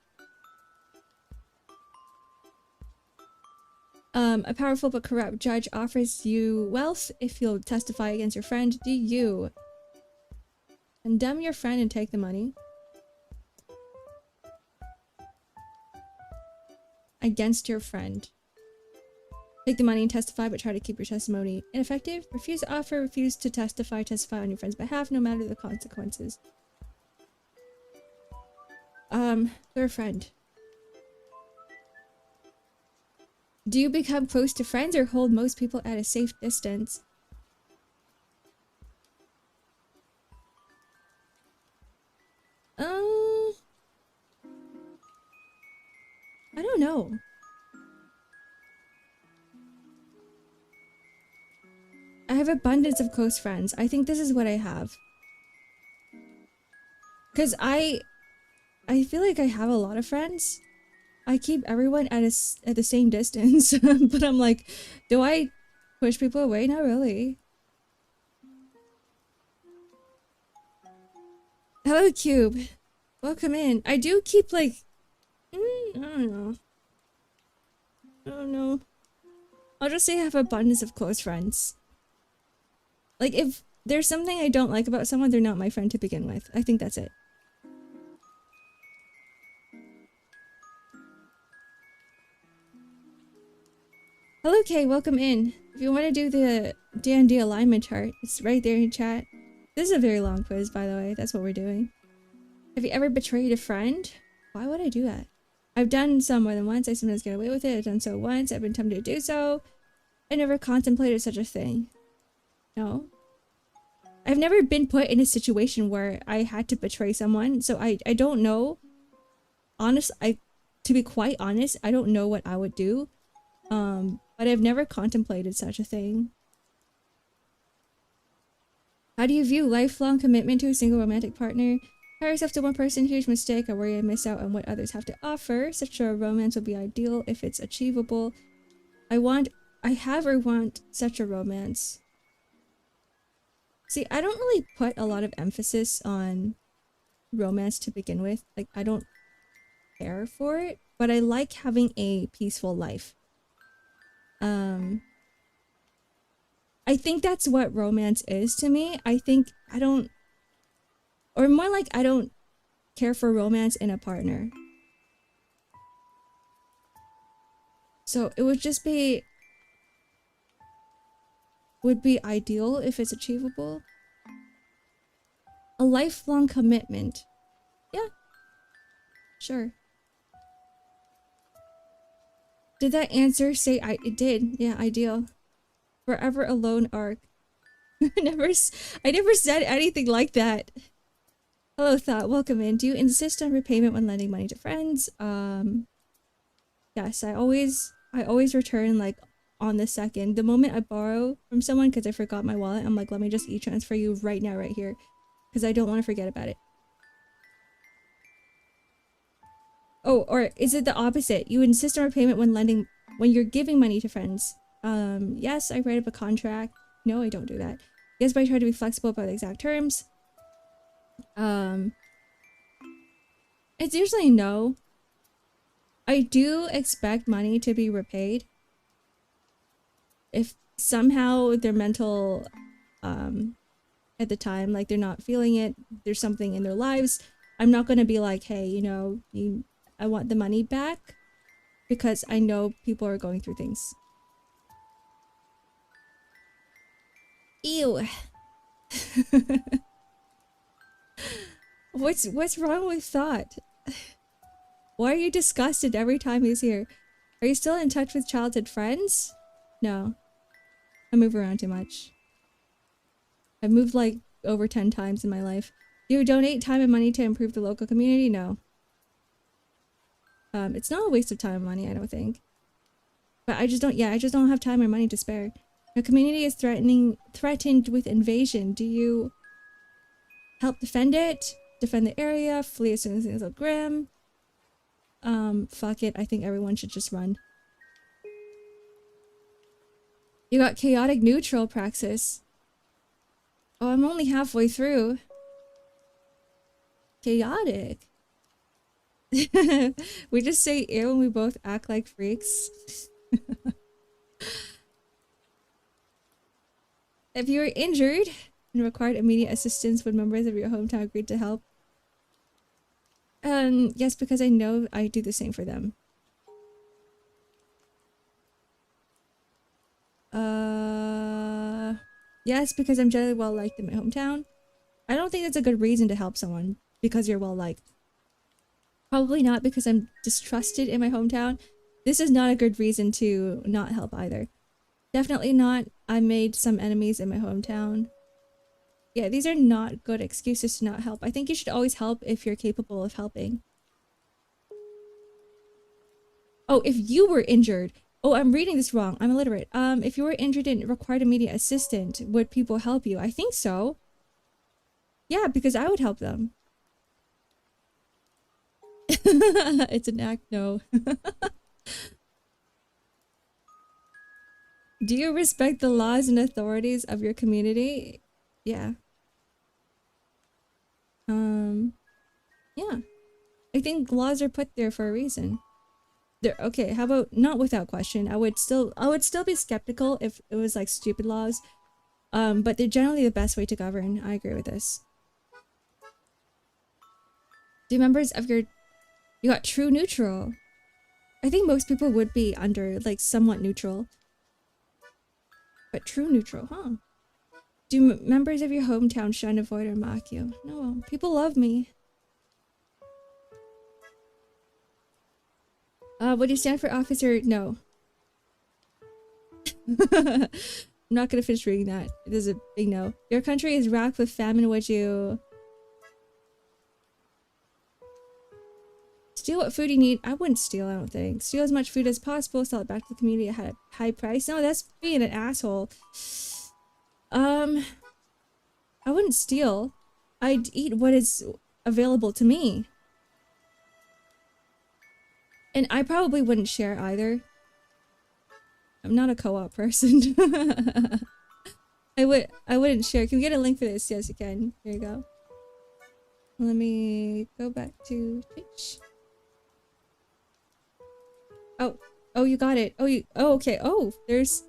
A powerful but corrupt judge offers you wealth if you'll testify against your friend. Do you condemn your friend and take the money? Against your friend. Take the money and testify, but try to keep your testimony ineffective. Refuse to offer, refuse to testify, testify on your friend's behalf, no matter the consequences. They're a friend. Do you become close to friends or hold most people at a safe distance? I don't know. I have abundance of close friends. I think this is what I have. Because I feel like I have a lot of friends. I keep everyone at the same distance. But I'm like, do I push people away? Not really. Hello, Cube. Welcome in. I do keep like... I don't know. I don't know. I'll just say I have abundance of close friends. Like, if there's something I don't like about someone, they're not my friend to begin with. I think that's it. Hello, Kay. Welcome in. If you want to do the D&D alignment chart, it's right there in chat. This is a very long quiz, by the way. That's what we're doing. Have you ever betrayed a friend? Why would I do that? I've done so more than once. I sometimes get away with it. I've done so once. I've been tempted to do so. I never contemplated such a thing. No. I've never been put in a situation where I had to betray someone, so I don't know. To be quite honest, I don't know what I would do. But I've never contemplated such a thing. How do you view lifelong commitment to a single romantic partner? Tie yourself to one person, huge mistake. I worry I miss out on what others have to offer. Such a romance will be ideal if it's achievable. I have or want such a romance. See, I don't really put a lot of emphasis on romance to begin with. Like, I don't care for it, but I like having a peaceful life. I think that's what romance is to me. I think I don't, or more like I don't care for romance in a partner. So it would just be, would be ideal if it's achievable. A lifelong commitment. Yeah. Sure. Did that answer say it did? Yeah, ideal. Forever alone arc. I never said anything like that. Hello, Thought. Welcome in. Do you insist on repayment when lending money to friends? Yes, I always return like on the second. The moment I borrow from someone because I forgot my wallet, I'm like, let me just e-transfer you right now, right here. Because I don't want to forget about it. Oh, or is it the opposite? You insist on repayment when you're giving money to friends. Yes, I write up a contract. No, I don't do that. Yes, but I try to be flexible about the exact terms. It's usually no. I do expect money to be repaid. If somehow their mental, at the time, like they're not feeling it, there's something in their lives, I'm not gonna be like, hey, you know, I want the money back, because I know people are going through things. Ew. What's wrong with Thought? Why are you disgusted every time he's here? Are you still in touch with childhood friends? No. I move around too much. I've moved like over 10 times in my life. Do you donate time and money to improve the local community? No. It's not a waste of time and money, I don't think. But I just don't have time or money to spare. Your community is threatened with invasion. Do you help defend it? Defend the area? Flee as soon as things look grim? Fuck it. I think everyone should just run. You got chaotic neutral praxis. Oh, I'm only halfway through. Chaotic. We just say ew and we both act like freaks. If you were injured and required immediate assistance, would members of your hometown agree to help? Yes, because I know I do the same for them. Yes, because I'm generally well liked in my hometown. I don't think that's a good reason to help someone because you're well liked. Probably not because I'm distrusted in my hometown. This is not a good reason to not help either. Definitely not. I made some enemies in my hometown. Yeah, these are not good excuses to not help. I think you should always help if you're capable of helping. Oh, if you were injured. Oh, I'm reading this wrong. I'm illiterate. If you were injured and required immediate assistance, would people help you? I think so. Yeah, because I would help them. It's an act, no. Do you respect the laws and authorities of your community? Yeah. Yeah. I think laws are put there for a reason. They're okay, how about not without question? I would still be skeptical if it was like stupid laws. But they're generally the best way to govern. I agree with this. Do members of your... You got true neutral. I think most people would be under, like, somewhat neutral. But true neutral, huh? Do members of your hometown shun, avoid, or mock you? No, people love me. Would you stand for officer? No. I'm not gonna finish reading that. It is a big no. Your country is racked with famine. Would you... Steal what food you need? I wouldn't steal, I don't think. Steal as much food as possible, sell it back to the community at a high price. No, that's being an asshole. I wouldn't steal. I'd eat what is available to me. And I probably wouldn't share either. I'm not a co-op person. I wouldn't share. Can we get a link for this? Yes, you can. Here you go. Let me go back to Twitch. Oh, you got it. Oh, okay. Oh, there's...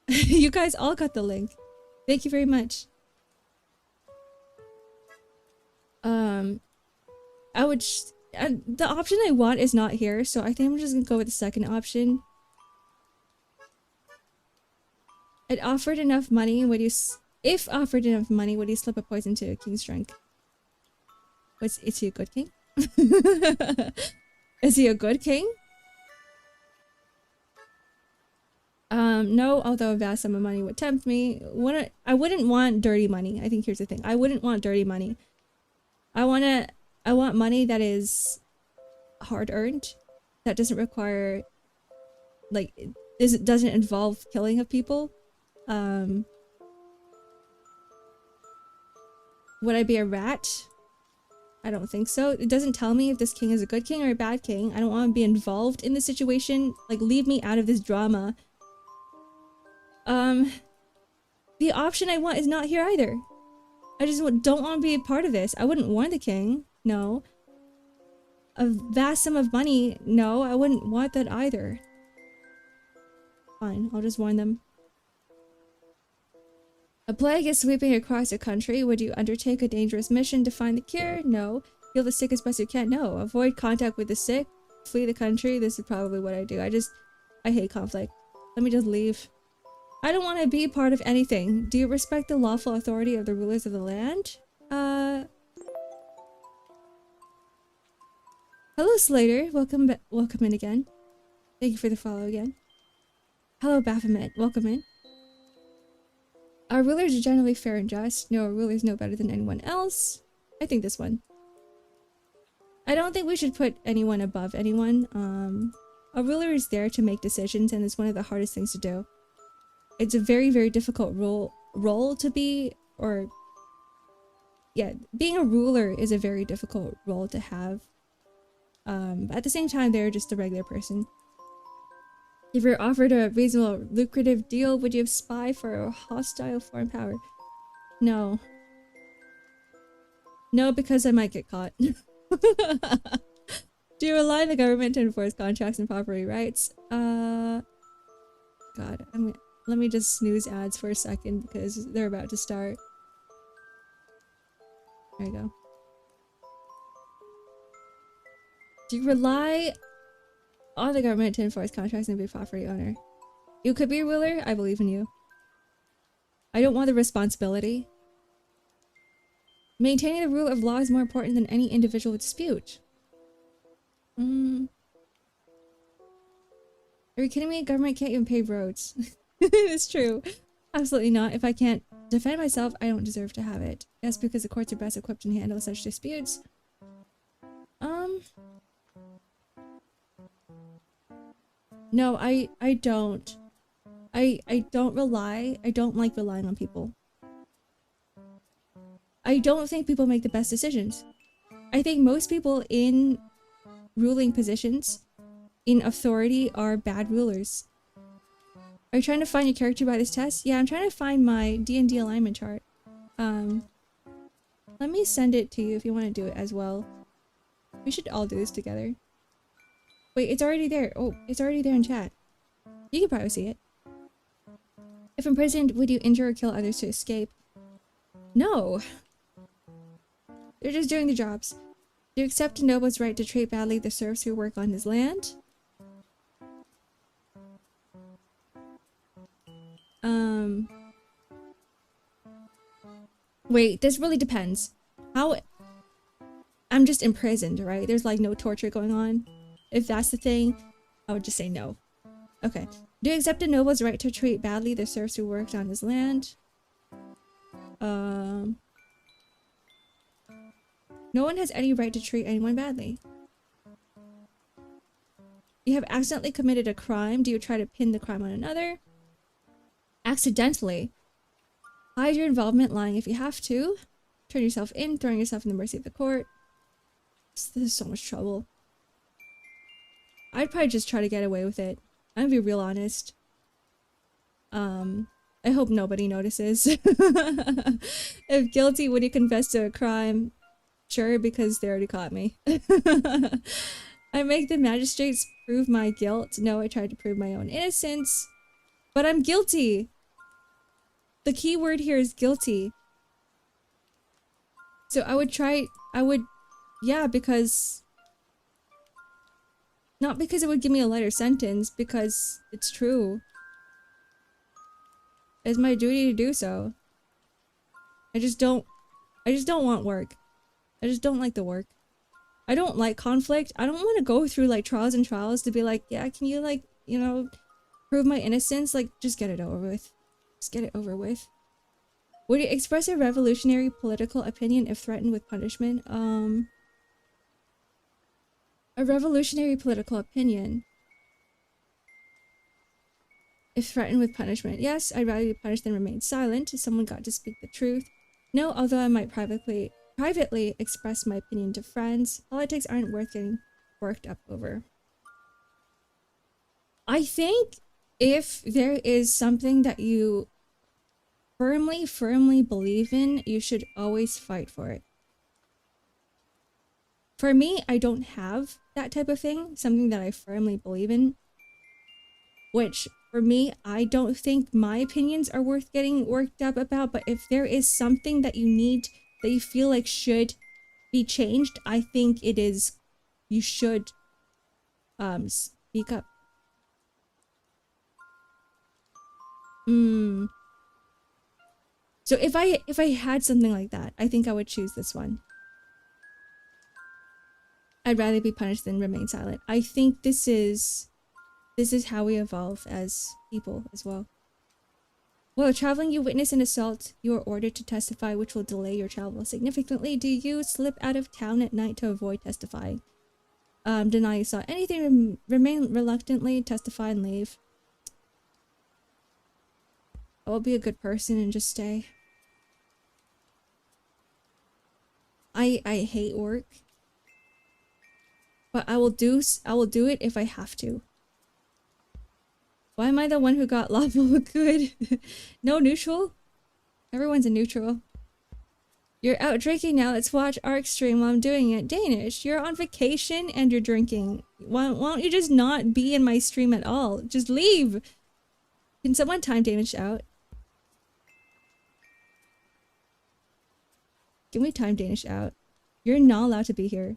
You guys all got the link. Thank you very much. I would... the option I want is not here, so I think I'm just gonna go with the second option. It offered enough money, would you... If offered enough money, would you slip a poison to a king's drink? Is he a good king? Is he a good king? No, although a vast sum of money would tempt me. I wouldn't want dirty money. I think here's the thing. I wouldn't want dirty money. I want money that is hard earned. That doesn't require, like, it doesn't involve killing of people. Would I be a rat? I don't think so. It doesn't tell me if this king is a good king or a bad king. I don't want to be involved in the situation. Like, leave me out of this drama. The option I want is not here either. I just don't want to be a part of this. I wouldn't warn the king. No. A vast sum of money. No, I wouldn't want that either. Fine, I'll just warn them. A plague is sweeping across the country. Would you undertake a dangerous mission to find the cure? No. Heal the sick as best you can? No. Avoid contact with the sick. Flee the country? This is probably what I do. I hate conflict. Let me just leave. I don't want to be part of anything. Do you respect the lawful authority of the rulers of the land? Hello, Slater. Welcome in again. Thank you for the follow again. Hello, Baphomet. Welcome in. Our rulers are generally fair and just. No, our rulers know better than anyone else. I think this one. I don't think we should put anyone above anyone. A ruler is there to make decisions, and it's one of the hardest things to do. It's a very, very difficult role to be, or yeah, being a ruler is a very difficult role to have. But at the same time, they're just a regular person. If you're offered a reasonable, lucrative deal, would you spy for a hostile foreign power? No. No, because I might get caught. Do you rely on the government to enforce contracts and property rights? God, let me just snooze ads for a second because they're about to start. There you go. Do you rely on the government to enforce contracts and be a property owner? You could be a ruler. I believe in you. I don't want the responsibility. Maintaining the rule of law is more important than any individual dispute. Are you kidding me? Government can't even pave roads. It's true. Absolutely not. If I can't defend myself, I don't deserve to have it. That's because the courts are best equipped to handle such disputes. No, I don't. I don't like relying on people. I don't think people make the best decisions. I think most people in ruling positions, in authority, are bad rulers. Are you trying to find your character by this test? Yeah, I'm trying to find my D&D alignment chart. Let me send it to you if you want to do it as well. We should all do this together. Wait, it's already there. Oh, it's already there in chat. You can probably see it. If imprisoned, would you injure or kill others to escape? No. They're just doing their jobs. Do you accept a noble's right to treat badly the serfs who work on his land? Wait, this really depends. I'm just imprisoned, right? There's like no torture going on. If that's the thing, I would just say no. Okay. Do you accept a noble's right to treat badly the serfs who worked on his land? No one has any right to treat anyone badly. You have accidentally committed a crime. Do you try to pin the crime on another? Accidentally. Hide your involvement, lying if you have to. Turn yourself in, throwing yourself in the mercy of the court. This is so much trouble. I'd probably just try to get away with it. I'm gonna be real honest. I hope nobody notices. If guilty, would you confess to a crime? Sure, because they already caught me. I make the magistrates prove my guilt. No, I tried to prove my own innocence. But I'm guilty! The key word here is guilty. So yeah, because... Not because it would give me a lighter sentence, because it's true. It's my duty to do so. I just don't want work. I just don't like the work. I don't like conflict. I don't want to go through like trials and trials to be like, yeah, can you like, you know, prove my innocence? Like, just get it over with. Just get it over with. Would you express a revolutionary political opinion if threatened with punishment? A revolutionary political opinion. If threatened with punishment. Yes, I'd rather be punished than remain silent if someone got to speak the truth. No, although I might privately express my opinion to friends. Politics aren't worth getting worked up over. I think if there is something that you firmly believe in, you should always fight for it. For me, I don't have that type of thing, something that I firmly believe in. Which, for me, I don't think my opinions are worth getting worked up about, but if there is something that you need, that you feel like should be changed, I think it is, you should speak up. So if I had something like that, I think I would choose this one. I'd rather be punished than remain silent. I think this is how we evolve as people as well. While traveling, you witness an assault. You are ordered to testify, which will delay your travel significantly. Do you slip out of town at night to avoid testifying? Deny you saw anything, remain reluctantly, testify and leave. I will be a good person and just stay. I hate work. But I will do it if I have to. Why am I the one who got lawful good? No neutral? Everyone's a neutral. You're out drinking now. Let's watch Ark stream while I'm doing it. Danish, you're on vacation and you're drinking. Why don't you just not be in my stream at all? Just leave. Can someone time Danish out? Can we time Danish out? You're not allowed to be here.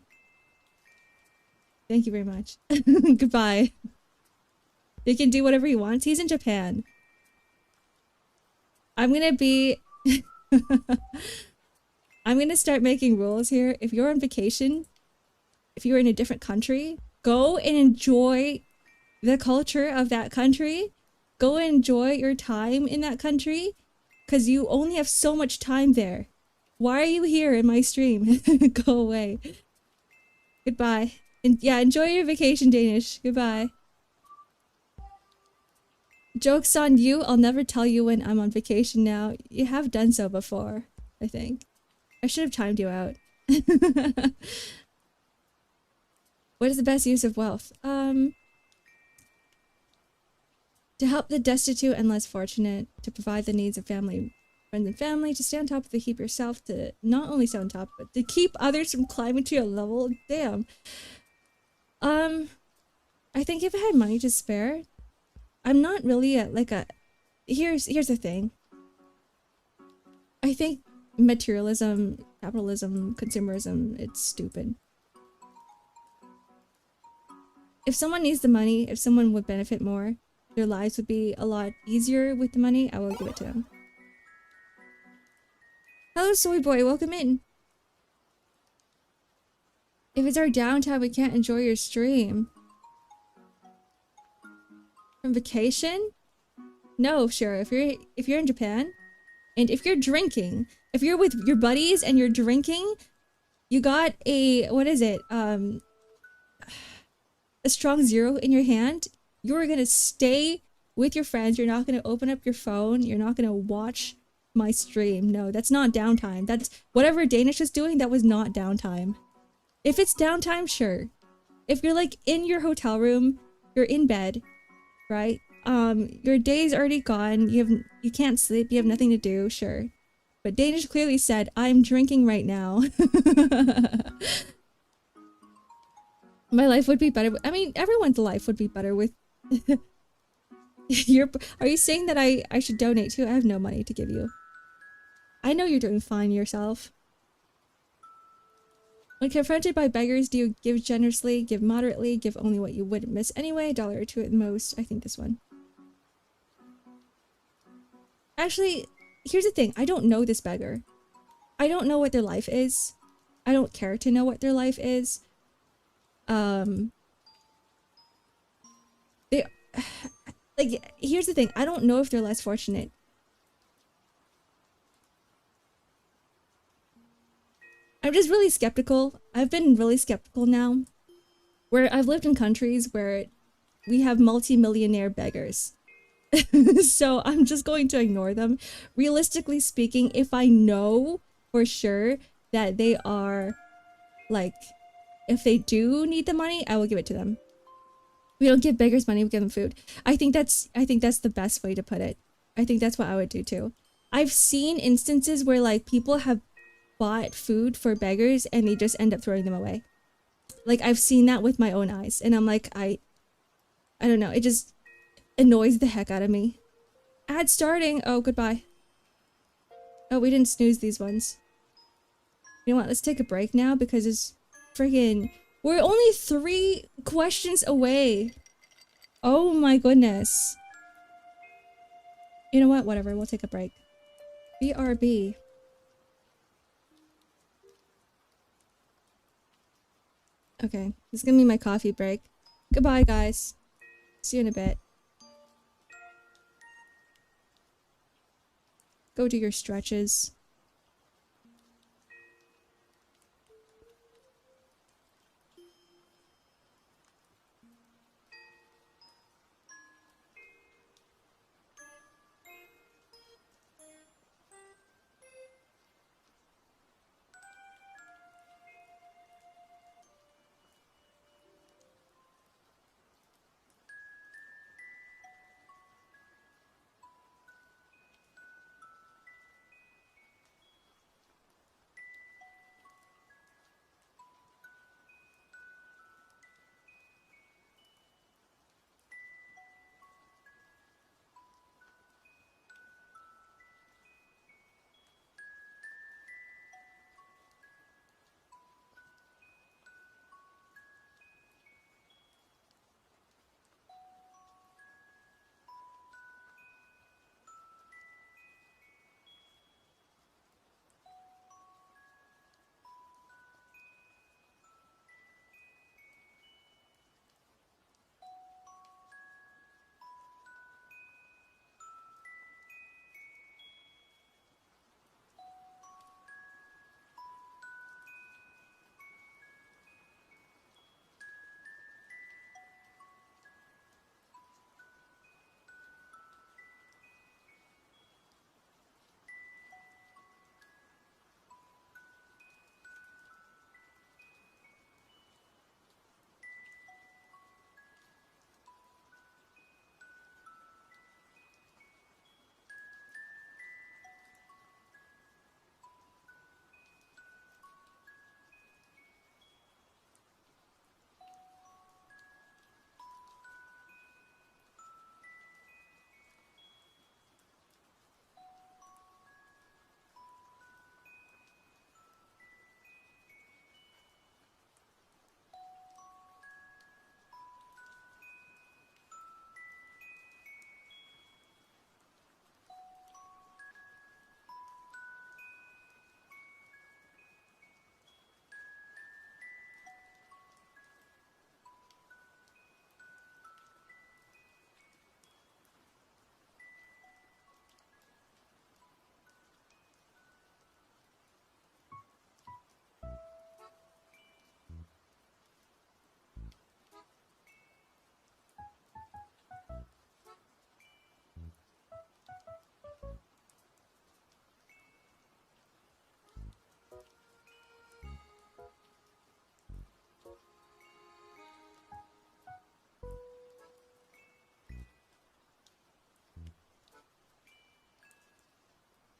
Thank you very much. Goodbye. He can do whatever he wants. He's in Japan. I'm gonna be... I'm gonna start making rules here. If you're on vacation, if you're in a different country, go and enjoy the culture of that country. Go and enjoy your time in that country, because you only have so much time there. Why are you here in my stream? Go away. Goodbye. And yeah, enjoy your vacation, Danish. Goodbye. Joke's on you. I'll never tell you when I'm on vacation now. You have done so before, I think. I should have timed you out. What is the best use of wealth? To help the destitute and less fortunate, to provide the needs of friends and family, to stay on top of the heap yourself, to not only stay on top, but to keep others from climbing to your level. Damn. I think if I had money to spare, I'm not really here's the thing. I think materialism, capitalism, consumerism, it's stupid. If someone needs the money, if someone would benefit more, their lives would be a lot easier with the money, I will give it to them. Hello, Soy Boy, welcome in. If it's our downtime, we can't enjoy your stream. From vacation? No, sure. If you're in Japan, and if you're drinking, if you're with your buddies and you're drinking, you got a, what is it? A strong zero in your hand. You're gonna stay with your friends. You're not gonna open up your phone. You're not gonna watch my stream. No, that's not downtime. That's whatever Danish is doing, that was not downtime. If it's downtime, sure. If you're like in your hotel room, you're in bed, right? Your day's already gone. You can't sleep. You have nothing to do. Sure, but Danish clearly said, "I'm drinking right now." My life would be better. I mean, everyone's life would be better with. Are you saying that I should donate to? I have no money to give you. I know you're doing fine yourself. When confronted by beggars, do you give generously, give moderately, give only what you wouldn't miss anyway? $1 or $2 at the most. I think this one. Actually, here's the thing. I don't know this beggar. I don't know what their life is. I don't care to know what their life is. Here's the thing. I don't know if they're less fortunate. I'm just really skeptical. I've been really skeptical now. Where I've lived in countries where we have multi-millionaire beggars. So I'm just going to ignore them. Realistically speaking, if I know for sure that they are, like, if they do need the money, I will give it to them. We don't give beggars money, we give them food. I think that's the best way to put it. I think that's what I would do too. I've seen instances where like people have bought food for beggars and they just end up throwing them away. Like I've seen that with my own eyes and I'm like, I don't know, it just annoys the heck out of me. Ad starting. Oh, goodbye. Oh, we didn't snooze these ones. You know what, let's take a break now because it's friggin', we're only 3 questions away. Oh my goodness. You know what, whatever, we'll take a break. BRB. Okay, this is gonna be my coffee break. Goodbye, guys. See you in a bit. Go do your stretches.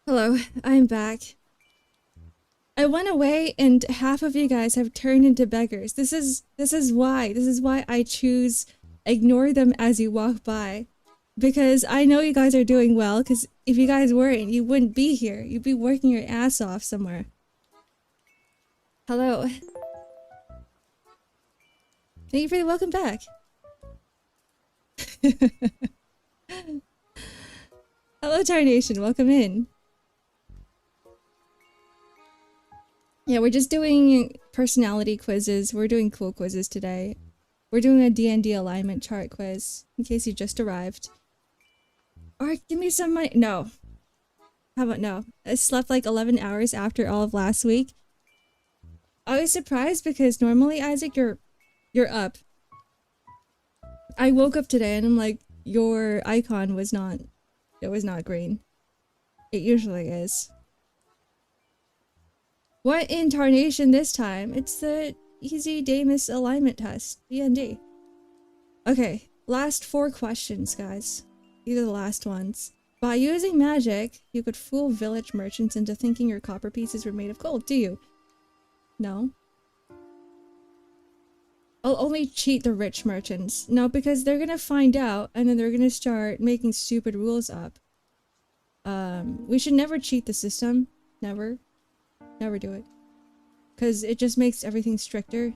Hello, I'm back. I went away and half of you guys have turned into beggars. This is why. This is why I choose ignore them as you walk by. Because I know you guys are doing well, because if you guys weren't, you wouldn't be here. You'd be working your ass off somewhere. Hello. Thank you for the welcome back. Hello, Tarnation. Welcome in. Yeah, we're just doing personality quizzes. We're doing cool quizzes today. We're doing a D&D alignment chart quiz, in case you just arrived. Or give me some money. No. How about no? I slept like 11 hours after all of last week. I was surprised because normally, Isaac, you're up. I woke up today and I'm like, your icon was not, it was not green. It usually is. What in tarnation this time? It's the easy Damus alignment test. D&D. Okay, last 4 questions, guys. These are the last ones. By using magic, you could fool village merchants into thinking your copper pieces were made of gold, do you? No. I'll only cheat the rich merchants. No, because they're gonna find out and then they're gonna start making stupid rules up. We should never cheat the system. Never. Never do it. Because it just makes everything stricter.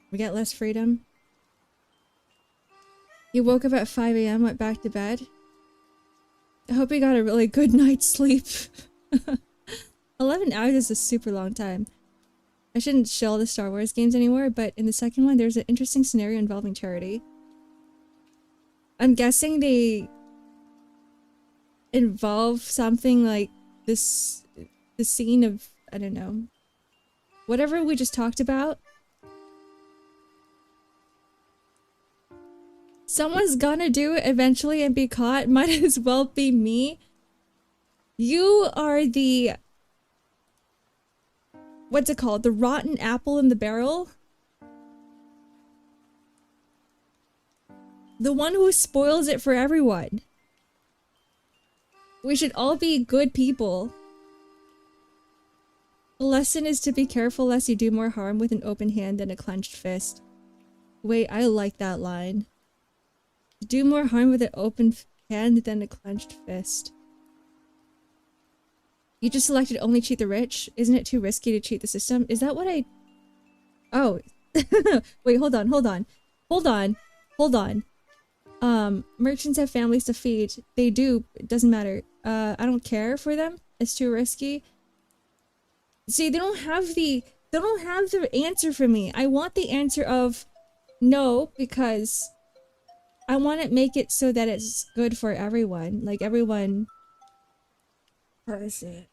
We get less freedom. You woke up at 5 AM, went back to bed. I hope you got a really good night's sleep. 11 hours is a super long time. I shouldn't shill the Star Wars games anymore, but in the second one, there's an interesting scenario involving charity. I'm guessing they involve something like this, the scene of, I don't know, whatever we just talked about. Someone's gonna do it eventually and be caught. Might as well be me. You are the... what's it called? The rotten apple in the barrel? The one who spoils it for everyone. We should all be good people. The lesson is to be careful lest you do more harm with an open hand than a clenched fist. Wait, I like that line. Do more harm with an open hand than a clenched fist. You just selected only cheat the rich? Isn't it too risky to cheat the system? Is that what I... oh. Wait, hold on. Merchants have families to feed. They do. It doesn't matter. I don't care for them. It's too risky. See, they don't have the answer for me. I want the answer of no, because I want to make it so that it's good for everyone. Like, everyone... what is it?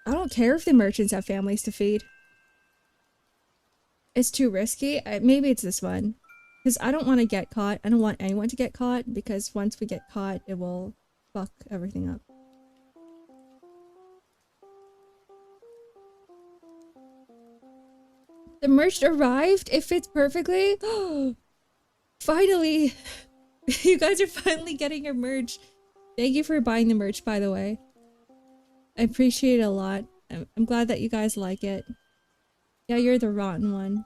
I don't care if the merchants have families to feed. It's too risky. Maybe it's this one. Because I don't want to get caught. I don't want anyone to get caught, because once we get caught, it will fuck everything up. The merch arrived. It fits perfectly. Finally! You guys are finally getting your merch. Thank you for buying the merch, by the way. I appreciate it a lot. I'm glad that you guys like it. Yeah, you're the rotten one.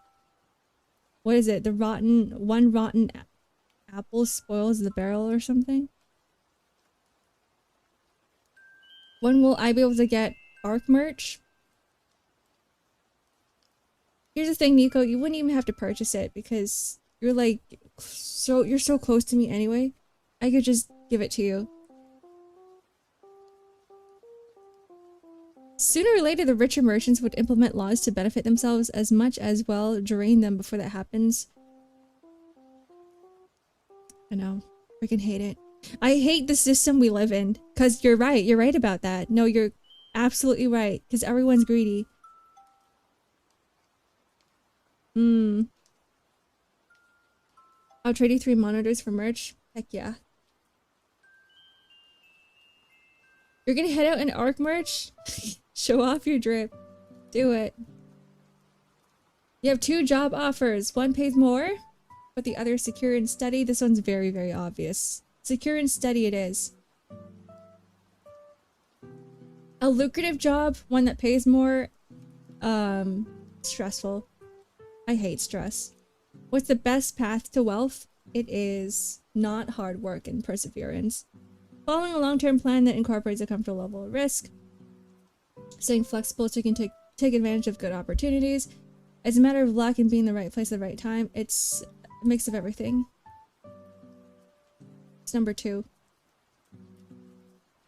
What is it? The one rotten apple spoils the barrel or something? When will I be able to get Ark merch? Here's the thing, Nico. You wouldn't even have to purchase it because you're like... you're so close to me anyway. I could just give it to you. Sooner or later, the richer merchants would implement laws to benefit themselves as much as well drain them before that happens. I know. Freaking hate it. I hate the system we live in. Cause you're right. You're right about that. No, you're absolutely right. Cause everyone's greedy. I'll trade you 3 monitors for merch. Heck yeah. You're gonna head out in Ark merch? Show off your drip. Do it. You have 2 job offers. One pays more, but the other is secure and steady. This one's very, very obvious. Secure and steady it is. A lucrative job, one that pays more. Stressful. I hate stress. What's the best path to wealth? It is not hard work and perseverance. Following a long-term plan that incorporates a comfortable level of risk. Staying flexible so you can take advantage of good opportunities. It's a matter of luck and being in the right place at the right time. It's a mix of everything. It's number 2.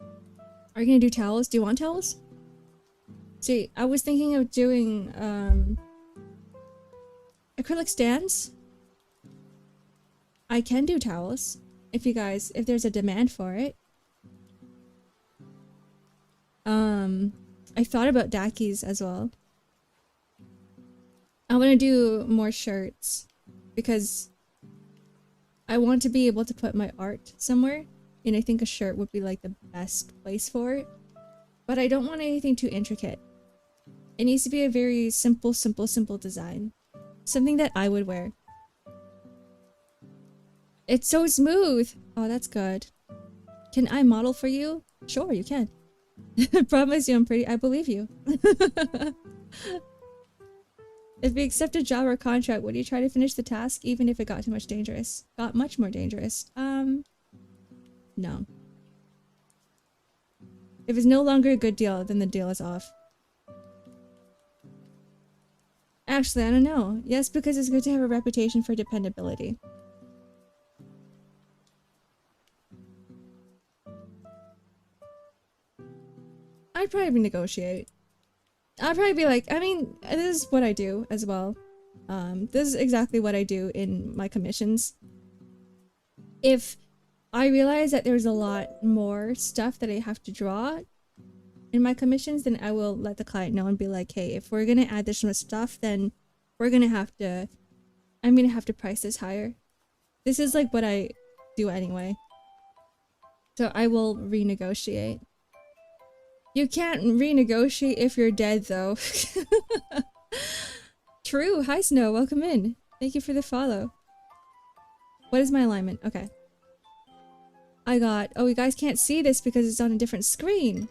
Are you gonna do towels? Do you want towels? See, I was thinking of doing acrylic stands. I can do towels if there's a demand for it. I thought about dackies as well. I want to do more shirts because I want to be able to put my art somewhere, and I think a shirt would be like the best place for it. But I don't want anything too intricate. It needs to be a very simple design. Something that I would wear. It's so smooth! Oh, that's good. Can I model for you? Sure, you can. Promise you I'm pretty. I believe you. If we accept a job or contract, would you try to finish the task even if it got got much more dangerous? No. If it's no longer a good deal, then the deal is off. Actually, I don't know. Yes, because it's good to have a reputation for dependability. I'd probably negotiate. I'd probably be like, I mean, this is what I do as well. This is exactly what I do in my commissions. If I realize that there's a lot more stuff that I have to draw in my commissions, then I will let the client know and be like, hey, if we're gonna add additional stuff, then I'm gonna have to price this higher. This is like what I do anyway. So I will renegotiate. You can't renegotiate if you're dead though. True. Hi Snow, welcome in. Thank you for the follow. What is my alignment? Okay. I got, oh, you guys can't see this because it's on a different screen.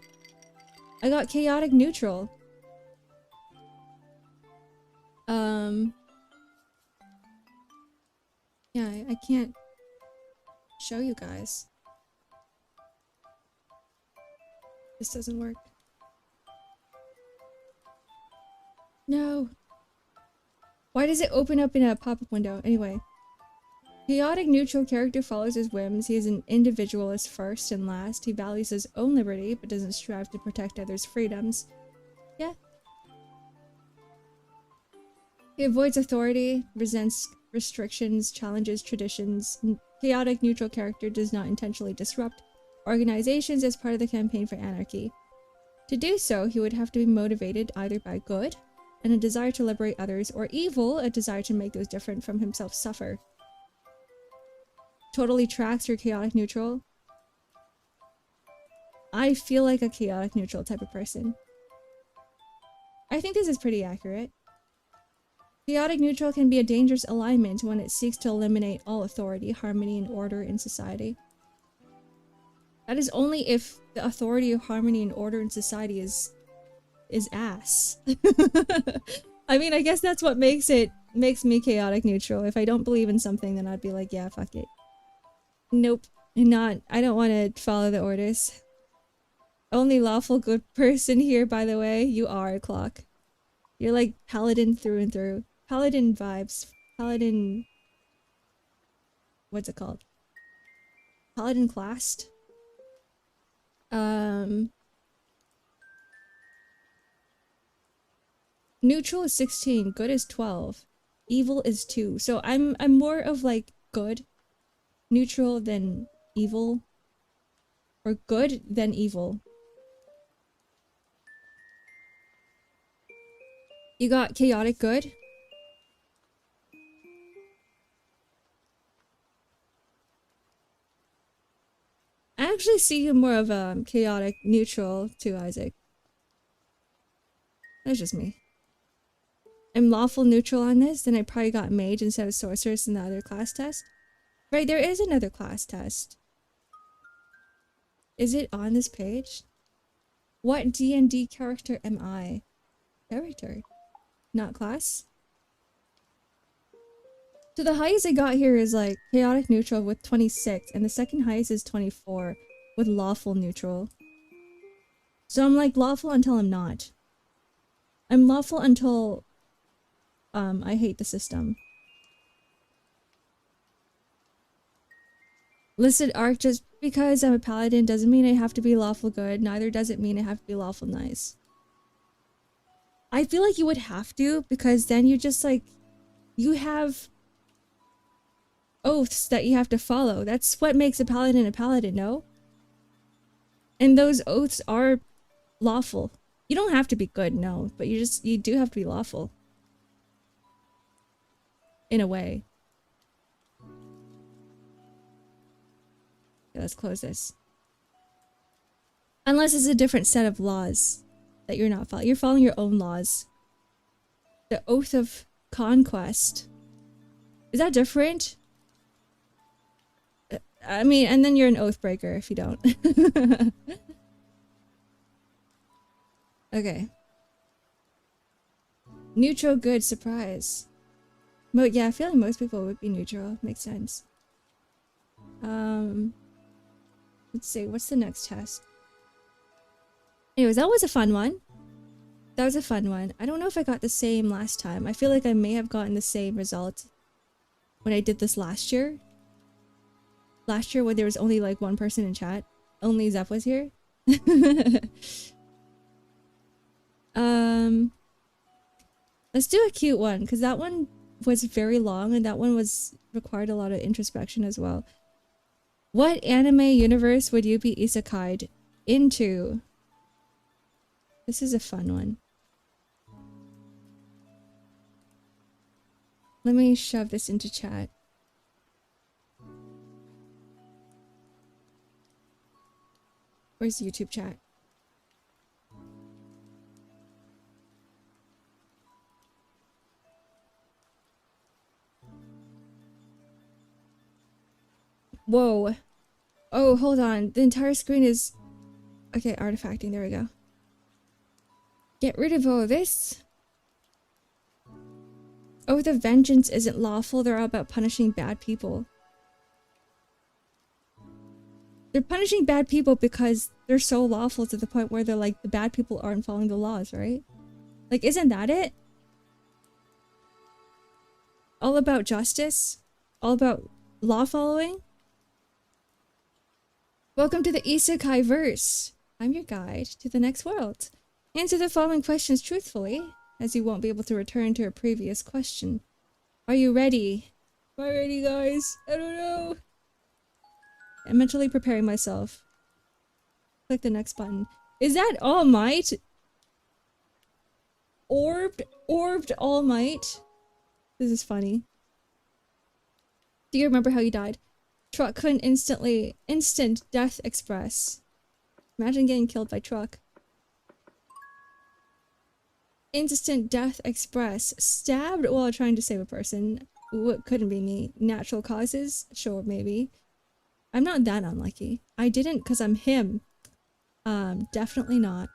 I got chaotic neutral. Yeah, I can't show you guys. This doesn't work. No. Why does it open up in a pop-up window? Anyway. Chaotic neutral character follows his whims. He is an individualist first and last. He values his own liberty, but doesn't strive to protect others' freedoms. Yeah. He avoids authority, resents restrictions, challenges traditions. Chaotic neutral character does not intentionally disrupt organizations as part of the campaign for anarchy. To do so, he would have to be motivated either by good, and a desire to liberate others, or evil, a desire to make those different from himself suffer. Totally tracks your chaotic neutral. I feel like a chaotic neutral type of person. I think this is pretty accurate. Chaotic neutral can be a dangerous alignment when it seeks to eliminate all authority, harmony, and order in society. That is only if the authority of harmony and order in society is ass. I mean, I guess that's what makes me chaotic neutral. If I don't believe in something, then I'd be like, yeah, fuck it. Nope. I don't want to follow the orders. Only lawful good person here, by the way. You are a clock. You're like paladin through and through. Paladin vibes. Paladin... What's it called? Paladin classed? Neutral is 16, good is 12, evil is 2. So I'm more of like good, neutral than evil, or good than evil. You got chaotic good? I actually see you more of a chaotic neutral too, Isaac. That's just me. I'm lawful neutral on this, then I probably got mage instead of sorceress in the other class test. Right, there is another class test. Is it on this page? What D&D character am I? Character, not class. So the highest I got here is like chaotic neutral with 26, and the second highest is 24 with lawful neutral. So I'm like lawful until I'm not. I'm lawful until I hate the system. Listed arc, just because I'm a paladin doesn't mean I have to be lawful good, neither does it mean I have to be lawful nice. I feel like you would have to, because then you just like, you have oaths that you have to follow. That's what makes a paladin, no? And those oaths are lawful. You don't have to be good, no, but you do have to be lawful. In a way. Okay, let's close this. Unless it's a different set of laws that you're not following. You're following your own laws. The Oath of Conquest. Is that different? I mean, and then you're an oath breaker if you don't. Okay. Neutral good surprise. Yeah, I feel like most people would be neutral. Makes sense. Let's see, what's the next test? Anyways, that was a fun one. That was a fun one. I don't know if I got the same last time. I feel like I may have gotten the same result when I did this last year. Last year when there was only like one person in chat. Only Zep was here. Um, let's do a cute one, because that one was very long and that one required a lot of introspection as well. What anime universe would you be isekai'd into? This is a fun one. Let me shove this into chat. Where's YouTube chat? Whoa. Oh, hold on. The entire screen is... Okay, artifacting. There we go. Get rid of all of this. Oh, the vengeance isn't lawful. They're all about punishing bad people. They're punishing bad people because they're so lawful to the point where they're like, the bad people aren't following the laws, right? Like, isn't that it? All about justice? All about law following? Welcome to the Isekai verse. I'm your guide to the next world. Answer the following questions truthfully, as you won't be able to return to a previous question. Are you ready? Am I ready, guys? I don't know. I'm mentally preparing myself. Click the next button. Is that All Might? Orbed All Might? This is funny. Do you remember how you died? Truck couldn't instant death express. Imagine getting killed by truck. Instant death express. Stabbed while trying to save a person. What couldn't be me? Natural causes? Sure, maybe. I'm not that unlucky. I didn't because I'm him. Definitely not.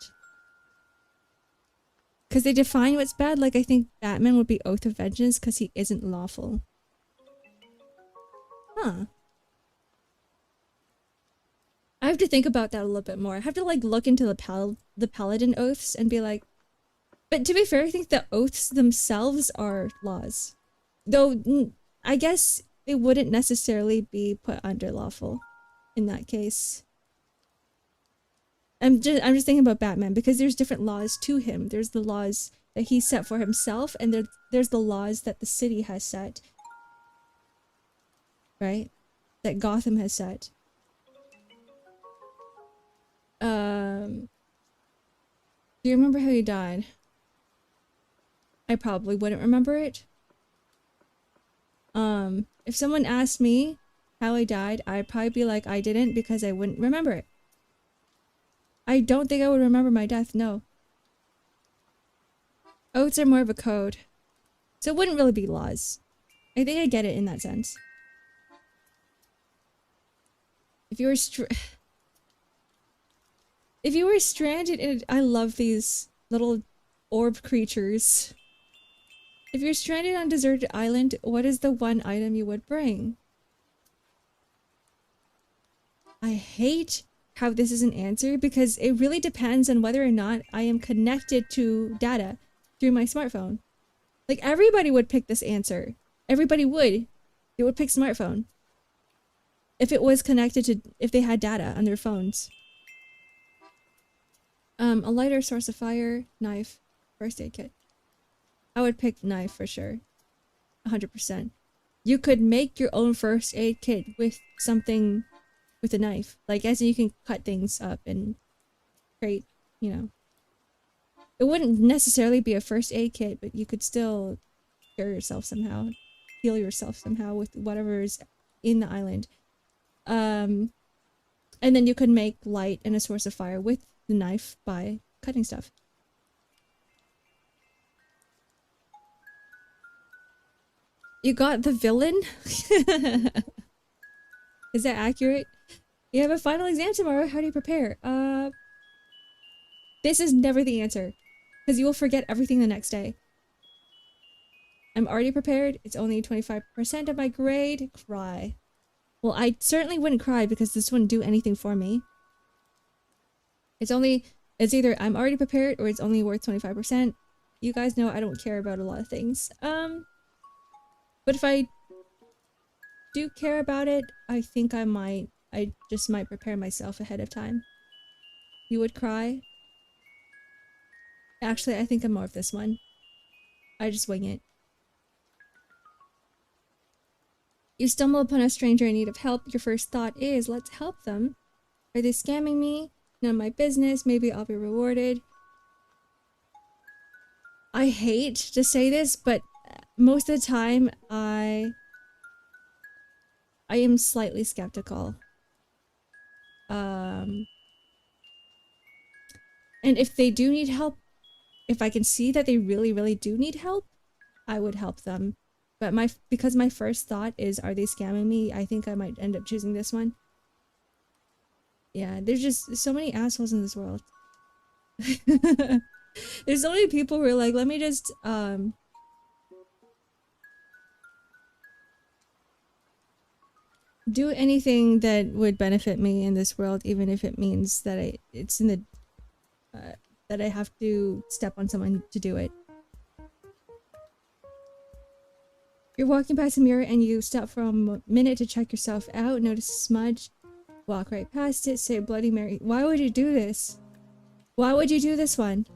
Because they define what's bad. Like, I think Batman would be Oath of Vengeance because he isn't lawful. Huh. I have to think about that a little bit more. I have to, like, look into the Paladin oaths and be like... But to be fair, I think the oaths themselves are laws. Though, I guess they wouldn't necessarily be put under lawful in that case. I'm just thinking about Batman because there's different laws to him. There's the laws that he set for himself, and there's the laws that the city has set. Right? That Gotham has set. Do you remember how you died? I probably wouldn't remember it. If someone asked me how I died, I'd probably be like, I didn't because I wouldn't remember it. I don't think I would remember my death, no. Oaths are more of a code. So it wouldn't really be laws. I think I get it in that sense. If you were stranded in I love these little orb creatures. If you're stranded on a deserted island, what is the one item you would bring? I hate how this is an answer because it really depends on whether or not I am connected to data through my smartphone. Like, everybody would pick this answer. Everybody would. They would pick smartphone. If it was connected to, if they had data on their phones. A lighter, source of fire, knife, first aid kit. I would pick knife for sure. 100%. You could make your own first aid kit with something, with a knife. Like, as in you can cut things up and create, you know. It wouldn't necessarily be a first aid kit, but you could still cure yourself somehow. Heal yourself somehow with whatever's in the island. And then you could make light and a source of fire with the knife by cutting stuff. You got the villain? Is that accurate? You have a final exam tomorrow. How do you prepare? This is never the answer. Because you will forget everything the next day. I'm already prepared. It's only 25% of my grade. Cry. Well, I certainly wouldn't cry because this wouldn't do anything for me. It's either I'm already prepared or it's only worth 25%. You guys know I don't care about a lot of things. But if I do care about it, I think I just might prepare myself ahead of time. You would cry? Actually, I think I'm more of this one. I just wing it. You stumble upon a stranger in need of help. Your first thought is, let's help them. Are they scamming me? None of my business. Maybe I'll be rewarded. I hate to say this, but most of the time I am slightly skeptical. And if they do need help, if I can see that they really, really do need help, I would help them. But because my first thought is, are they scamming me? I think I might end up choosing this one. Yeah, there's just so many assholes in this world. There's so many people who are like, let me just, do anything that would benefit me in this world, even if it means that it's in the, that I have to step on someone to do it. You're walking past a mirror and you stop for a minute to check yourself out, notice a smudge, walk right past it, say Bloody Mary. Why would you do this? Why would you do this one?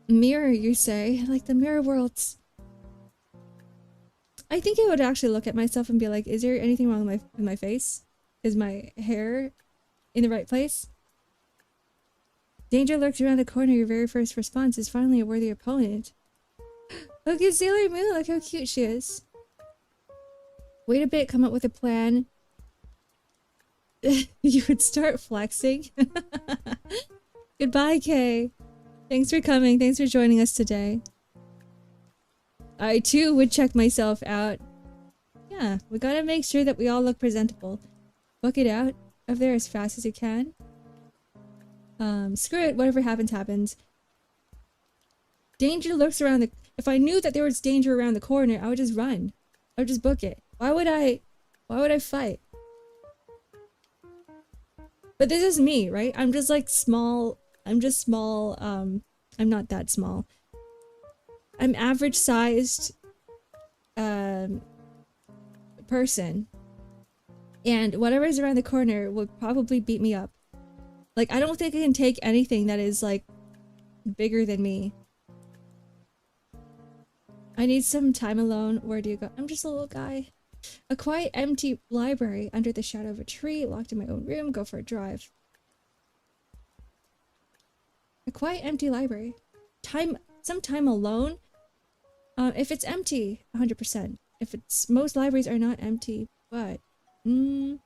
Mirror, you say? Like the mirror worlds. I think I would actually look at myself and be like, is there anything wrong with my face? Is my hair in the right place? Danger lurks around the corner. Your very first response is finally a worthy opponent. Look at Sailor Moon. Look how cute she is. Wait a bit. Come up with a plan. You would start flexing. Goodbye, Kay. Thanks for coming. Thanks for joining us today. I too would check myself out. Yeah, we gotta make sure that we all look presentable. Book it out of there as fast as you can. Screw it, whatever happens, happens. Danger lurks around the... If I knew that there was danger around the corner, I would just run. I would just book it. Why would I fight? But this is me, right? I'm just like small. I'm just small. I'm not that small. I'm average sized person. And whatever's around the corner will probably beat me up. Like, I don't think I can take anything that is like bigger than me. I need some time alone. Where do you go? I'm just a little guy. A quiet, empty library under the shadow of a tree, locked in my own room, go for a drive. A quiet, empty library. Some time alone. If it's empty, 100%. If it's, most libraries are not empty, but, under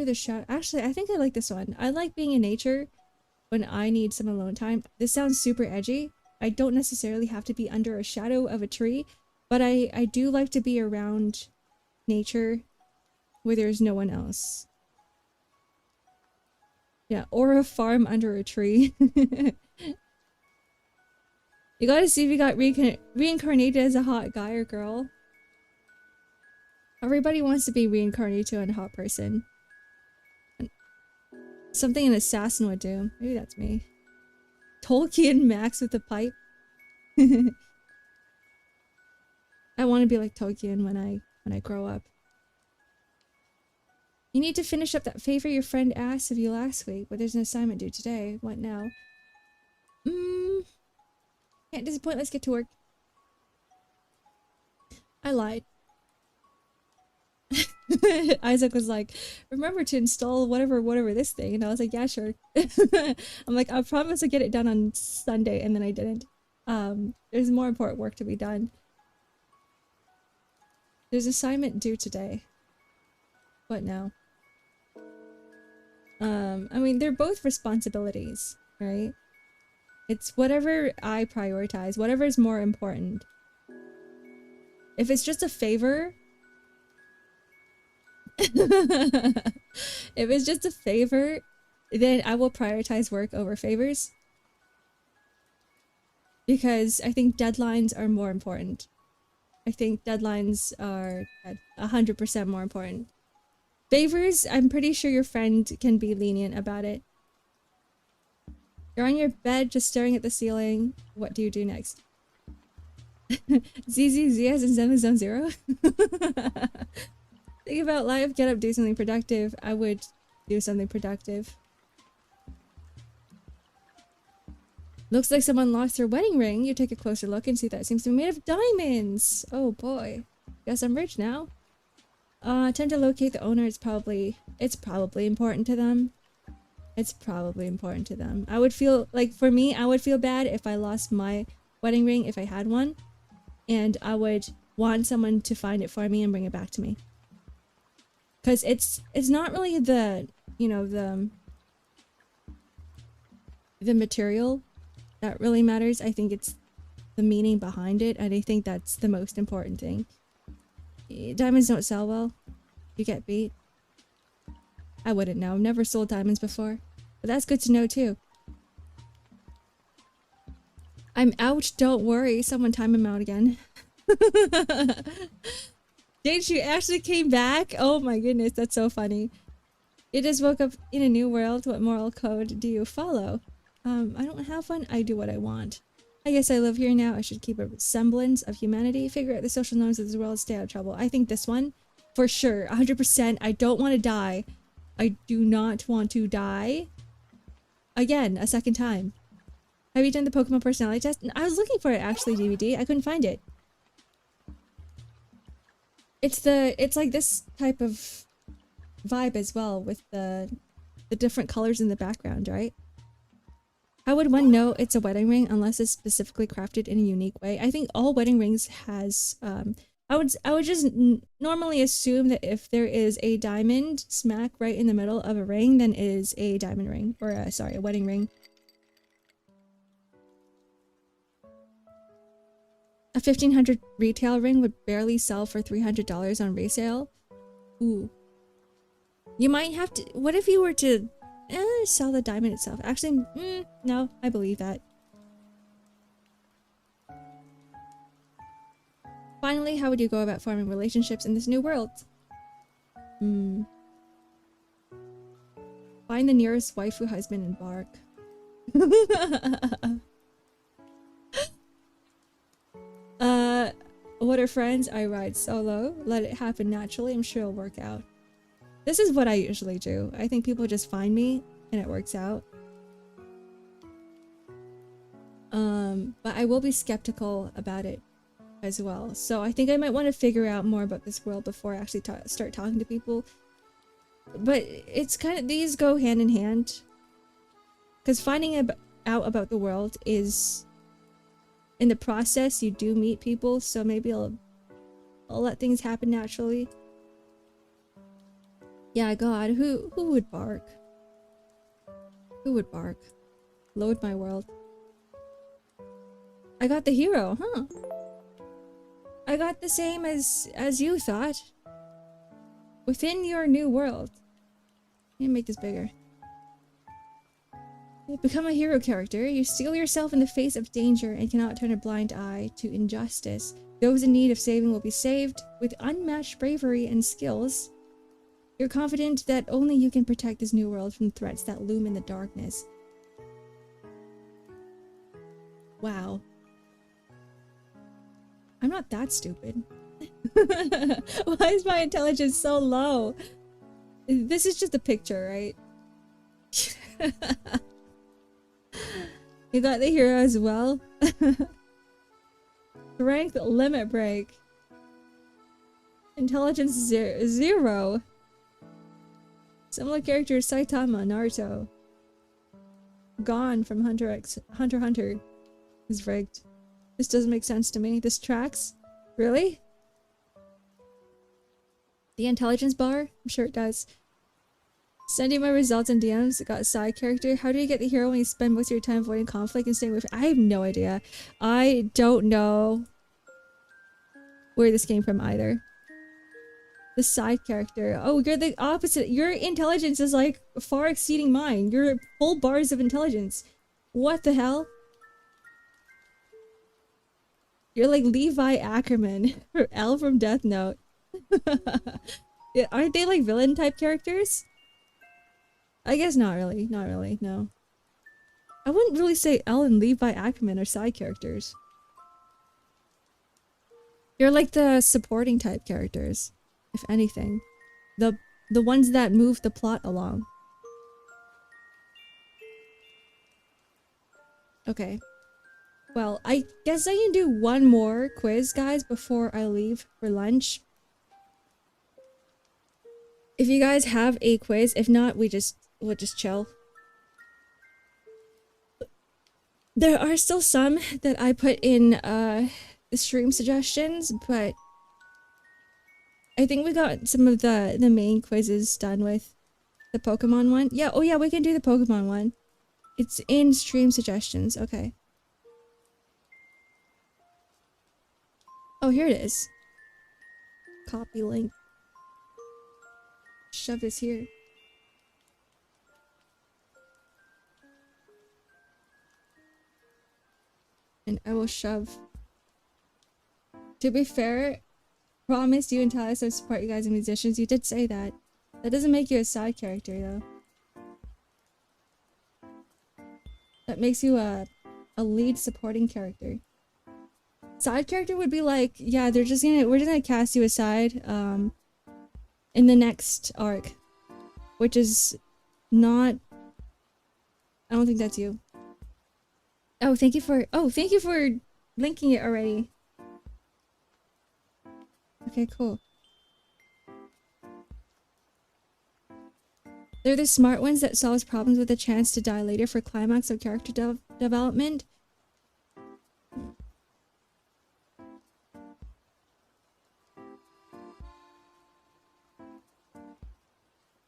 the shadow. Actually, I think I like this one. I like being in nature when I need some alone time. This sounds super edgy. I don't necessarily have to be under a shadow of a tree, but I do like to be around nature where there's no one else. Yeah, or a farm under a tree. You gotta see if you got reincarnated as a hot guy or girl. Everybody wants to be reincarnated to a hot person. Something an assassin would do. Maybe that's me. Tolkien Max with the pipe. I want to be like Tolkien when I grow up. You need to finish up that favor your friend asked of you last week, but there's an assignment due today. What now? Can't disappoint. Let's get to work. I lied. Isaac was like, remember to install whatever this thing, and I was like, yeah, sure. I'm like, I promise to get it done on Sunday, and then I didn't. There's more important work to be done. There's assignment due today. What now? I mean, they're both responsibilities, right? It's whatever I prioritize, whatever is more important. If it's just a favor, if it's just a favor, then I will prioritize work over favors. Because I think deadlines are more important. I think deadlines are 100% more important. Favors, I'm pretty sure your friend can be lenient about it. You're on your bed just staring at the ceiling. What do you do next? ZZZ as in Zone Zero? Think about life, get up, do something productive. I would do something productive. Looks like someone lost their wedding ring. You take a closer look and see that it seems to be made of diamonds. Oh boy. Guess I'm rich now. Attempt to locate the owner. It's probably important to them. It's probably important to them. I would feel, like, for me, I would feel bad if I lost my wedding ring if I had one. And I would want someone to find it for me and bring it back to me. Because it's not really the, you know, the material that really matters. I think it's the meaning behind it, and I think that's the most important thing. Diamonds don't sell well. You get beat. I wouldn't know. I've never sold diamonds before. But that's good to know too. I'm out, don't worry. Someone time him out again. Did you actually came back? Oh my goodness, that's so funny. You just woke up in a new world. What moral code do you follow? I don't have one. I do what I want. I guess I live here now. I should keep a semblance of humanity. Figure out the social norms of this world. Stay out of trouble. I think this one, for sure, 100%. I don't want to die. I do not want to die. Again, a second time. Have you done the Pokemon personality test? I was looking for it actually, DVD. I couldn't find it. It's like this type of vibe as well with the different colors in the background, right? How would one know it's a wedding ring unless it's specifically crafted in a unique way? I think all wedding rings has, I would just normally assume that if there is a diamond smack right in the middle of a ring, then it is a diamond ring, or sorry, a wedding ring. A 1500 retail ring would barely sell for $300 on resale. Ooh. You might have to, what if you were to sell the diamond itself? Actually, no, I believe that. Finally, how would you go about forming relationships in this new world? Find the nearest waifu husband and bark. What are friends? I ride solo. Let it happen naturally. I'm sure it'll work out. This is what I usually do. I think people just find me and it works out. But I will be skeptical about it as well. So I think I might want to figure out more about this world before I actually start talking to people. But it's kind of, these go hand in hand. Because finding out about the world is, in the process, you do meet people. So maybe I'll let things happen naturally. Yeah, God, who would bark? Who would bark? Load my world. I got the hero, huh? I got the same as you thought. Within your new world. Let me make this bigger. You become a hero character. You steel yourself in the face of danger and cannot turn a blind eye to injustice. Those in need of saving will be saved. With unmatched bravery and skills, you're confident that only you can protect this new world from threats that loom in the darkness. Wow. I'm not that stupid. Why is my intelligence so low? This is just a picture, right? You got the hero as well? Strength limit break. Intelligence zero. Similar characters Saitama, Naruto. Gone from Hunter x Hunter is rigged. This doesn't make sense to me. This tracks? Really? The intelligence bar? I'm sure it does. Sending my results in DMs. Got a side character. How do you get the hero when you spend most of your time avoiding conflict and staying away from— I have no idea. I don't know where this came from either. The side character. Oh, you're the opposite. Your intelligence is like far exceeding mine. You're full bars of intelligence. What the hell? You're like Levi Ackerman or L from Death Note. Yeah, aren't they like villain type characters? I guess not really. Not really, no. I wouldn't really say L and Levi Ackerman are side characters. You're like the supporting type characters, if anything. the ones that move the plot along. Okay. Well, I guess I can do one more quiz, guys, before I leave for lunch. If you guys have a quiz, if not, we'll just chill. There are still some that I put in the stream suggestions, but I think we got some of the main quizzes done with the Pokemon one. Yeah, oh yeah, we can do the Pokemon one. It's in stream suggestions. Okay. Oh, here it is. Copy link. Shove this here. And I will shove. To be fair, promise you and Talis will support you guys as musicians. You did say that. That doesn't make you a side character, though. That makes you a lead supporting character. Side character would be like, yeah, we're just gonna cast you aside, in the next arc. Which is not... I don't think that's you. Oh, thank you for linking it already. Okay, cool. They're the smart ones that solves problems with a chance to die later for climax of character development.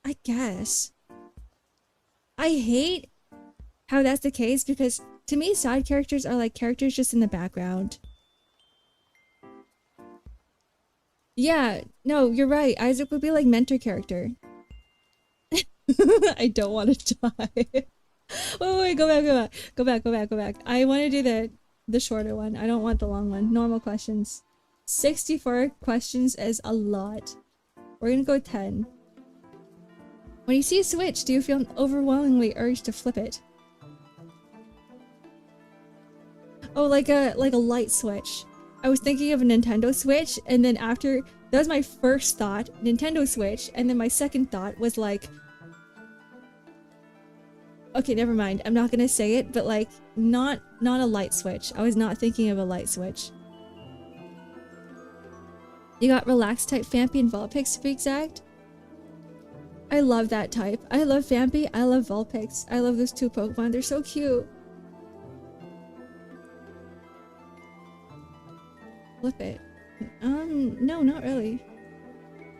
I guess. I hate how that's the case because to me side characters are like characters just in the background. Yeah, no, you're right. Isaac would be like mentor character. I don't want to die. Wait, go back. I want to do the shorter one. I don't want the long one. Normal questions. 64 questions is a lot. We're gonna go 10. When you see a switch, do you feel overwhelmingly urged to flip it? Oh, like a light switch. I was thinking of a Nintendo Switch, and then after that was my first thought, Nintendo Switch, and then my second thought was like, okay, never mind. I'm not gonna say it, but like not a light switch. I was not thinking of a light switch. You got relaxed type Vampy and Vulpix to be exact. I love that type. I love Vampy. I love Vulpix. I love those two Pokemon. They're so cute. Flip it. No, not really.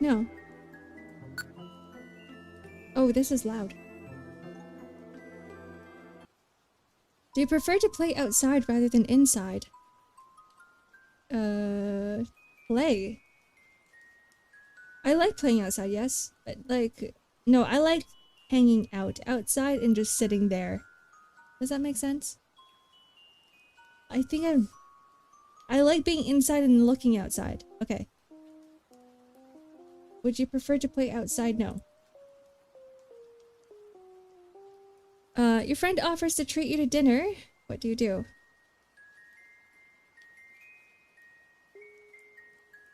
No. Oh, this is loud. Do you prefer to play outside rather than inside? Play. I like playing outside, yes. But like, no, I like hanging out outside and just sitting there. Does that make sense? I think I like being inside and looking outside. Okay. Would you prefer to play outside? No. Your friend offers to treat you to dinner. What do you do?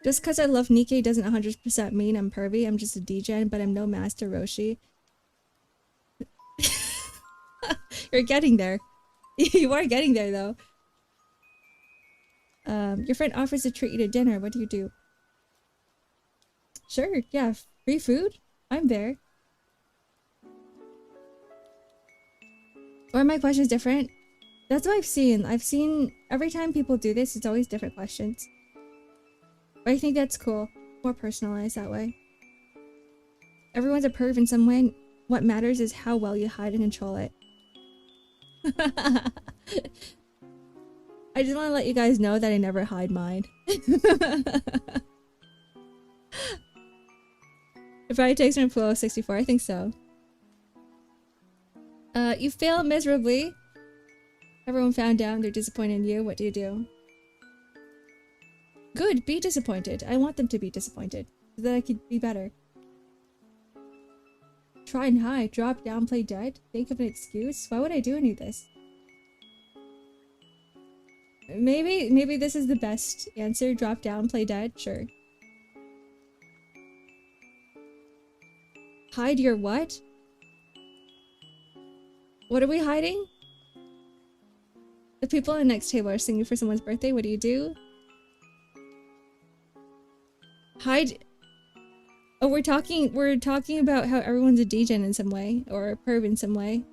Just because I love Nikkei doesn't 100% mean I'm pervy. I'm just a degen, but I'm no Master Roshi. You're getting there. You are getting there, though. Your friend offers to treat you to dinner. What do you do? Sure, yeah. Free food? I'm there. Or my question is different? That's what I've seen. I've seen every time people do this, it's always different questions. But I think that's cool. More personalized that way. Everyone's a perv in some way. What matters is how well you hide and control it. I just want to let you guys know that I never hide mine. It probably takes from Flow 64, I think so. You fail miserably. Everyone found out they're disappointed in you. What do you do? Good, be disappointed. I want them to be disappointed, so that I could be better. Try and hide, drop down, play dead. Think of an excuse. Why would I do any of this? Maybe this is the best answer. Drop down, play dead. Sure. Hide your what? What are we hiding? The people on the next table are singing for someone's birthday. What do you do? Hide. Oh, we're talking about how everyone's a degen in some way, or a perv in some way.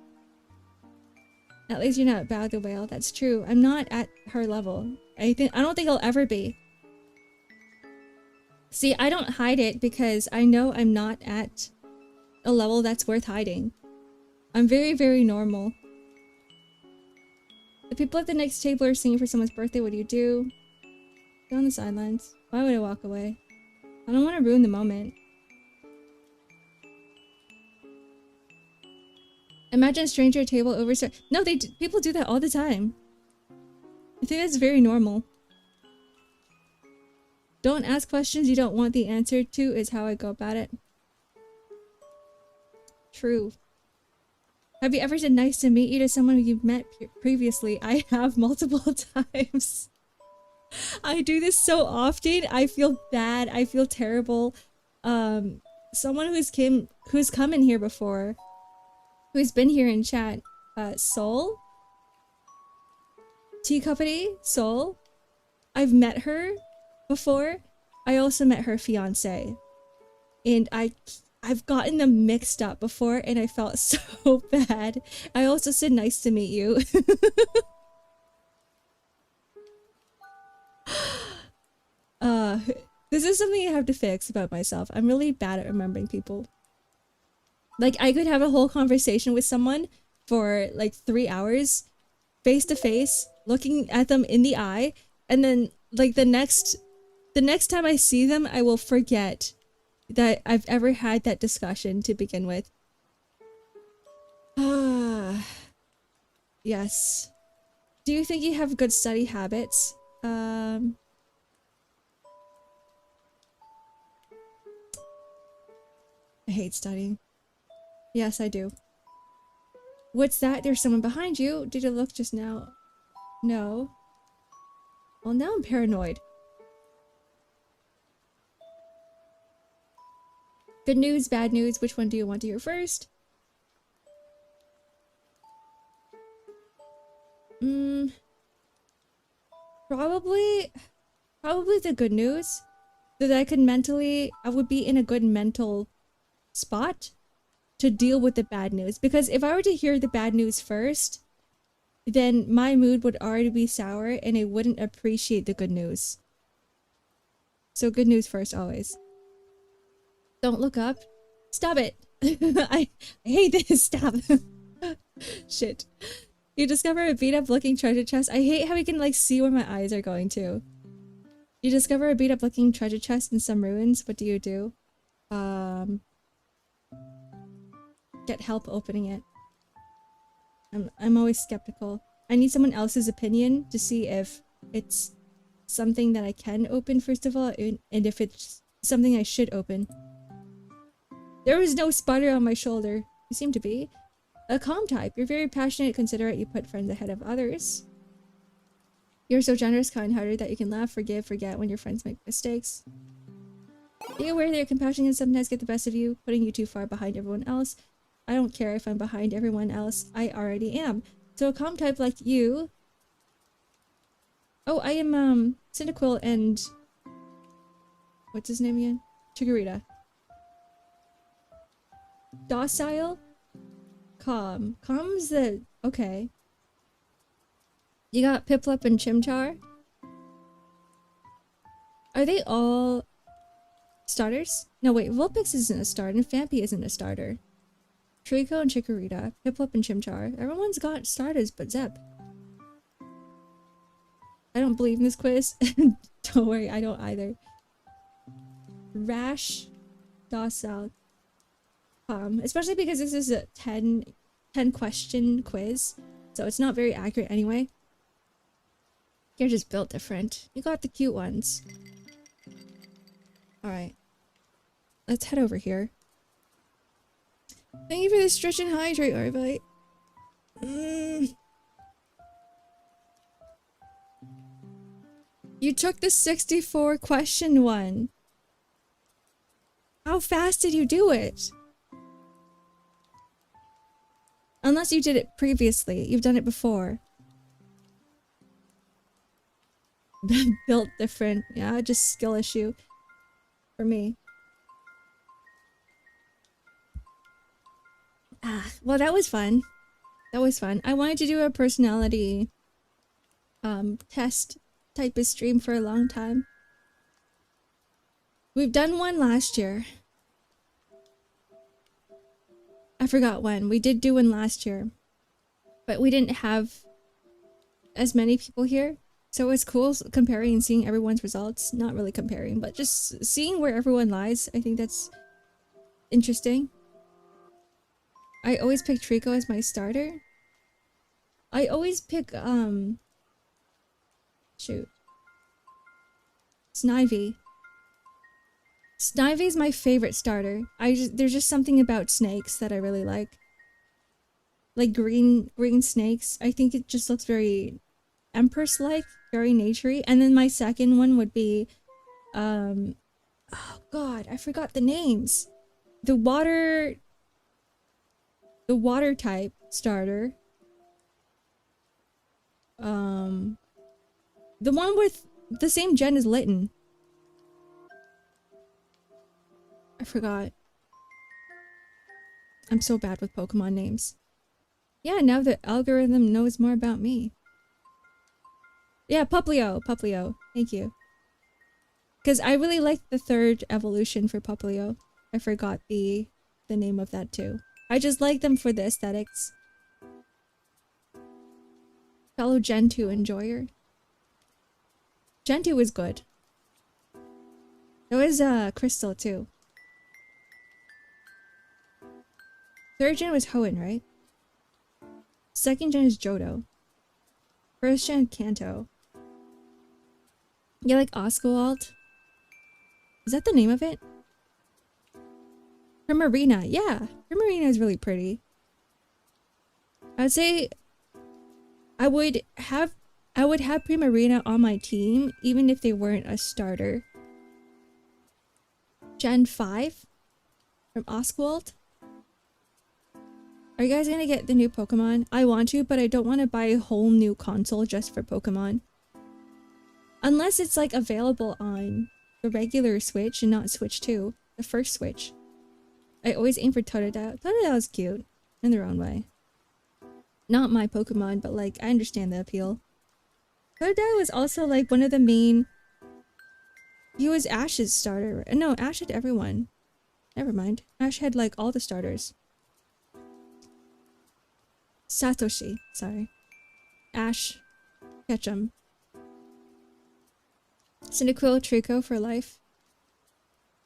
At least you're not Bao the Whale. That's true. I'm not at her level. I don't think I'll ever be. See, I don't hide it because I know I'm not at a level that's worth hiding. I'm very, very normal. The people at the next table are singing for someone's birthday. What do you do? Go on the sidelines. Why would I walk away? I don't want to ruin the moment. Imagine a stranger at a table over. No, people do that all the time. I think that's very normal. Don't ask questions you don't want the answer to is how I go about it. True. Have you ever said nice to meet you to someone who you've met previously? I have multiple times. I do this so often. I feel bad. I feel terrible. Someone who's come in here before, who's been here in chat, Soul? Tea Company? Soul? I've met her before. I also met her fiance. And I've gotten them mixed up before and I felt so bad. I also said nice to meet you. This is something I have to fix about myself. I'm really bad at remembering people. Like, I could have a whole conversation with someone for like 3 hours, face to face, looking at them in the eye, and then like the next time I see them, I will forget that I've ever had that discussion to begin with. Yes. Do you think you have good study habits? I hate studying. Yes, I do. What's that? There's someone behind you. Did you look just now? No. Well, now I'm paranoid. Good news, bad news. Which one do you want to hear first? Probably the good news. That I would be in a good mental spot to deal with the bad news. Because if I were to hear the bad news first, then my mood would already be sour and I wouldn't appreciate the good news. So good news first, always. Don't look up. Stop it. I hate this. Stop. Shit. You discover a beat up looking treasure chest. I hate how we can like see where my eyes are going to. You discover a beat up looking treasure chest in some ruins. What do you do? Get help opening it. I'm always skeptical. I need someone else's opinion to see if it's something that I can open first of all, and if it's something I should open. There was no spider on my shoulder. You seem to be. A calm type. You're very passionate, considerate. You put friends ahead of others. You're so generous, kind-hearted that you can laugh, forgive, forget when your friends make mistakes. Be aware that your compassion can sometimes get the best of you, putting you too far behind everyone else. I don't care if I'm behind everyone else. I already am. So a calm type like you... Oh, I am, Cyndaquil and... What's his name again? Chikorita. Docile? Calm. Calm's the... Okay. You got Piplup and Chimchar? Are they all... starters? No, wait. Vulpix isn't a starter, and Phanpy isn't a starter. Trico and Chikorita, Piplup and Chimchar. Everyone's got starters but Zep. I don't believe in this quiz. Don't worry, I don't either. Rash, docile, especially because this is a 10 question quiz, so it's not very accurate anyway. You're just built different. You got the cute ones. Alright. Let's head over here. Thank you for the stretch and hydrate, Arbite. You took the 64 question one. How fast did you do it? Unless you did it previously. You've done it before. Built different. Yeah, just skill issue for me. Well, that was fun. That was fun. I wanted to do a personality test type of stream for a long time. We've done one last year. I forgot when. We did do one last year. But we didn't have as many people here. So it's cool comparing and seeing everyone's results. Not really comparing, but just seeing where everyone lies. I think that's interesting. I always pick Trico as my starter. I always pick, shoot. Snivy. Snivy is my favorite starter. There's just something about snakes that I really like. Like green snakes. I think it just looks very Empress-like, very naturey. And then my second one would be, oh god, I forgot the names. The water type starter. The one with the same gen as Litten. I forgot. I'm so bad with Pokemon names. Yeah, now the algorithm knows more about me. Yeah, Puplio. Thank you. Because I really like the third evolution for Puplio. I forgot the name of that too. I just like them for the aesthetics. Fellow Gen 2 enjoyer. Gen 2 is good. There was Crystal too. Third gen was Hoenn, right? Second gen is Johto. First gen Kanto. You like Oswald? Is that the name of it? Primarina, yeah. Primarina is really pretty. I would say I would have Primarina on my team even if they weren't a starter. Gen 5 from Oswald. Are you guys gonna get the new Pokemon? I want to, but I don't want to buy a whole new console just for Pokemon. Unless it's like available on the regular Switch and not Switch 2, the first Switch. I always aim for Totodile. Totodile is cute in their own way. Not my Pokemon, but like I understand the appeal. Totodile was also like one of the main. He was Ash's starter. No, Ash had everyone. Never mind. Ash had like all the starters. Satoshi, sorry. Ash Ketchum. Cyndaquil, Trico for life.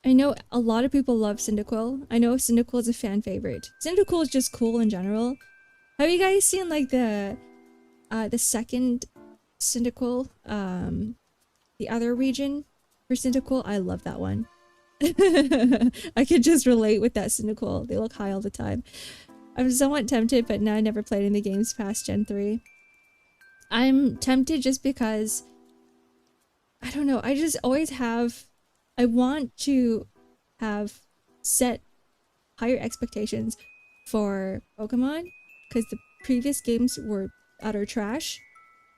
I know a lot of people love Cyndaquil. I know Cyndaquil is a fan favorite. Cyndaquil is just cool in general. Have you guys seen like the second Cyndaquil, the other region for Cyndaquil? I love that one. I could just relate with that Cyndaquil. They look high all the time. I'm somewhat tempted, but now I never played any games past Gen 3. I'm tempted just because, I don't know, I just always have, I want to have set higher expectations for Pokemon, because the previous games were utter trash.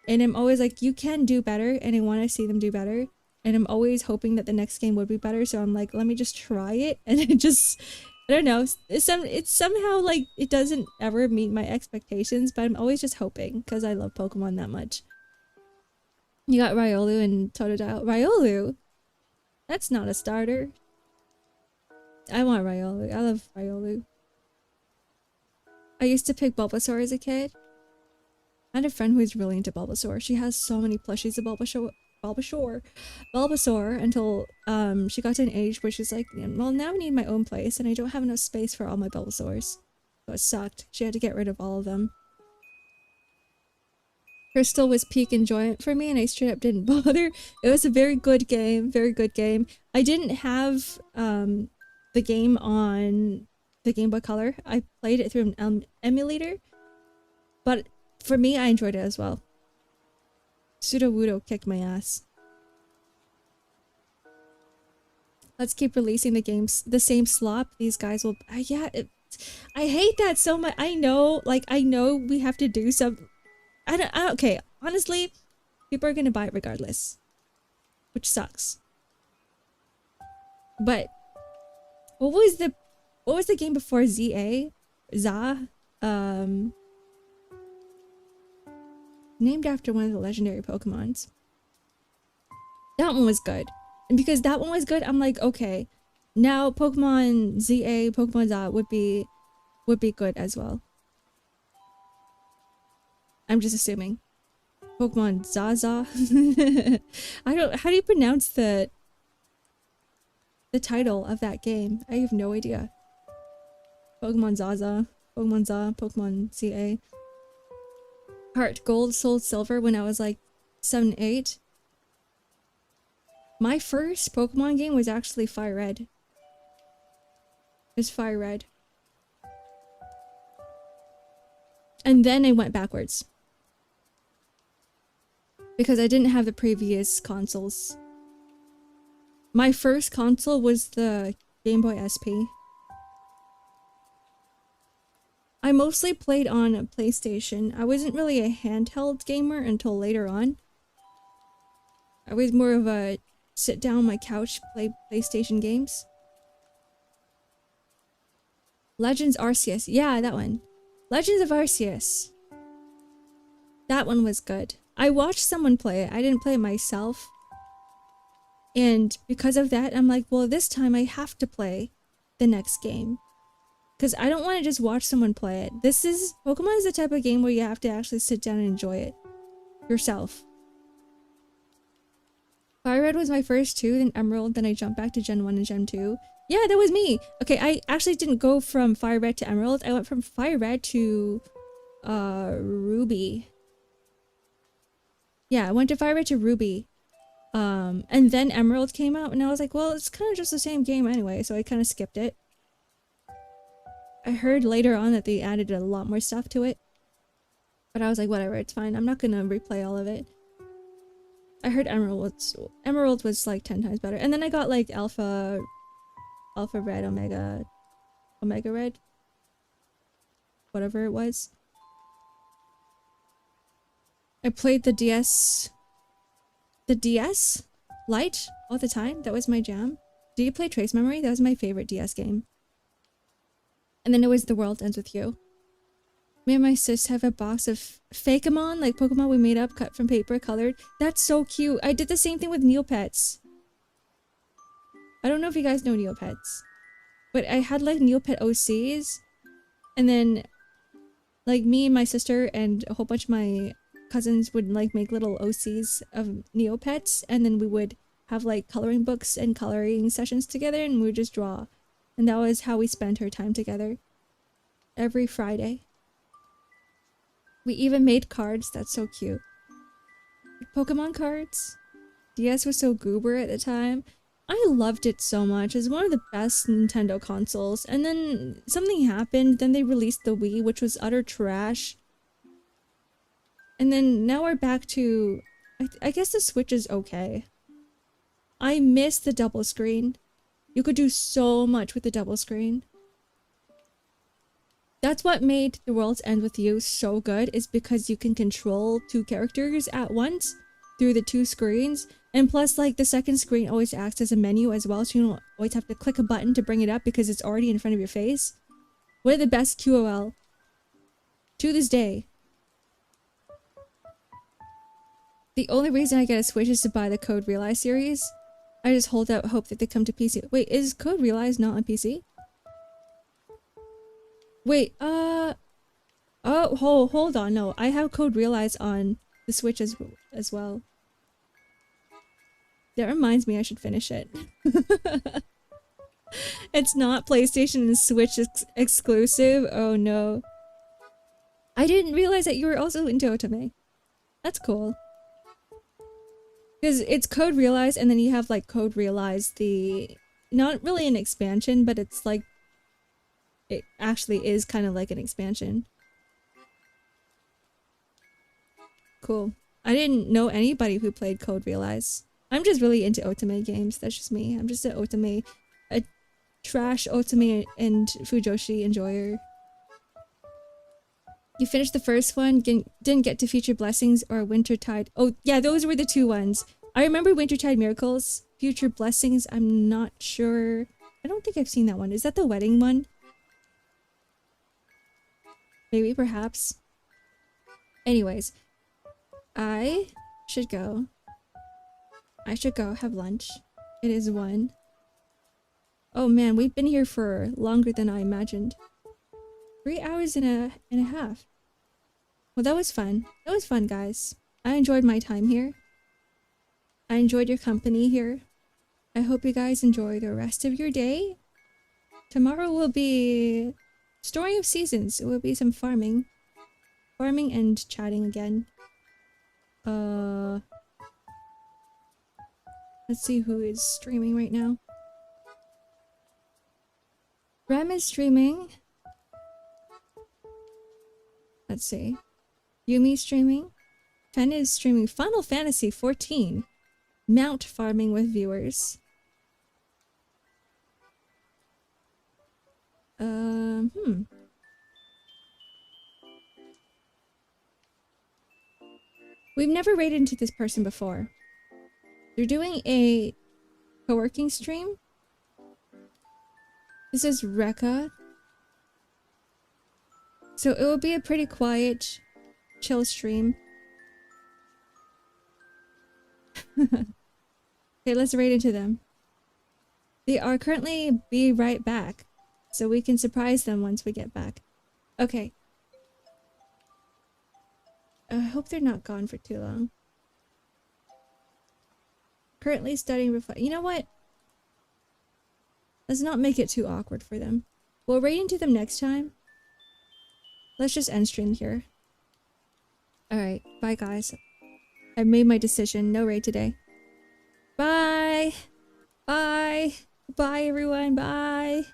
And I'm always like, you can do better, and I want to see them do better. And I'm always hoping that the next game would be better, so I'm like, let me just try it, and it just... I don't know, it's somehow like it doesn't ever meet my expectations, but I'm always just hoping because I love Pokemon that much. You got Riolu and Totodile. Riolu? That's not a starter. I want Riolu. I love Riolu. I used to pick Bulbasaur as a kid. I had a friend who was really into Bulbasaur. She has so many plushies of Bulbasaur until she got to an age where she's like, well, now I need my own place and I don't have enough space for all my Bulbasaurs. So it sucked. She had to get rid of all of them. Crystal was peak enjoyment for me and I straight up didn't bother. It was a very good game, very good game. I didn't have the game on the Game Boy Color. I played it through an emulator, but for me, I enjoyed it as well. Sudowoodo kicked my ass. Let's keep releasing the games the same slop. These guys will... yeah, I hate that so much. I know, like, I know we have to do some. Okay, honestly, people are gonna buy it regardless, which sucks. But what was the game before ZA? Za? Named after one of the legendary Pokemons. That one was good. And because that one was good, I'm like, okay, now Pokemon ZA, Pokemon Za would be good as well. I'm just assuming. Pokemon Zaza. How do you pronounce the title of that game? I have no idea. Pokemon Zaza, Pokemon Za, Pokemon ZA. Heart Gold, Soul Silver when I was like 7, 8. My first Pokemon game was actually Fire Red. It was Fire Red. And then I went backwards. Because I didn't have the previous consoles. My first console was the Game Boy SP. I mostly played on a PlayStation. I wasn't really a handheld gamer until later on. I was more of a sit down on my couch, play PlayStation games. Legends Arceus. Yeah, that one. Legends of Arceus. That one was good. I watched someone play it. I didn't play it myself. And because of that, I'm like, well, this time I have to play the next game. Because I don't want to just watch someone play it. Pokemon is the type of game where you have to actually sit down and enjoy it yourself. Fire Red was my first 2, then Emerald, then I jumped back to Gen 1 and Gen 2. Yeah, that was me! Okay, I actually didn't go from Fire Red to Emerald. I went from Fire Red to Ruby. Yeah, I went to Fire Red to Ruby. And then Emerald came out and I was like, well, it's kind of just the same game anyway, so I kind of skipped it. I heard later on that they added a lot more stuff to it. But I was like, whatever, it's fine. I'm not gonna replay all of it. I heard Emerald was like 10 times better. And then I got like Alpha Red, Omega Red. Whatever it was. I played the DS Lite all the time. That was my jam. Did you play Trace Memory? That was my favorite DS game. And then it was The World Ends With You. Me and my sis have a box of Fakemon, like Pokemon we made up, cut from paper, colored. That's so cute. I did the same thing with Neopets. I don't know if you guys know Neopets. But I had like Neopet OCs. And then like me and my sister and a whole bunch of my cousins would like make little OCs of Neopets. And then we would have like coloring books and coloring sessions together and we would just draw. And that was how we spent our time together. Every Friday. We even made cards. That's so cute. Pokemon cards. DS was so goober at the time. I loved it so much. It's one of the best Nintendo consoles. And then something happened. Then they released the Wii, which was utter trash. And then now we're back to... I guess the Switch is okay. I miss the double screen. You could do so much with the double screen. That's what made The World's End With You so good, is because you can control 2 characters at once through the 2 screens. And plus, like, the second screen always acts as a menu as well, so you don't always have to click a button to bring it up because it's already in front of your face. One of the best QOL to this day. The only reason I get a Switch is to buy the Code Realize series. I just hold out hope that they come to PC. Wait, is Code Realize not on PC? Wait, oh, hold on, no. I have Code Realize on the Switch as well. That reminds me I should finish it. It's not PlayStation and Switch exclusive? Oh no. I didn't realize that you were also into Otome. That's cool. Because it's Code Realize and then you have like Code Realize the... Not really an expansion, but it's like... It actually is kind of like an expansion. Cool. I didn't know anybody who played Code Realize. I'm just really into Otome games. That's just me. I'm just an Otome Trash Otome and Fujoshi enjoyer. You finished the first one, didn't get to Future Blessings or Wintertide. Oh, yeah, those were the two ones. I remember Wintertide Miracles. Future Blessings, I'm not sure. I don't think I've seen that one. Is that the wedding one? Maybe, perhaps. Anyways, I should go. I should go have lunch. It is 1. Oh man, we've been here for longer than I imagined. 3 hours and a half. Well, that was fun. That was fun, guys. I enjoyed my time here. I enjoyed your company here. I hope you guys enjoy the rest of your day. Tomorrow will be Story of Seasons. It will be some farming. Farming and chatting again. Let's see who is streaming right now. Rem is streaming. Let's see. Yumi streaming. Fen is streaming Final Fantasy 14. Mount farming with viewers. We've never raided into this person before. They're doing a co-working stream. This is Rekka. So it will be a pretty quiet, chill stream. Okay, let's raid into them. They are currently be right back. So we can surprise them once we get back. Okay. I hope they're not gone for too long. Currently studying you know what? Let's not make it too awkward for them. We'll raid into them next time. Let's just end stream here. Alright, bye guys. I've made my decision. No raid today. Bye! Bye! Bye everyone, bye!